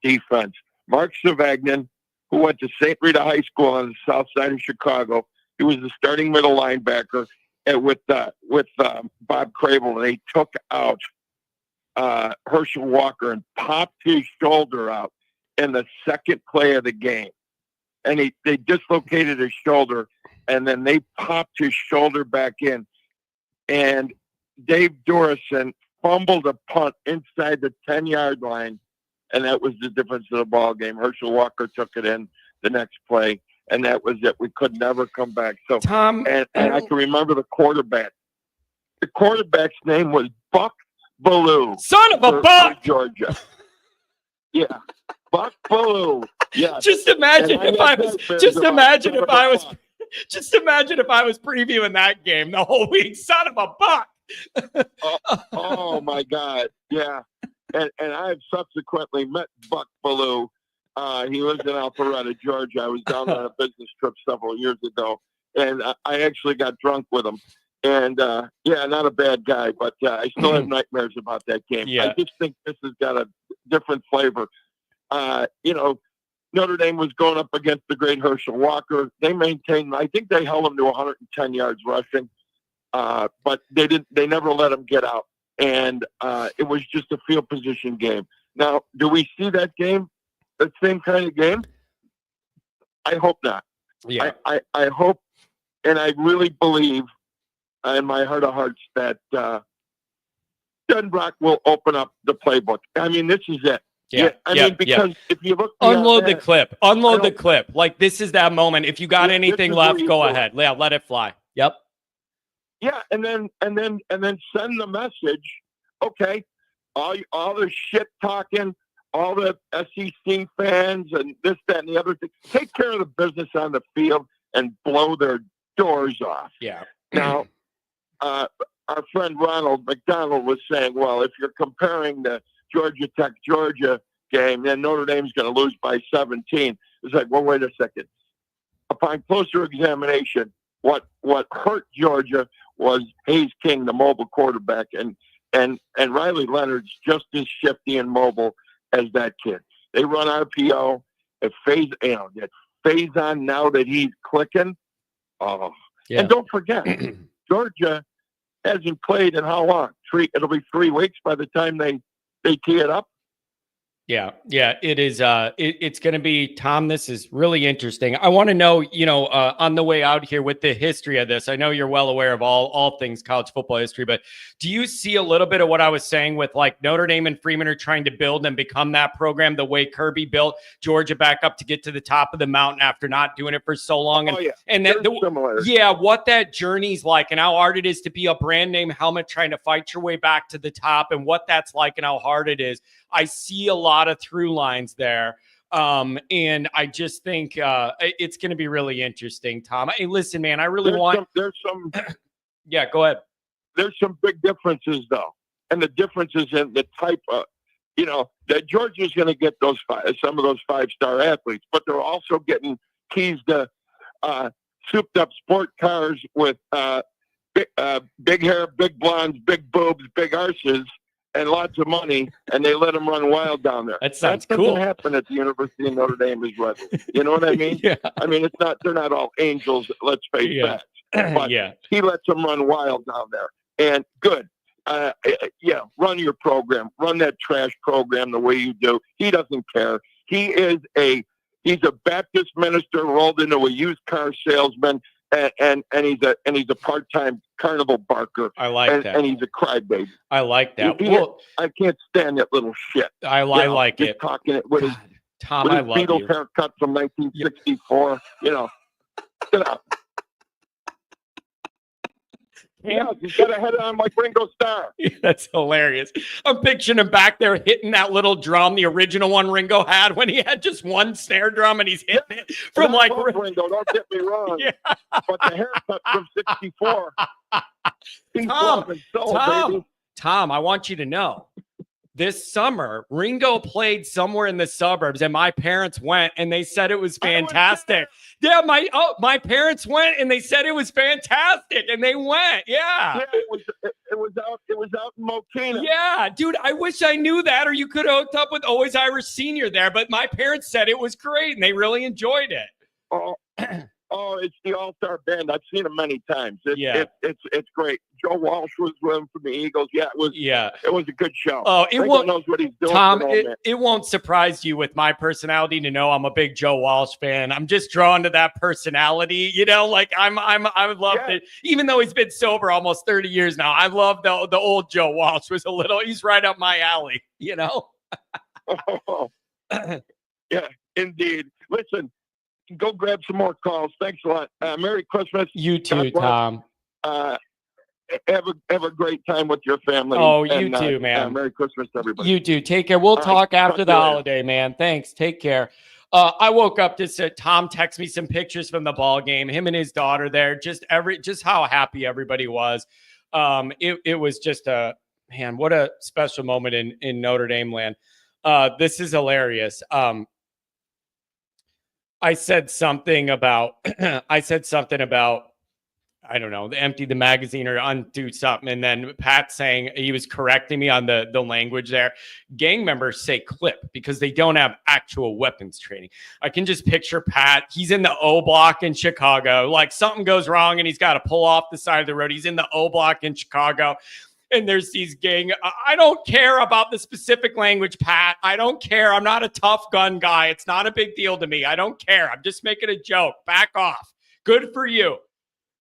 defense. Mark Savagnin, who went to St. Rita High School on the south side of Chicago, he was the starting middle linebacker. And with Bob Crable, they took out Herschel Walker and popped his shoulder out in the second play of the game. And they dislocated his shoulder, and then they popped his shoulder back in. And Dave Dorison fumbled a punt inside the 10-yard line, and that was the difference of the ball game. Herschel Walker took it in the next play. And that was it. We could never come back. So, Tom, and I can remember the quarterback. The quarterback's name was Buck Ballou. Son of a buck, Georgia. Yeah, Buck Ballou. Yeah. Just imagine if I was previewing that game the whole week. Son of a buck. Oh my God. Yeah. And I have subsequently met Buck Ballou. He lives in Alpharetta, Georgia. I was down on a business trip several years ago, and I actually got drunk with him. And, not a bad guy, but I still have nightmares about that game. Yeah. I just think this has got a different flavor. Notre Dame was going up against the great Herschel Walker. They maintained, I think they held him to 110 yards rushing, but they never let him get out. And it was just a field position game. Now, do we see that game? The same kind of game? I hope not. Yeah. I hope, and I really believe in my heart of hearts that Denbrock will open up the playbook. I mean, this is it. Because if you look, unload the clip. Like, this is that moment. If you got anything left, go ahead. Yeah, let it fly. Yep. Yeah, and then send the message. Okay, all the shit talking, all the SEC fans and this, that, and the other thing. Take care of the business on the field and blow their doors off. Yeah. Now, our friend Ronald McDonald was saying, well, if you're comparing the Georgia Tech-Georgia game, then Notre Dame's going to lose by 17. It's like, well, wait a second. Upon closer examination, what hurt Georgia was Hayes King, the mobile quarterback, and Riley Leonard's just as shifty and mobile as that kid. They run RPO. It phase on now that he's clicking. Oh, yeah. And don't forget, Georgia hasn't played in how long? It'll be 3 weeks by the time they tee it up. Yeah, it is. It's going to be, Tom, this is really interesting. I want to know, on the way out here with the history of this, I know you're well aware of all things college football history, but do you see a little bit of what I was saying with like Notre Dame and Freeman are trying to build and become that program the way Kirby built Georgia back up to get to the top of the mountain after not doing it for so long? And what that journey's like and how hard it is to be a brand name helmet trying to fight your way back to the top and what that's like and how hard it is. I see a lot of through lines there. And I just think it's going to be really interesting, Tom. Hey, listen, man, I really there's some yeah, go ahead. There's some big differences, though. and the difference is in the type of, that Georgia's going to get some of those 5-star athletes, but they're also getting keys to souped up sport cars with big hair, big blondes, big boobs, big arses, and lots of money, and they let them run wild down there. That sounds That cool. doesn't happen at the University of Notre Dame as well. You know what I mean? Yeah. I mean, they're not all angels, let's face facts. But Yeah. he lets them run wild down there. And good. Run your program. Run that trash program the way you do. He doesn't care. He's a Baptist minister rolled into a used car salesman, and he's a part-time carnival barker. I like that. And he's a crybaby. I like that. I can't stand that little shit. I like it. Talking it with his, Tom, with I his love Beatles you. haircut from 1964. Get out. Yeah, he's got a head on like Ringo Starr. That's hilarious. I'm picturing him back there hitting that little drum, the original one Ringo had when he had just one snare drum, and he's hitting it from like Ringo. Don't get me wrong. Yeah. But the haircut from '64. Tom, I want you to know. This summer, Ringo played somewhere in the suburbs, and my parents went, and they said it was fantastic. Yeah, my parents went, and they said it was fantastic, and they went. Yeah, it was out in Mokina. Yeah, dude, I wish I knew that, or you could have hooked up with Always Irish Senior there. But my parents said it was great, and they really enjoyed it. Oh, it's the all-star band. I've seen them many times. It's great. Joe Walsh was with him from the Eagles. Yeah, it was a good show. Oh, it won't. Knows what he's doing. Tom, it won't surprise you with my personality to know I'm a big Joe Walsh fan. I'm just drawn to that personality. I love it. Even though he's been sober almost 30 years now, I love the old Joe Walsh. He's right up my alley. Yeah, indeed. Listen. Go grab some more calls. Thanks a lot. Merry Christmas. You too, Tom. Have a great time with your family. Oh, you too, man. Merry Christmas, everybody. You too. Take care. We'll talk after the holiday, man. Thanks. Take care. I woke up to Tom text me some pictures from the ball game. Him and his daughter there. Just how happy everybody was. It was just what a special moment in Notre Dame land. This is hilarious. I said something about, I don't know, empty the magazine or undo something. And then Pat saying he was correcting me on the language there. Gang members say clip because they don't have actual weapons training. I can just picture Pat. He's in the O block in Chicago. Like something goes wrong and he's got to pull off the side of the road. He's in the O block in Chicago. And there's these gang. I don't care about the specific language, Pat. I don't care. I'm not a tough gun guy. It's not a big deal to me. I don't care. I'm just making a joke. Back off. Good for you.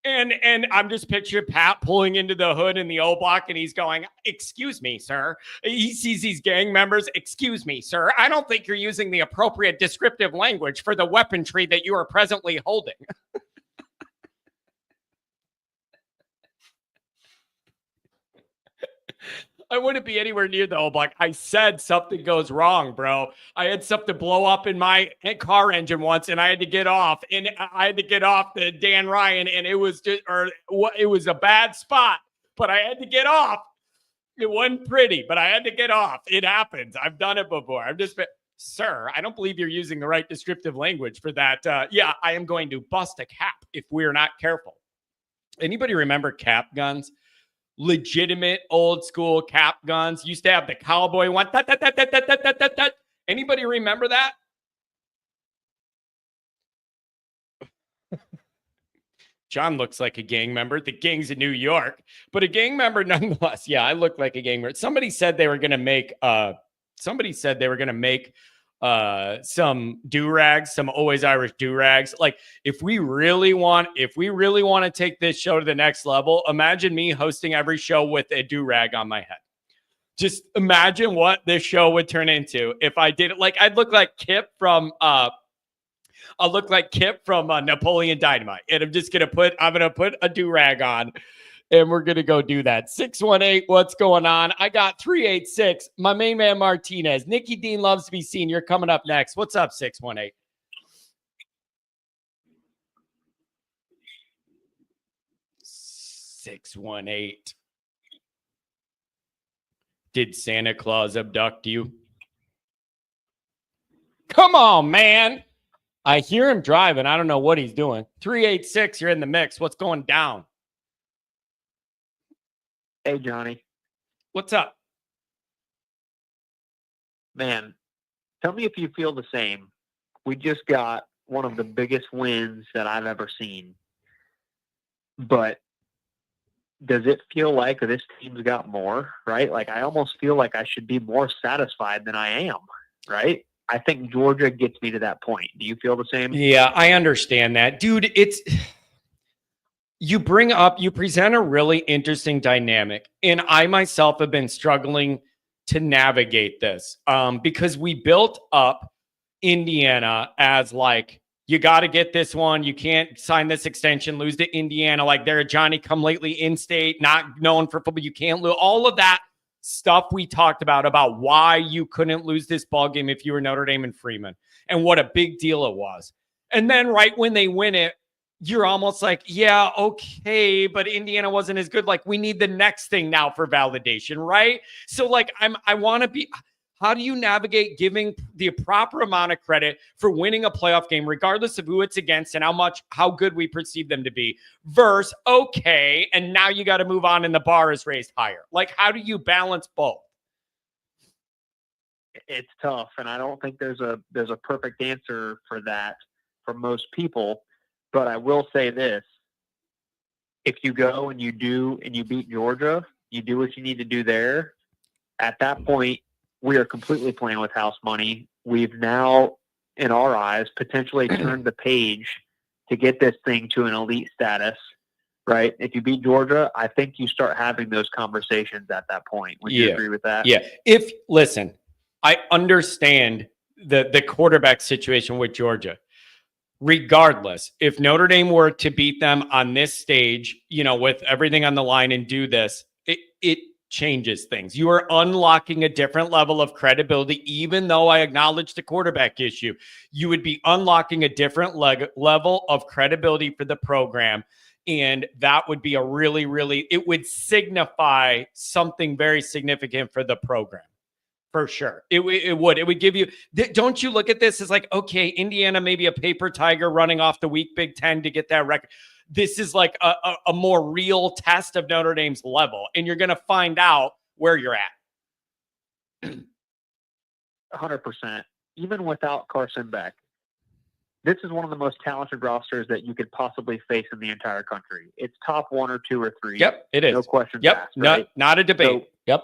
And I'm just picturing Pat pulling into the hood in the O block, and he's going, "Excuse me, sir." He sees these gang members. "Excuse me, sir. I don't think you're using the appropriate descriptive language for the weaponry that you are presently holding." I wouldn't be anywhere near the O block. I said something goes wrong, bro. I had something blow up in my car engine once, and I had to get off. And I had to get off the Dan Ryan, and it was a bad spot. But I had to get off. It wasn't pretty, but I had to get off. It happens. I've done it before. Sir, I don't believe you're using the right descriptive language for that. I am going to bust a cap if we're not careful. Anybody remember cap guns? Legitimate old school cap guns. Used to have the cowboy one. Anybody remember that? John looks like a gang member. The gang's in New York, but a gang member nonetheless. Yeah, I look like a gang member. Somebody said they were going to make some do-rags, some Always Irish do-rags. Like if we really want to take this show to the next level, imagine me hosting every show with a do-rag on my head. Just imagine what this show would turn into if I did it. Like I'd look like Kip from Napoleon Dynamite. And I'm going to put a do-rag on. And we're going to go do that. 618, what's going on? I got 386. My main man, Martinez. Nikki Dean loves to be seen. You're coming up next. What's up, 618? Did Santa Claus abduct you? Come on, man. I hear him driving. I don't know what he's doing. 386, you're in the mix. What's going down? Hey, Johnny. What's up? Man, tell me if you feel the same. We just got one of the biggest wins that I've ever seen. But does it feel like this team's got more, right? Like, I almost feel like I should be more satisfied than I am, right? I think Georgia gets me to that point. Do you feel the same? Yeah, I understand that. Dude, you present a really interesting dynamic. And I myself have been struggling to navigate this because we built up Indiana as like, you got to get this one. You can't sign this extension, lose to Indiana. Like they're a Johnny come lately in-state, not known for football. You can't lose. All of that stuff we talked about why you couldn't lose this ball game if you were Notre Dame and Freeman and what a big deal it was. And then right when they win it, you're almost like, yeah, okay, but Indiana wasn't as good. Like we need the next thing now for validation, right? So like I want to be, how do you navigate giving the proper amount of credit for winning a playoff game, regardless of who it's against and how good we perceive them to be, versus, okay, and now you got to move on and the bar is raised higher. Like, how do you balance both? It's tough, and I don't think there's a perfect answer for that for most people. But I will say this: if you go and you beat Georgia, you do what you need to do there. At that point, we are completely playing with house money. We've now, in our eyes, potentially turned the page to get this thing to an elite status, right? If you beat Georgia, I think you start having those conversations at that point. Would you agree with that? Yeah. Listen, I understand the quarterback situation with Georgia. Regardless, if Notre Dame were to beat them on this stage, with everything on the line and do this, it changes things. You are unlocking a different level of credibility. Even though I acknowledge the quarterback issue, you would be unlocking a different level of credibility for the program. And that would be it would signify something very significant for the program. For sure. It would give you, don't you look at this as like, okay, Indiana, maybe a paper tiger running off the weak Big Ten to get that record. This is like a more real test of Notre Dame's level. And you're going to find out where you're at. 100%. Even without Carson Beck, this is one of the most talented rosters that you could possibly face in the entire country. It's top 1 or 2 or 3. Yep, it is. No questions yep. asked. Right? Not a debate. So, yep.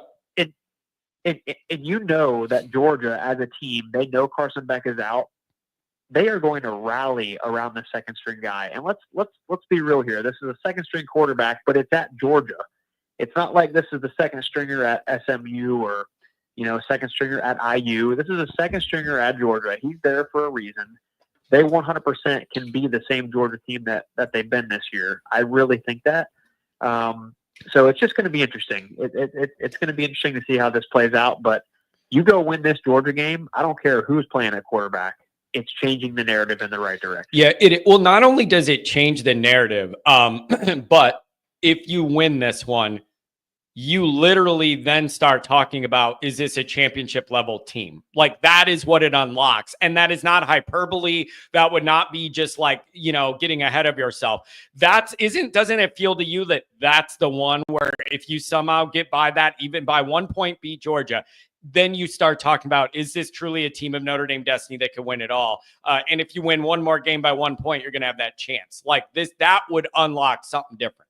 And you know that Georgia, as a team, they know Carson Beck is out. They are going to rally around the second string guy. And let's be real here. This is a second string quarterback, but it's at Georgia. It's not like this is the second stringer at SMU or second stringer at IU. This is a second stringer at Georgia. He's there for a reason. They 100% can be the same Georgia team that they've been this year. I really think that. So it's just going to be interesting. It's going to be interesting to see how this plays out. But you go win this Georgia game, I don't care who's playing at quarterback. It's changing the narrative in the right direction. Yeah, well, not only does it change the narrative, but if you win this one, you literally then start talking about, is this a championship level team? Like that is what it unlocks. And that is not hyperbole. That would not be just like, getting ahead of yourself. Doesn't it feel to you that that's the one where if you somehow get by that, even by 1 point, beat Georgia, then you start talking about, is this truly a team of Notre Dame destiny that can win it all? And if you win one more game by 1 point, you're going to have that chance. Like that would unlock something different.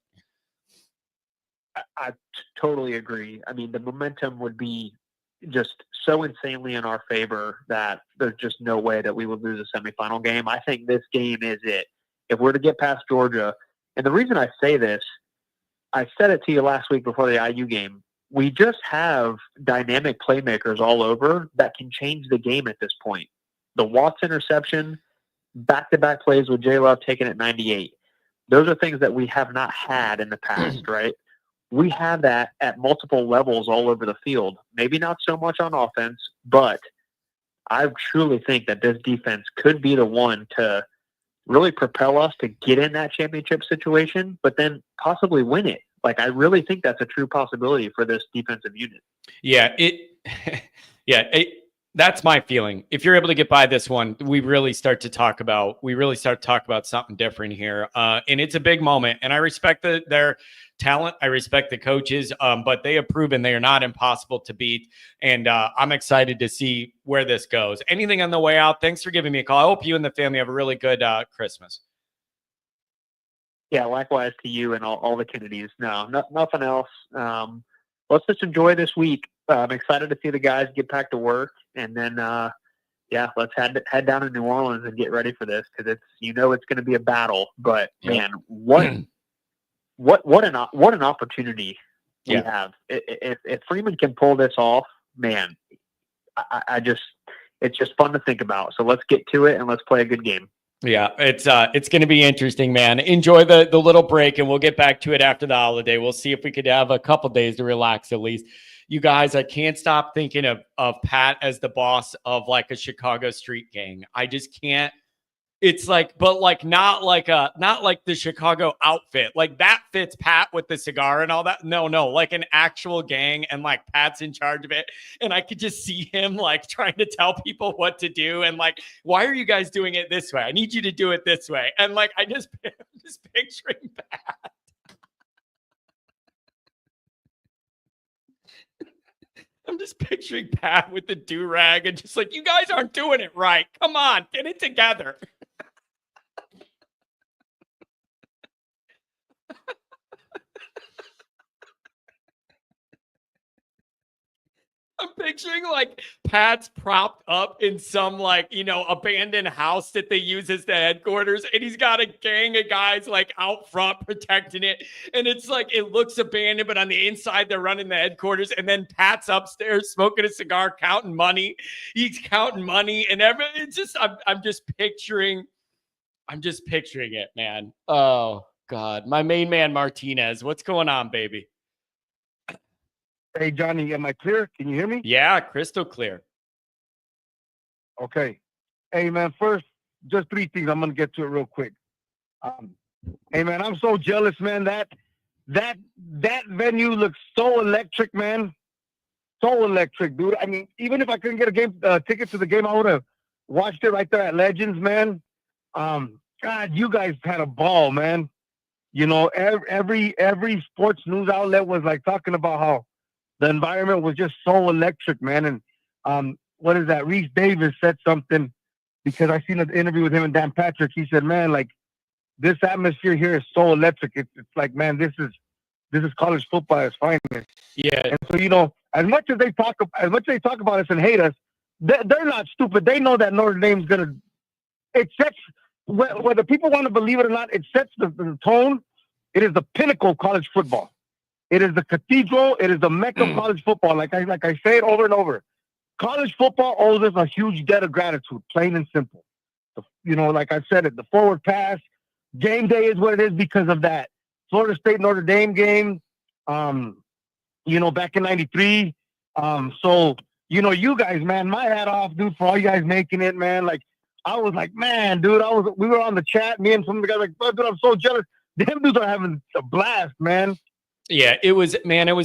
I totally agree. I mean, the momentum would be just so insanely in our favor that there's just no way that we would lose a semifinal game. I think this game is it. If we're to get past Georgia, and the reason I say this, I said it to you last week before the IU game, we just have dynamic playmakers all over that can change the game at this point. The Watts interception, back-to-back plays with J. Love taken at 98. Those are things that we have not had in the past, right? We have that at multiple levels all over the field. Maybe not so much on offense, but I truly think that this defense could be the one to really propel us to get in that championship situation, but then possibly win it. Like, I really think that's a true possibility for this defensive unit. Yeah, that's my feeling. If you're able to get by this one, we really start to talk about something different here. And it's a big moment. And I respect their talent. I respect the coaches, but they have proven they are not impossible to beat. And I'm excited to see where this goes. Anything on the way out? Thanks for giving me a call. I hope you and the family have a really good Christmas. Yeah, likewise to you and all the Kennedys. Nothing else. Let's just enjoy this week. I'm excited to see the guys get back to work, and then let's head down to New Orleans and get ready for this, because it's going to be a battle. But man, what an opportunity we have. If Freeman can pull this off, man, it's just fun to think about. So let's get to it and let's play a good game. Yeah, it's going to be interesting, man. Enjoy the little break, and we'll get back to it after the holiday. We'll see if we could have a couple days to relax at least. You guys, I can't stop thinking of Pat as the boss of like a Chicago street gang. I just can't. It's like, but like not like the Chicago outfit. Like that fits Pat with the cigar and all that. No, like an actual gang, and like Pat's in charge of it. And I could just see him like trying to tell people what to do, and like, why are you guys doing it this way? I need you to do it this way. And like, I'm just picturing Pat. I'm just picturing Pat with the do-rag and just like, you guys aren't doing it right. Come on, get it together. I'm picturing like Pat's propped up in some like, abandoned house that they use as the headquarters. And he's got a gang of guys like out front protecting it. And it's like, it looks abandoned, but on the inside, they're running the headquarters. And then Pat's upstairs smoking a cigar, counting money. He's counting money and it's just, I'm just picturing it, man. Oh God. My main man, Martinez. What's going on, baby? Hey, Johnny, am I clear? Can you hear me? Yeah, crystal clear. Okay. Hey, man, first, just three things. I'm going to get to it real quick. Hey, man, I'm so jealous, man. That venue looks so electric, man. So electric, dude. I mean, even if I couldn't get a ticket to the game, I would have watched it right there at Legends, man. God, you guys had a ball, man. Every sports news outlet was like talking about how the environment was just so electric, man. And what is that? Reese Davis said something, because I seen an interview with him and Dan Patrick. He said, man, like this atmosphere here is so electric. It's like, man, this is college football at its finest. Yeah. And so, as much as they talk about us and hate us, they're not stupid. They know that Notre Dame's gonna. It sets, whether people want to believe it or not, it sets the tone. It is the pinnacle of college football. It is the cathedral. It is the mecca of college football. Like I say it over and over. College football owes us a huge debt of gratitude, plain and simple. Like I said it, the forward pass, game day is what it is because of that. Florida State Notre Dame game, back in '93. So, you guys, man, my hat off, dude, for all you guys making it, man. Like, I was like, man, dude, we were on the chat, me and some of the guys, like, oh, dude, I'm so jealous. Them dudes are having a blast, man. Yeah, it was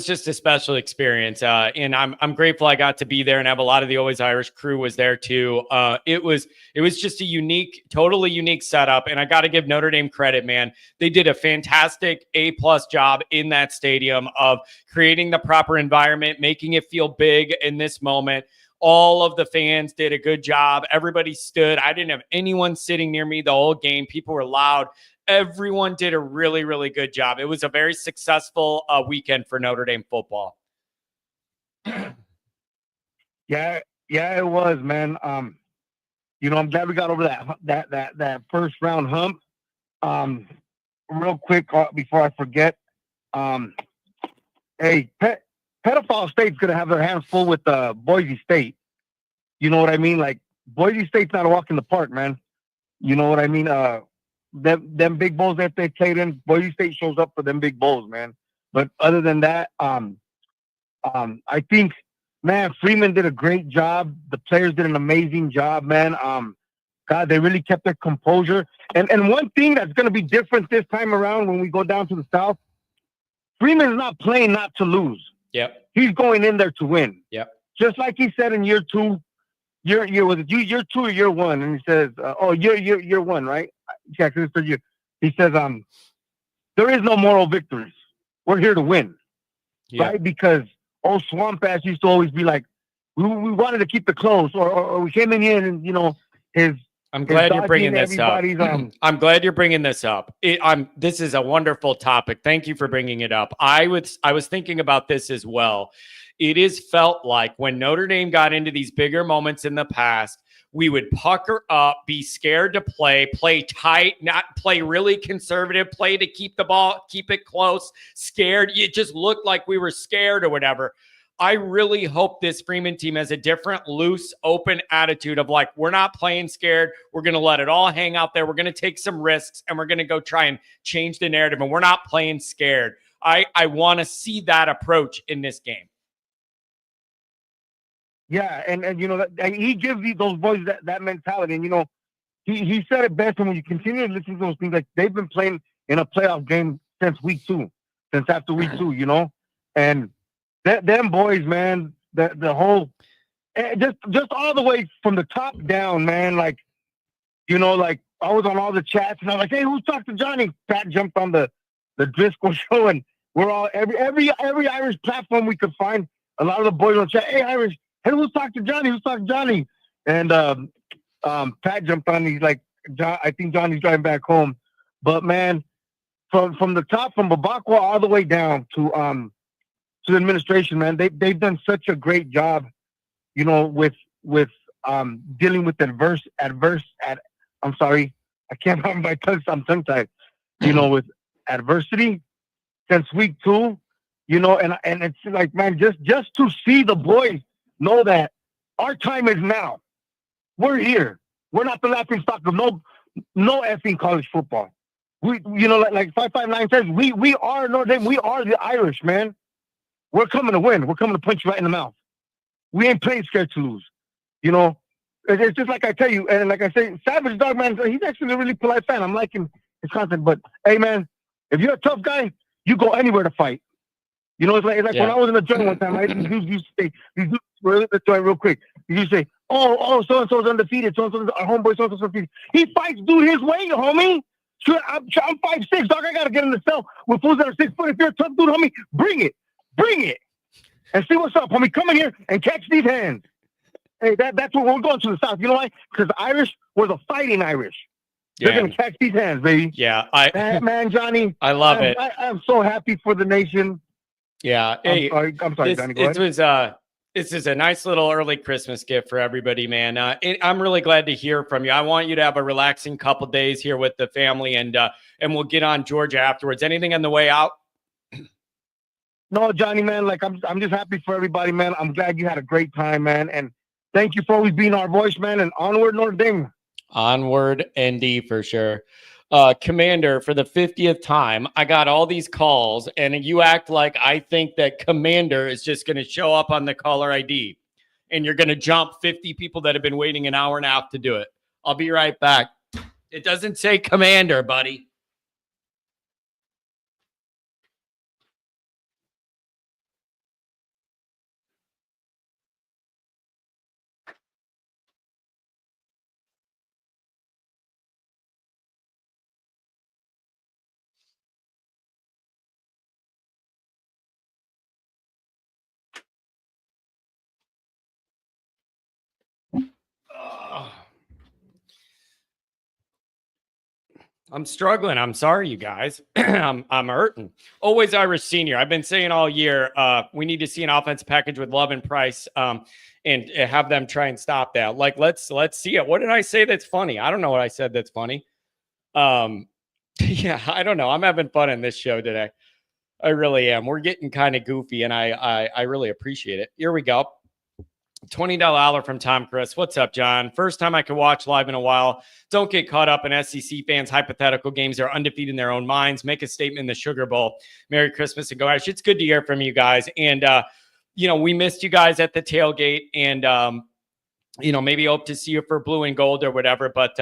just a special experience. And I'm grateful I got to be there and have a lot of the Always Irish crew was there too. It was just a totally unique setup. And I got to give Notre Dame credit, man. They did a fantastic A+ job in that stadium of creating the proper environment, making it feel big in this moment. All of the fans did a good job. Everybody stood. I didn't have anyone sitting near me the whole game. People were loud. Everyone did a really, really good job. It was a very successful weekend for Notre Dame football. Yeah, it was, man. I'm glad we got over that first round hump. Real quick before I forget, hey, Pedophile State's gonna have their hands full with Boise State. You know what I mean? Like, Boise State's not a walk in the park, man. You know what I mean? Them big bowls that they played in, Boise State shows up for them big bowls, man. But other than that, I think, man, Freeman did a great job. The players did an amazing job, man. God, they really kept their composure. And one thing that's going to be different this time around when we go down to the South, Freeman's not playing not to lose. Yep. He's going in there to win. Yep. Just like he said in year 2, year 2 or year 1, and he says, year 1, right? Jackson said year. He says, there is no moral victories. We're here to win, right? Because old Swamp Ass used to always be like, we wanted to keep it close, or we came in here and I'm glad you're bringing this up. I'm glad you're bringing this up. This is a wonderful topic. Thank you for bringing it up. I was thinking about this as well. It is felt like when Notre Dame got into these bigger moments in the past, we would pucker up, be scared to play tight, not play really conservative, play to keep the ball, keep it close, scared. It just looked like we were scared or whatever. I really hope this Freeman team has a different, loose, open attitude of like, we're not playing scared. We're going to let it all hang out there. We're going to take some risks and we're going to go try and change the narrative. And we're not playing scared. I want to see that approach in this game. Yeah, and he gives those boys that mentality. And, he said it best, and when you continue to listen to those things, like they've been playing in a playoff game since week 2, since after week 2, and them boys, man, the whole, just all the way from the top down, man, like I was on all the chats, and I was like, hey, who's talked to Johnny? Pat jumped on the Driscoll show, and we're all, every Irish platform we could find, a lot of the boys on chat, hey, Irish, hey, who's talked to Johnny? Who's talked to Johnny? And Pat jumped on, he's like, I think Johnny's driving back home. But, man, from the top, from Babakwa all the way down to the administration, man, they've done such a great job, with dealing with I'm sorry, I can't remember my tongue, I'm tongue-tied, with adversity since week 2, and it's like, man, just to see the boys know that our time is now. We're here. We're not the laughing stock of no effing college football. We, like 559 says, we are Notre Dame. We are the Irish, man. We're coming to win. We're coming to punch you right in the mouth. We ain't playing scared to lose. It's just like I tell you, and like I say, Savage Dog, man, he's actually a really polite fan. I'm liking his content. But, hey, man, if you're a tough guy, you go anywhere to fight. It's like when I was in the gym one time, I used to say, let's try real quick. You say, oh, so-and-so's undefeated. So-and-so's our homeboy, so-and-so's undefeated. He fights dude his way, homie. Sure, I'm 5'6", dog. I got to get in the cell with fools that are 6 foot. If you're a tough dude, homie, bring it. And see what's up, homie. Come in here and catch these hands. Hey, that's what we're going to the South. You know why? Because the Irish were the fighting Irish. They're going to catch these hands, baby. Yeah. Man, Johnny. I love it. I'm so happy for the nation. Yeah. Hey, I'm sorry, Johnny. Go ahead. This is a nice little early Christmas gift for everybody, man. I'm really glad to hear from you. I want you to have a relaxing couple days here with the family, and we'll get on Georgia afterwards. Anything on the way out? No, Johnny, man. Like I'm just happy for everybody, man. I'm glad you had a great time, man. And thank you for always being our voice, man. And onward, Notre Dame. Onward, ND for sure. Commander, for the 50th time, I got all these calls, and you act like I think that Commander is just going to show up on the caller ID, and you're going to jump 50 people that have been waiting an hour and a half to do it. I'll be right back. It doesn't say Commander, buddy. I'm struggling. I'm sorry, you guys. I'm hurting. Always Irish Senior. I've been saying all year, we need to see an offense package with Love and Price, and have them try and stop that. Like, let's see it. What did I say that's funny? I don't know what I said that's funny. Yeah, I don't know. I'm having fun in this show today. I really am. We're getting kind of goofy, and I really appreciate it. Here we go. $20 holler from Tom Chris. What's up, John? First time I could watch live in a while. Don't get caught up in SEC fans' hypothetical games. They're undefeated in their own minds. Make a statement in the Sugar Bowl. Merry Christmas and go Irish. It's good to hear from you guys. And, we missed you guys at the tailgate, and, maybe hope to see you for blue and gold or whatever. But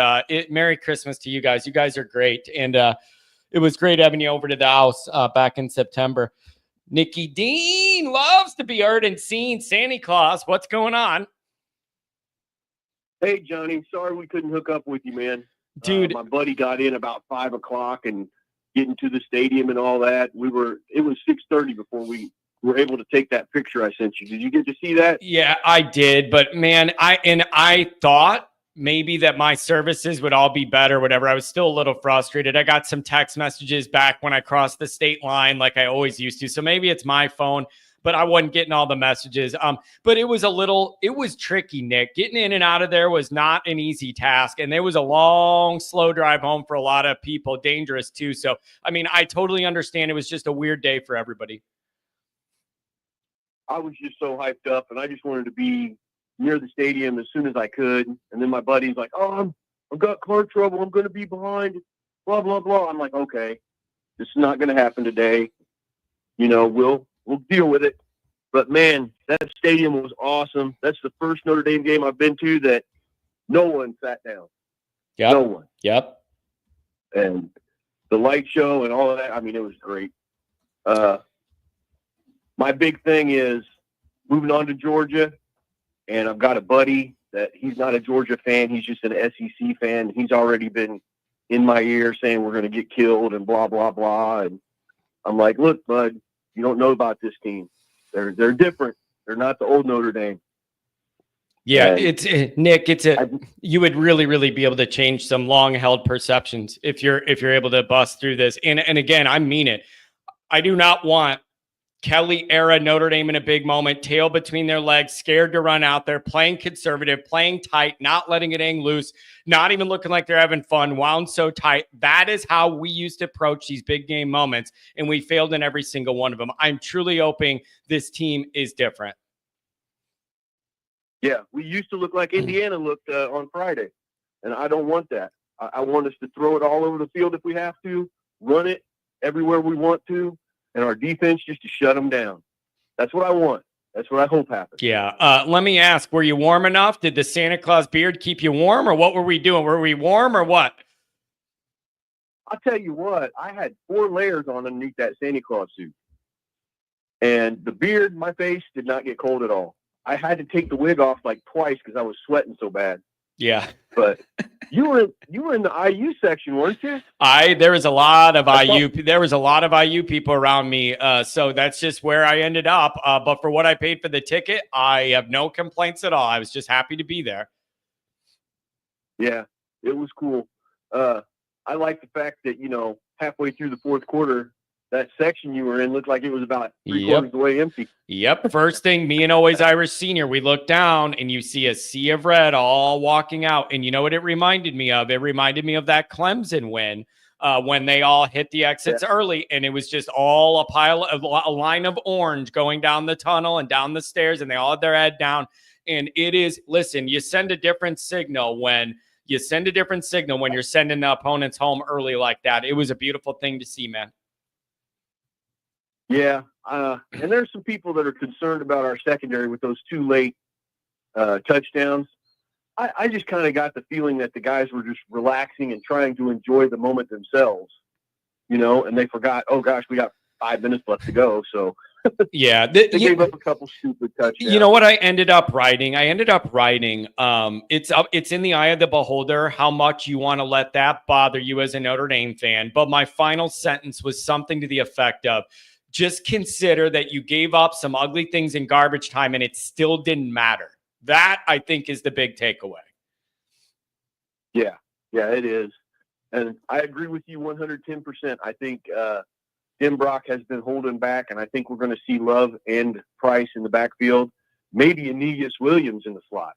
Merry Christmas to you guys. You guys are great. And it was great having you over to the house back in September. Nikki Dean loves to be heard and seen. Santa Claus, what's going on? Hey, Johnny. Sorry we couldn't hook up with you, man. Dude. My buddy got in about 5 o'clock and getting to the stadium and all that. It was 6:30 before we were able to take that picture I sent you. Did you get to see that? Yeah, I did. But man, I thought maybe that my services would all be better, whatever. I was still a little frustrated. I got some text messages back when I crossed the state line like I always used to. So maybe it's my phone, but I wasn't getting all the messages. But it was tricky, Nick. Getting in and out of there was not an easy task. And there was a long, slow drive home for a lot of people, dangerous too. So, I mean, I totally understand. It was just a weird day for everybody. I was just so hyped up, and I just wanted to be near the stadium as soon as I could. And then my buddy's like, "Oh, I've got car trouble. I'm going to be behind, blah, blah, blah." I'm like, "Okay, this is not going to happen today. You know, we'll deal with it." But man, that stadium was awesome. That's the first Notre Dame game I've been to that no one sat down. Yep. No one. Yep. And the light show and all of that, I mean, it was great. My big thing is moving on to Georgia. And I've got a buddy that he's not a Georgia fan. He's just an SEC fan. He's already been in my ear saying we're going to get killed and blah, blah, blah. And I'm like, "Look, bud, you don't know about this team. They're different. They're not the old Notre Dame." Yeah, And Nick, you would really, really be able to change some long held perceptions if you're able to bust through this. And again, I mean it. I do not want Kelly era Notre Dame in a big moment, tail between their legs, scared to run out there, playing conservative, playing tight, not letting it hang loose, not even looking like they're having fun, wound so tight. That is how we used to approach these big game moments, and we failed in every single one of them. I'm truly hoping this team is different. yeah, we used to look like Indiana looked on Friday, and I don't want that. I want us to throw it all over the field if we have to, run it everywhere we want to, and our defense just to shut them down. That's what I want. That's what I hope happens. Yeah. Let me ask, were you warm enough? Did the Santa Claus beard keep you warm, or what were we doing? Were we warm or what? I'll tell you what, I had 4 layers on underneath that Santa Claus suit. And the beard, my face did not get cold at all. I had to take the wig off like twice because I was sweating so bad. Yeah. But you were in the IU section, weren't you? There was a lot of IU people around me. So that's just where I ended up. But for what I paid for the ticket, I have no complaints at all. I was just happy to be there. Yeah, it was cool. I like the fact that, halfway through the fourth quarter, that section you were in looked like it was about 3/4 of the way empty. Yep. First thing, me and Always Irish Senior, we look down and you see a sea of red all walking out. And you know what it reminded me of? It reminded me of that Clemson win when they all hit the exits early, and it was just all a line of orange going down the tunnel and down the stairs, and they all had their head down. And it is, listen, you send a different signal when you're sending the opponents home early like that. It was a beautiful thing to see, man. Yeah, and there's some people that are concerned about our secondary with those 2 late touchdowns. I just kind of got the feeling that the guys were just relaxing and trying to enjoy the moment themselves, and they forgot, oh, gosh, we got 5 minutes left to go. So, yeah, they gave up a couple stupid touchdowns. You know what I ended up writing? It's in the eye of the beholder how much you want to let that bother you as a Notre Dame fan. But my final sentence was something to the effect of, just consider that you gave up some ugly things in garbage time and it still didn't matter. That, I think, is the big takeaway. Yeah, it is. And I agree with you 110%. I think Tim Brock has been holding back, and I think we're going to see Love and Price in the backfield. Maybe Aeneas Williams in the slot.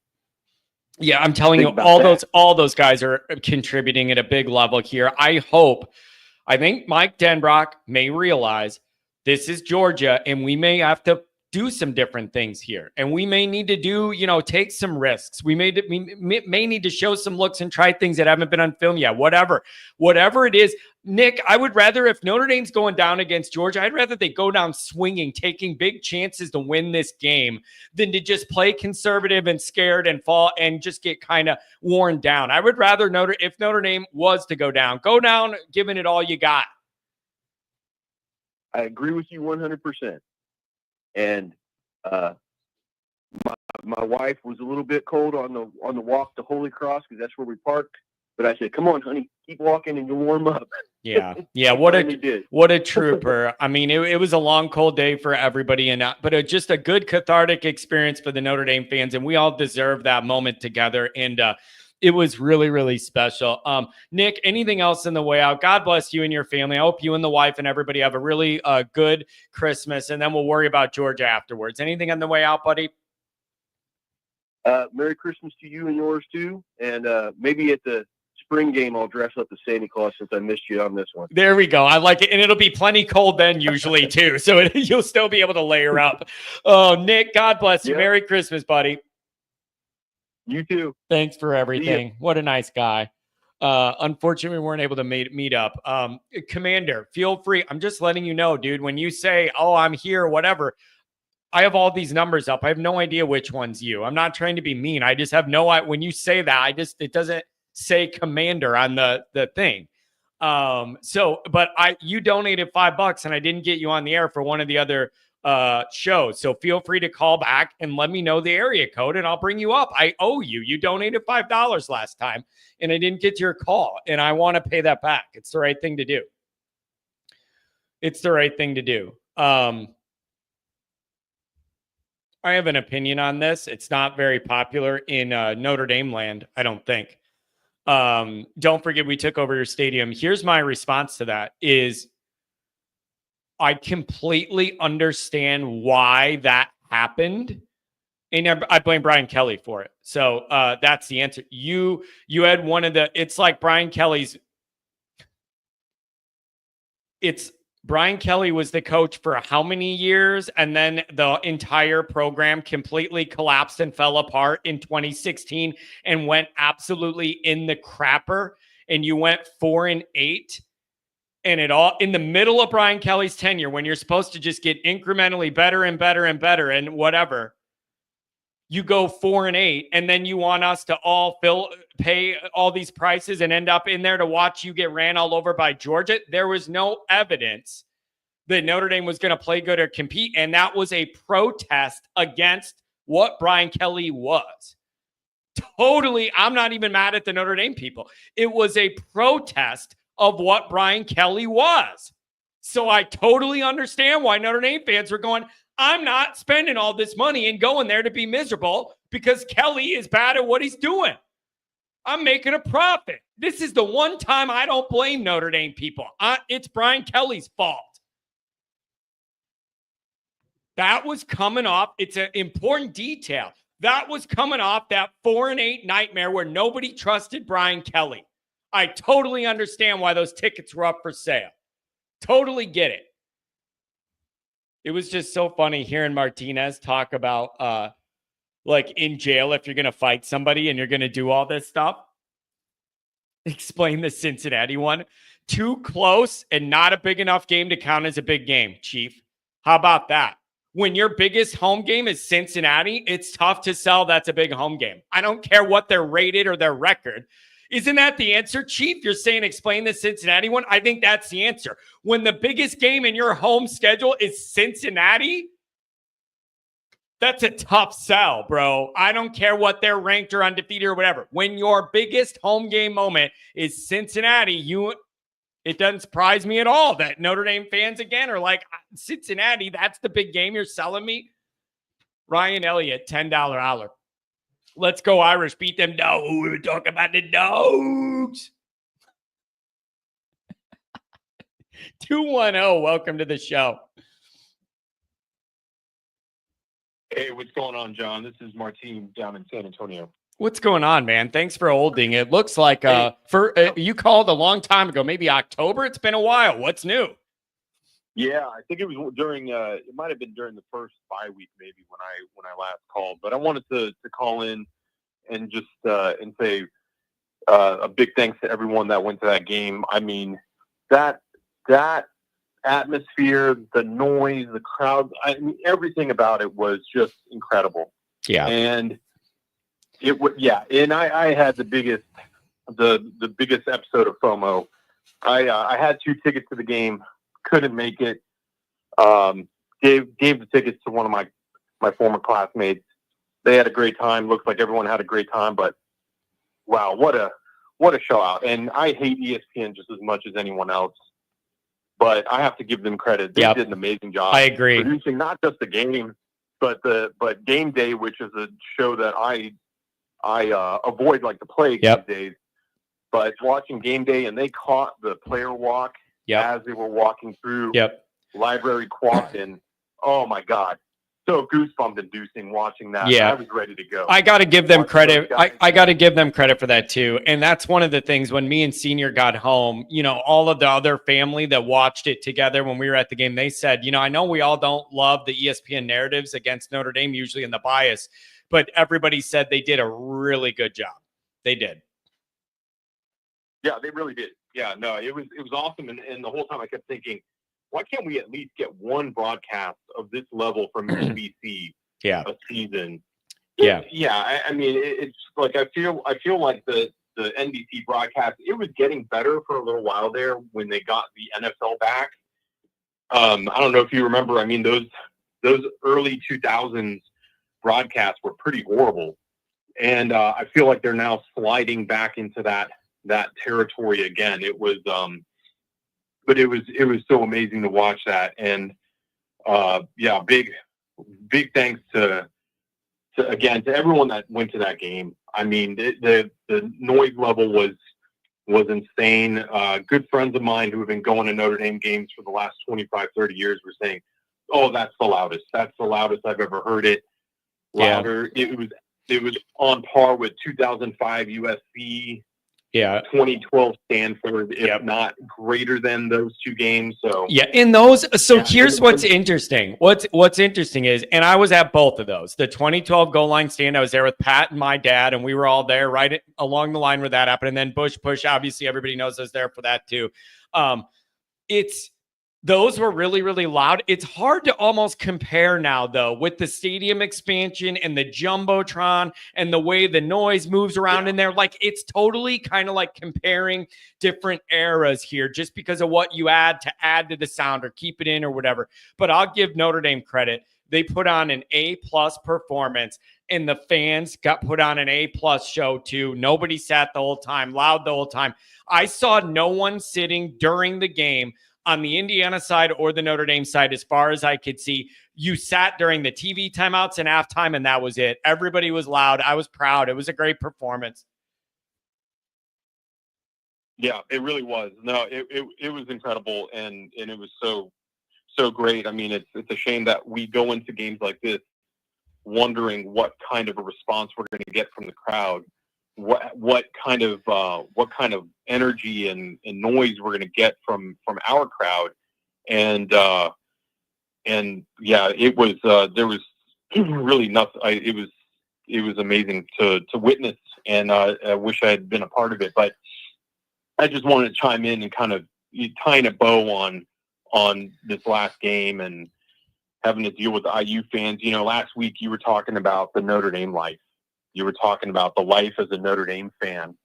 Yeah, I'm telling you, all those guys are contributing at a big level here. I think Mike Denbrock may realize this is Georgia, and we may have to do some different things here. And we may need to take some risks. We may need to show some looks and try things that haven't been on film yet. Whatever it is. Nick, I would rather, if Notre Dame's going down against Georgia, I'd rather they go down swinging, taking big chances to win this game than to just play conservative and scared and fall and just get kind of worn down. I would rather if Notre Dame was to go down, giving it all you got. I agree with you 100%. And my wife was a little bit cold on the walk to Holy Cross because that's where we parked. But I said, "Come on, honey, keep walking and you'll warm up." Yeah. What a trooper. I mean, it was a long, cold day for everybody, but just a good cathartic experience for the Notre Dame fans, and we all deserve that moment together. And it was really, really special. Nick, anything else in the way out? God bless you and your family. I hope you and the wife and everybody have a really good Christmas, and then we'll worry about Georgia afterwards. Anything on the way out, buddy? Merry Christmas to you and yours too, and maybe at the spring game I'll dress up as Santa Claus since I missed you on this one. There we go. I like it, and it'll be plenty cold then usually too, so you'll still be able to layer up. Oh, Nick, God bless you. Yep. Merry Christmas, buddy. You too. Thanks for everything. What a nice guy. Unfortunately, we weren't able to meet up. Commander, feel free. I'm just letting you know, dude, when you say, "Oh, I'm here," whatever, I have all these numbers up. I have no idea which one's you. I'm not trying to be mean. I just have no idea. When you say that, it doesn't say Commander on the thing. But you donated $5 and I didn't get you on the air for one of the other shows. So feel free to call back and let me know the area code and I'll bring you up. I owe you. You donated $5 last time and I didn't get your call and I want to pay that back. It's the right thing to do. It's the right thing to do. I have an opinion on this. It's not very popular in Notre Dame land, I don't think. Don't forget we took over your stadium. Here's my response to that is I completely understand why that happened. And I blame Brian Kelly for it. So that's the answer. You had one of it's like Brian Kelly's. Brian Kelly was the coach for how many years? And then the entire program completely collapsed and fell apart in 2016 and went absolutely in the crapper. And you went 4-8. And it all in the middle of Brian Kelly's tenure, when you're supposed to just get incrementally better and better and better and whatever, you go 4-8, and then you want us to all pay all these prices and end up in there to watch you get ran all over by Georgia. There was no evidence that Notre Dame was going to play good or compete, and that was a protest against what Brian Kelly was. Totally, I'm not even mad at the Notre Dame people. It was a protest of what Brian Kelly was. So I totally understand why Notre Dame fans were going, I'm not spending all this money and going there to be miserable because Kelly is bad at what he's doing. I'm making a profit. This is the one time I don't blame Notre Dame people. It's Brian Kelly's fault. That was coming off. It's an important detail. That was coming off that 4-8 nightmare where nobody trusted Brian Kelly. I totally understand why those tickets were up for sale. Totally get it. It was just so funny hearing Martinez talk about like in jail if you're going to fight somebody and you're going to do all this stuff. Explain the Cincinnati one. Too close and not a big enough game to count as a big game, Chief. How about that? When your biggest home game is Cincinnati, it's tough to sell that's a big home game. I don't care what they're rated or their record. Isn't that the answer, Chief? You're saying explain the Cincinnati one? I think that's the answer. When the biggest game in your home schedule is Cincinnati, that's a tough sell, bro. I don't care what they're ranked or undefeated or whatever. When your biggest home game moment is Cincinnati, it doesn't surprise me at all that Notre Dame fans, again, are like, Cincinnati, that's the big game you're selling me? Ryan Elliott, $10 holler. Let's go Irish. Beat them. No, we were talking about the Dogs. 210, welcome to the show. Hey, what's going on, John? This is Martin down in San Antonio. What's going on, man? Thanks for holding. It looks like you called a long time ago, maybe October. It's been a while. What's new? Yeah, I think it was during. It might have been during the first bye week, maybe when I last called. But I wanted to call in and just and say a big thanks to everyone that went to that game. I mean, that atmosphere, the noise, the crowd, I mean, everything about it was just incredible. Yeah, and it would. Yeah, and I had the biggest episode of FOMO. I had 2 tickets to the game. Couldn't make it. Gave the tickets to one of my former classmates. They had a great time. Looks like everyone had a great time, but wow, what a show out. And I hate ESPN just as much as anyone else, but I have to give them credit. They did an amazing job. I agree. Producing not just the game, but Game Day, which is a show that I avoid like the plague these days. But watching Game Day, and they caught the player walk as they were walking through Library Quaffin. Oh my God. So goosebump inducing watching that. Yeah. I was ready to go. I got to give them credit. I got to give them credit for that too. And that's one of the things when me and Senior got home, you know, all of the other family that watched it together when we were at the game, they said, you know, I know we all don't love the ESPN narratives against Notre Dame, usually in the bias, but everybody said they did a really good job. They did. Yeah, they really did. Yeah, no, it was awesome. And the whole time I kept thinking, why can't we at least get one broadcast of this level from NBC a season? Yeah. I mean, it's like I feel like the NBC broadcast, it was getting better for a little while there when they got the NFL back. I don't know if you remember. I mean, those early 2000s broadcasts were pretty horrible, and I feel like they're now sliding back into that territory again. It was but it was so amazing to watch that. And big thanks to everyone that went to that game. I mean, the noise level was insane. Good friends of mine who have been going to Notre Dame games for the last 25, 30 years were saying, oh, that's the loudest I've ever heard it. Louder. It was on par with 2005 USC. 2012 Stanford, if not greater than those two games. So in those. So here's what's interesting. What's interesting is, and I was at both of those. The 2012 goal line stand, I was there with Pat and my dad, and we were all there right along the line where that happened. And then Bush push, obviously everybody knows I was there for that too. Those were really, really loud. It's hard to almost compare now, though, with the stadium expansion and the Jumbotron and the way the noise moves around in there. Like, it's totally kind of like comparing different eras here just because of what you add to the sound or keep it in or whatever. But I'll give Notre Dame credit. They put on an A+ performance, and the fans got put on an A+ show, too. Nobody sat the whole time, loud the whole time. I saw no one sitting during the game on the Indiana side or the Notre Dame side, as far as I could see. You sat during the TV timeouts and halftime, and that was it. Everybody was loud. I was proud. It was a great performance. Yeah, it really was. No, it was incredible, and it was so great. I mean, it's a shame that we go into games like this wondering what kind of a response we're going to get from the crowd. What kind of energy and noise we're going to get from our crowd, and it was there was really nothing. It was amazing to witness, and I wish I had been a part of it. But I just wanted to chime in and kind of tying a bow on this last game and having to deal with the IU fans. You know, last week you were talking about the Notre Dame life. You were talking about the life as a Notre Dame fan.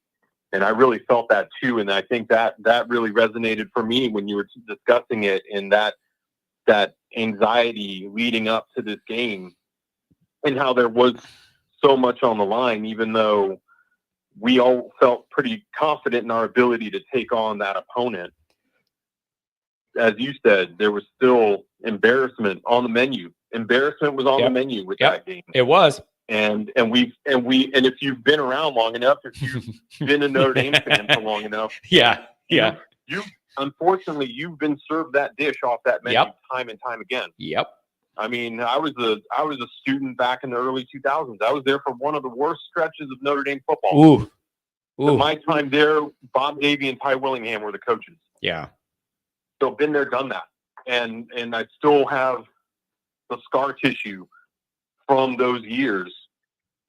And I really felt that too. And I think that really resonated for me when you were discussing it, and that anxiety leading up to this game and how there was so much on the line, even though we all felt pretty confident in our ability to take on that opponent. As you said, there was still embarrassment on the menu. Embarrassment was on the menu with that game. It was. And if you've been around long enough, if you've been a Notre Dame fan for long enough, you unfortunately you've been served that dish off that menu time and time again. I mean, I was a student back in the early 2000s. I was there for one of the worst stretches of Notre Dame football. In my time there, Bob Davie and Ty Willingham were the coaches. So been there, done that, and I still have the scar tissue from those years.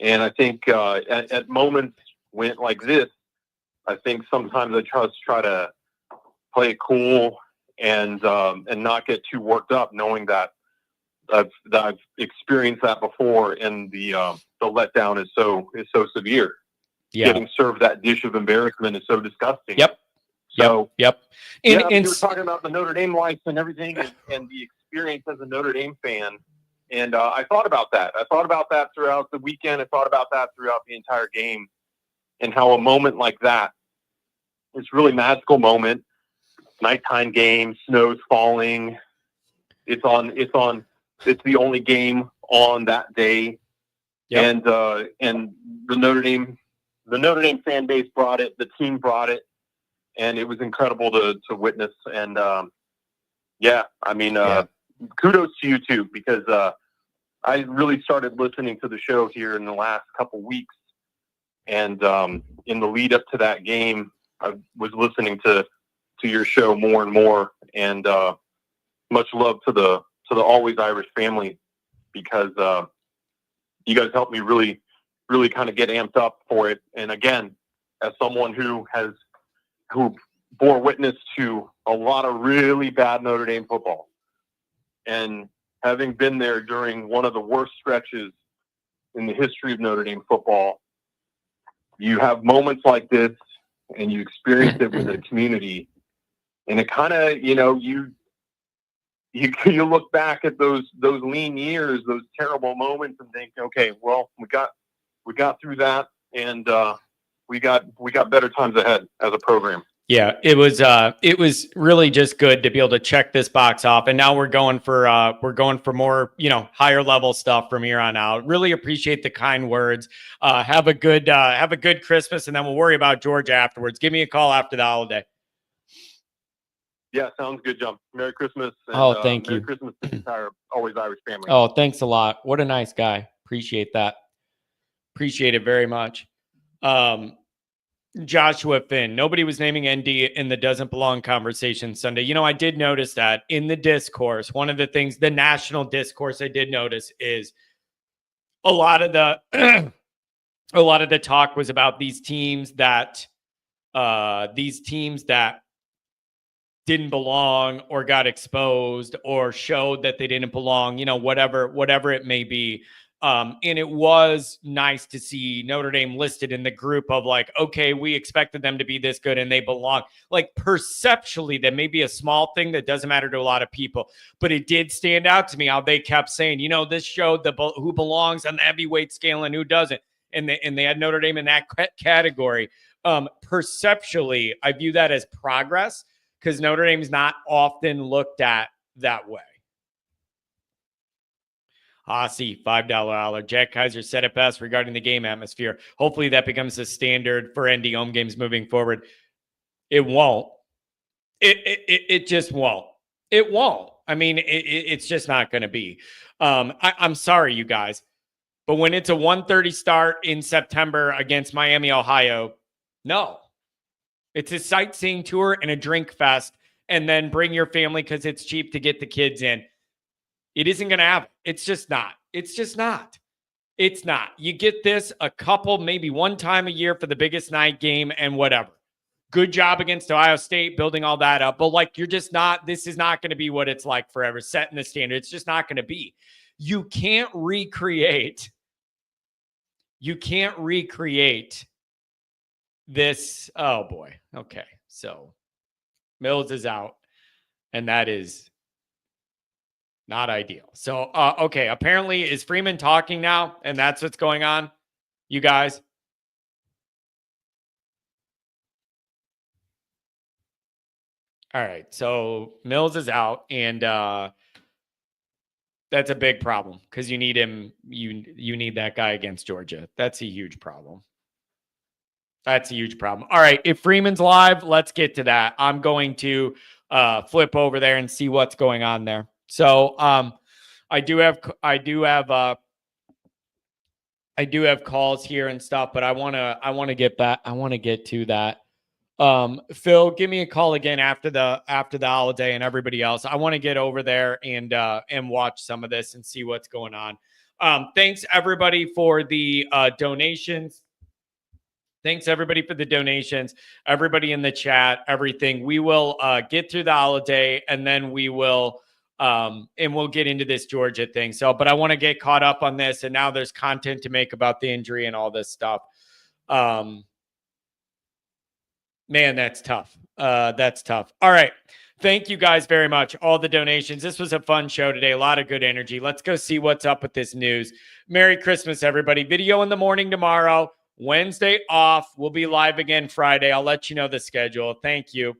And I think at moments when like this, I think sometimes I just try to play it cool and not get too worked up, knowing that I've experienced that before, and the letdown is so severe. Getting served that dish of embarrassment is so disgusting. So and you were talking about the Notre Dame life and everything, and the experience as a Notre Dame fan. And I thought about that. I thought about that throughout the weekend. I thought about that throughout the entire game, and how a moment like that, this really magical moment, nighttime game, snow's falling. It's the only game on that day. Yep. And the Notre Dame fan base brought it, the team brought it, and it was incredible to witness. And kudos to you too, because I really started listening to the show here in the last couple weeks, and in the lead up to that game, I was listening to your show more and more. And much love to the Always Irish family, because you guys helped me really, really kind of get amped up for it. And again, as someone who bore witness to a lot of really bad Notre Dame football, and having been there during one of the worst stretches in the history of Notre Dame football, you have moments like this, and you experience it with a community, and it kind of, you look back at those lean years, those terrible moments, and think, okay, well, we got through that, and we got better times ahead as a program. Yeah, it was really just good to be able to check this box off, and now we're going for more, higher level stuff from here on out. Really appreciate the kind words. Have a good Christmas, and then we'll worry about Georgia afterwards. Give me a call after the holiday. Yeah, sounds good, Jump. Merry Christmas. And, thank you. Merry Christmas to the entire Always Irish family. Oh, thanks a lot. What a nice guy. Appreciate that. Appreciate it very much. Joshua Finn. Nobody was naming ND in the doesn't belong conversation Sunday. I did notice that in the discourse. One of the things, the national discourse, I did notice is a lot of the talk was about these teams that didn't belong or got exposed or showed that they didn't belong, whatever it may be. And it was nice to see Notre Dame listed in the group of like, okay, we expected them to be this good and they belong. Like perceptually, that may be a small thing that doesn't matter to a lot of people, but it did stand out to me how they kept saying, this showed who belongs on the heavyweight scale and who doesn't. And they had Notre Dame in that category. Perceptually, I view that as progress, because Notre Dame's not often looked at that way. Aussie, $5. Jack Kaiser said it best regarding the game atmosphere. Hopefully that becomes the standard for ND home games moving forward. It won't. It just won't. It won't. I mean, it's just not going to be. I'm sorry, you guys. But when it's a 1:30 start in September against Miami, Ohio, no. It's a sightseeing tour and a drink fest, and then bring your family because it's cheap to get the kids in. It isn't going to happen. It's just not. It's just not. It's not. You get this a couple, maybe one time a year for the biggest night game and whatever. Good job against Ohio State, building all that up. But you're just not, this is not going to be what it's like forever, setting the standard. It's just not going to be. You can't recreate this. Oh boy. Okay. So Mills is out, and that is not ideal. So, okay. Apparently is Freeman talking now, and that's what's going on, you guys? All right. So Mills is out, and that's a big problem because you need him. You need that guy against Georgia. That's a huge problem. That's a huge problem. All right. If Freeman's live, let's get to that. I'm going to flip over there and see what's going on there. So I do have calls here and stuff, but I want to get back. I want to get to that. Phil, give me a call again after the holiday, and everybody else. I want to get over there and watch some of this and see what's going on. Thanks everybody for the donations. Thanks everybody for the donations, everybody in the chat, everything. We will get through the holiday, and then we will and we'll get into this Georgia thing. So, but I want to get caught up on this, and now there's content to make about the injury and all this stuff. Man, that's tough. That's tough. All right. Thank you guys very much. All the donations. This was a fun show today. A lot of good energy. Let's go see what's up with this news. Merry Christmas, everybody. Video in the morning tomorrow. Wednesday off. We'll be live again Friday. I'll let you know the schedule. Thank you.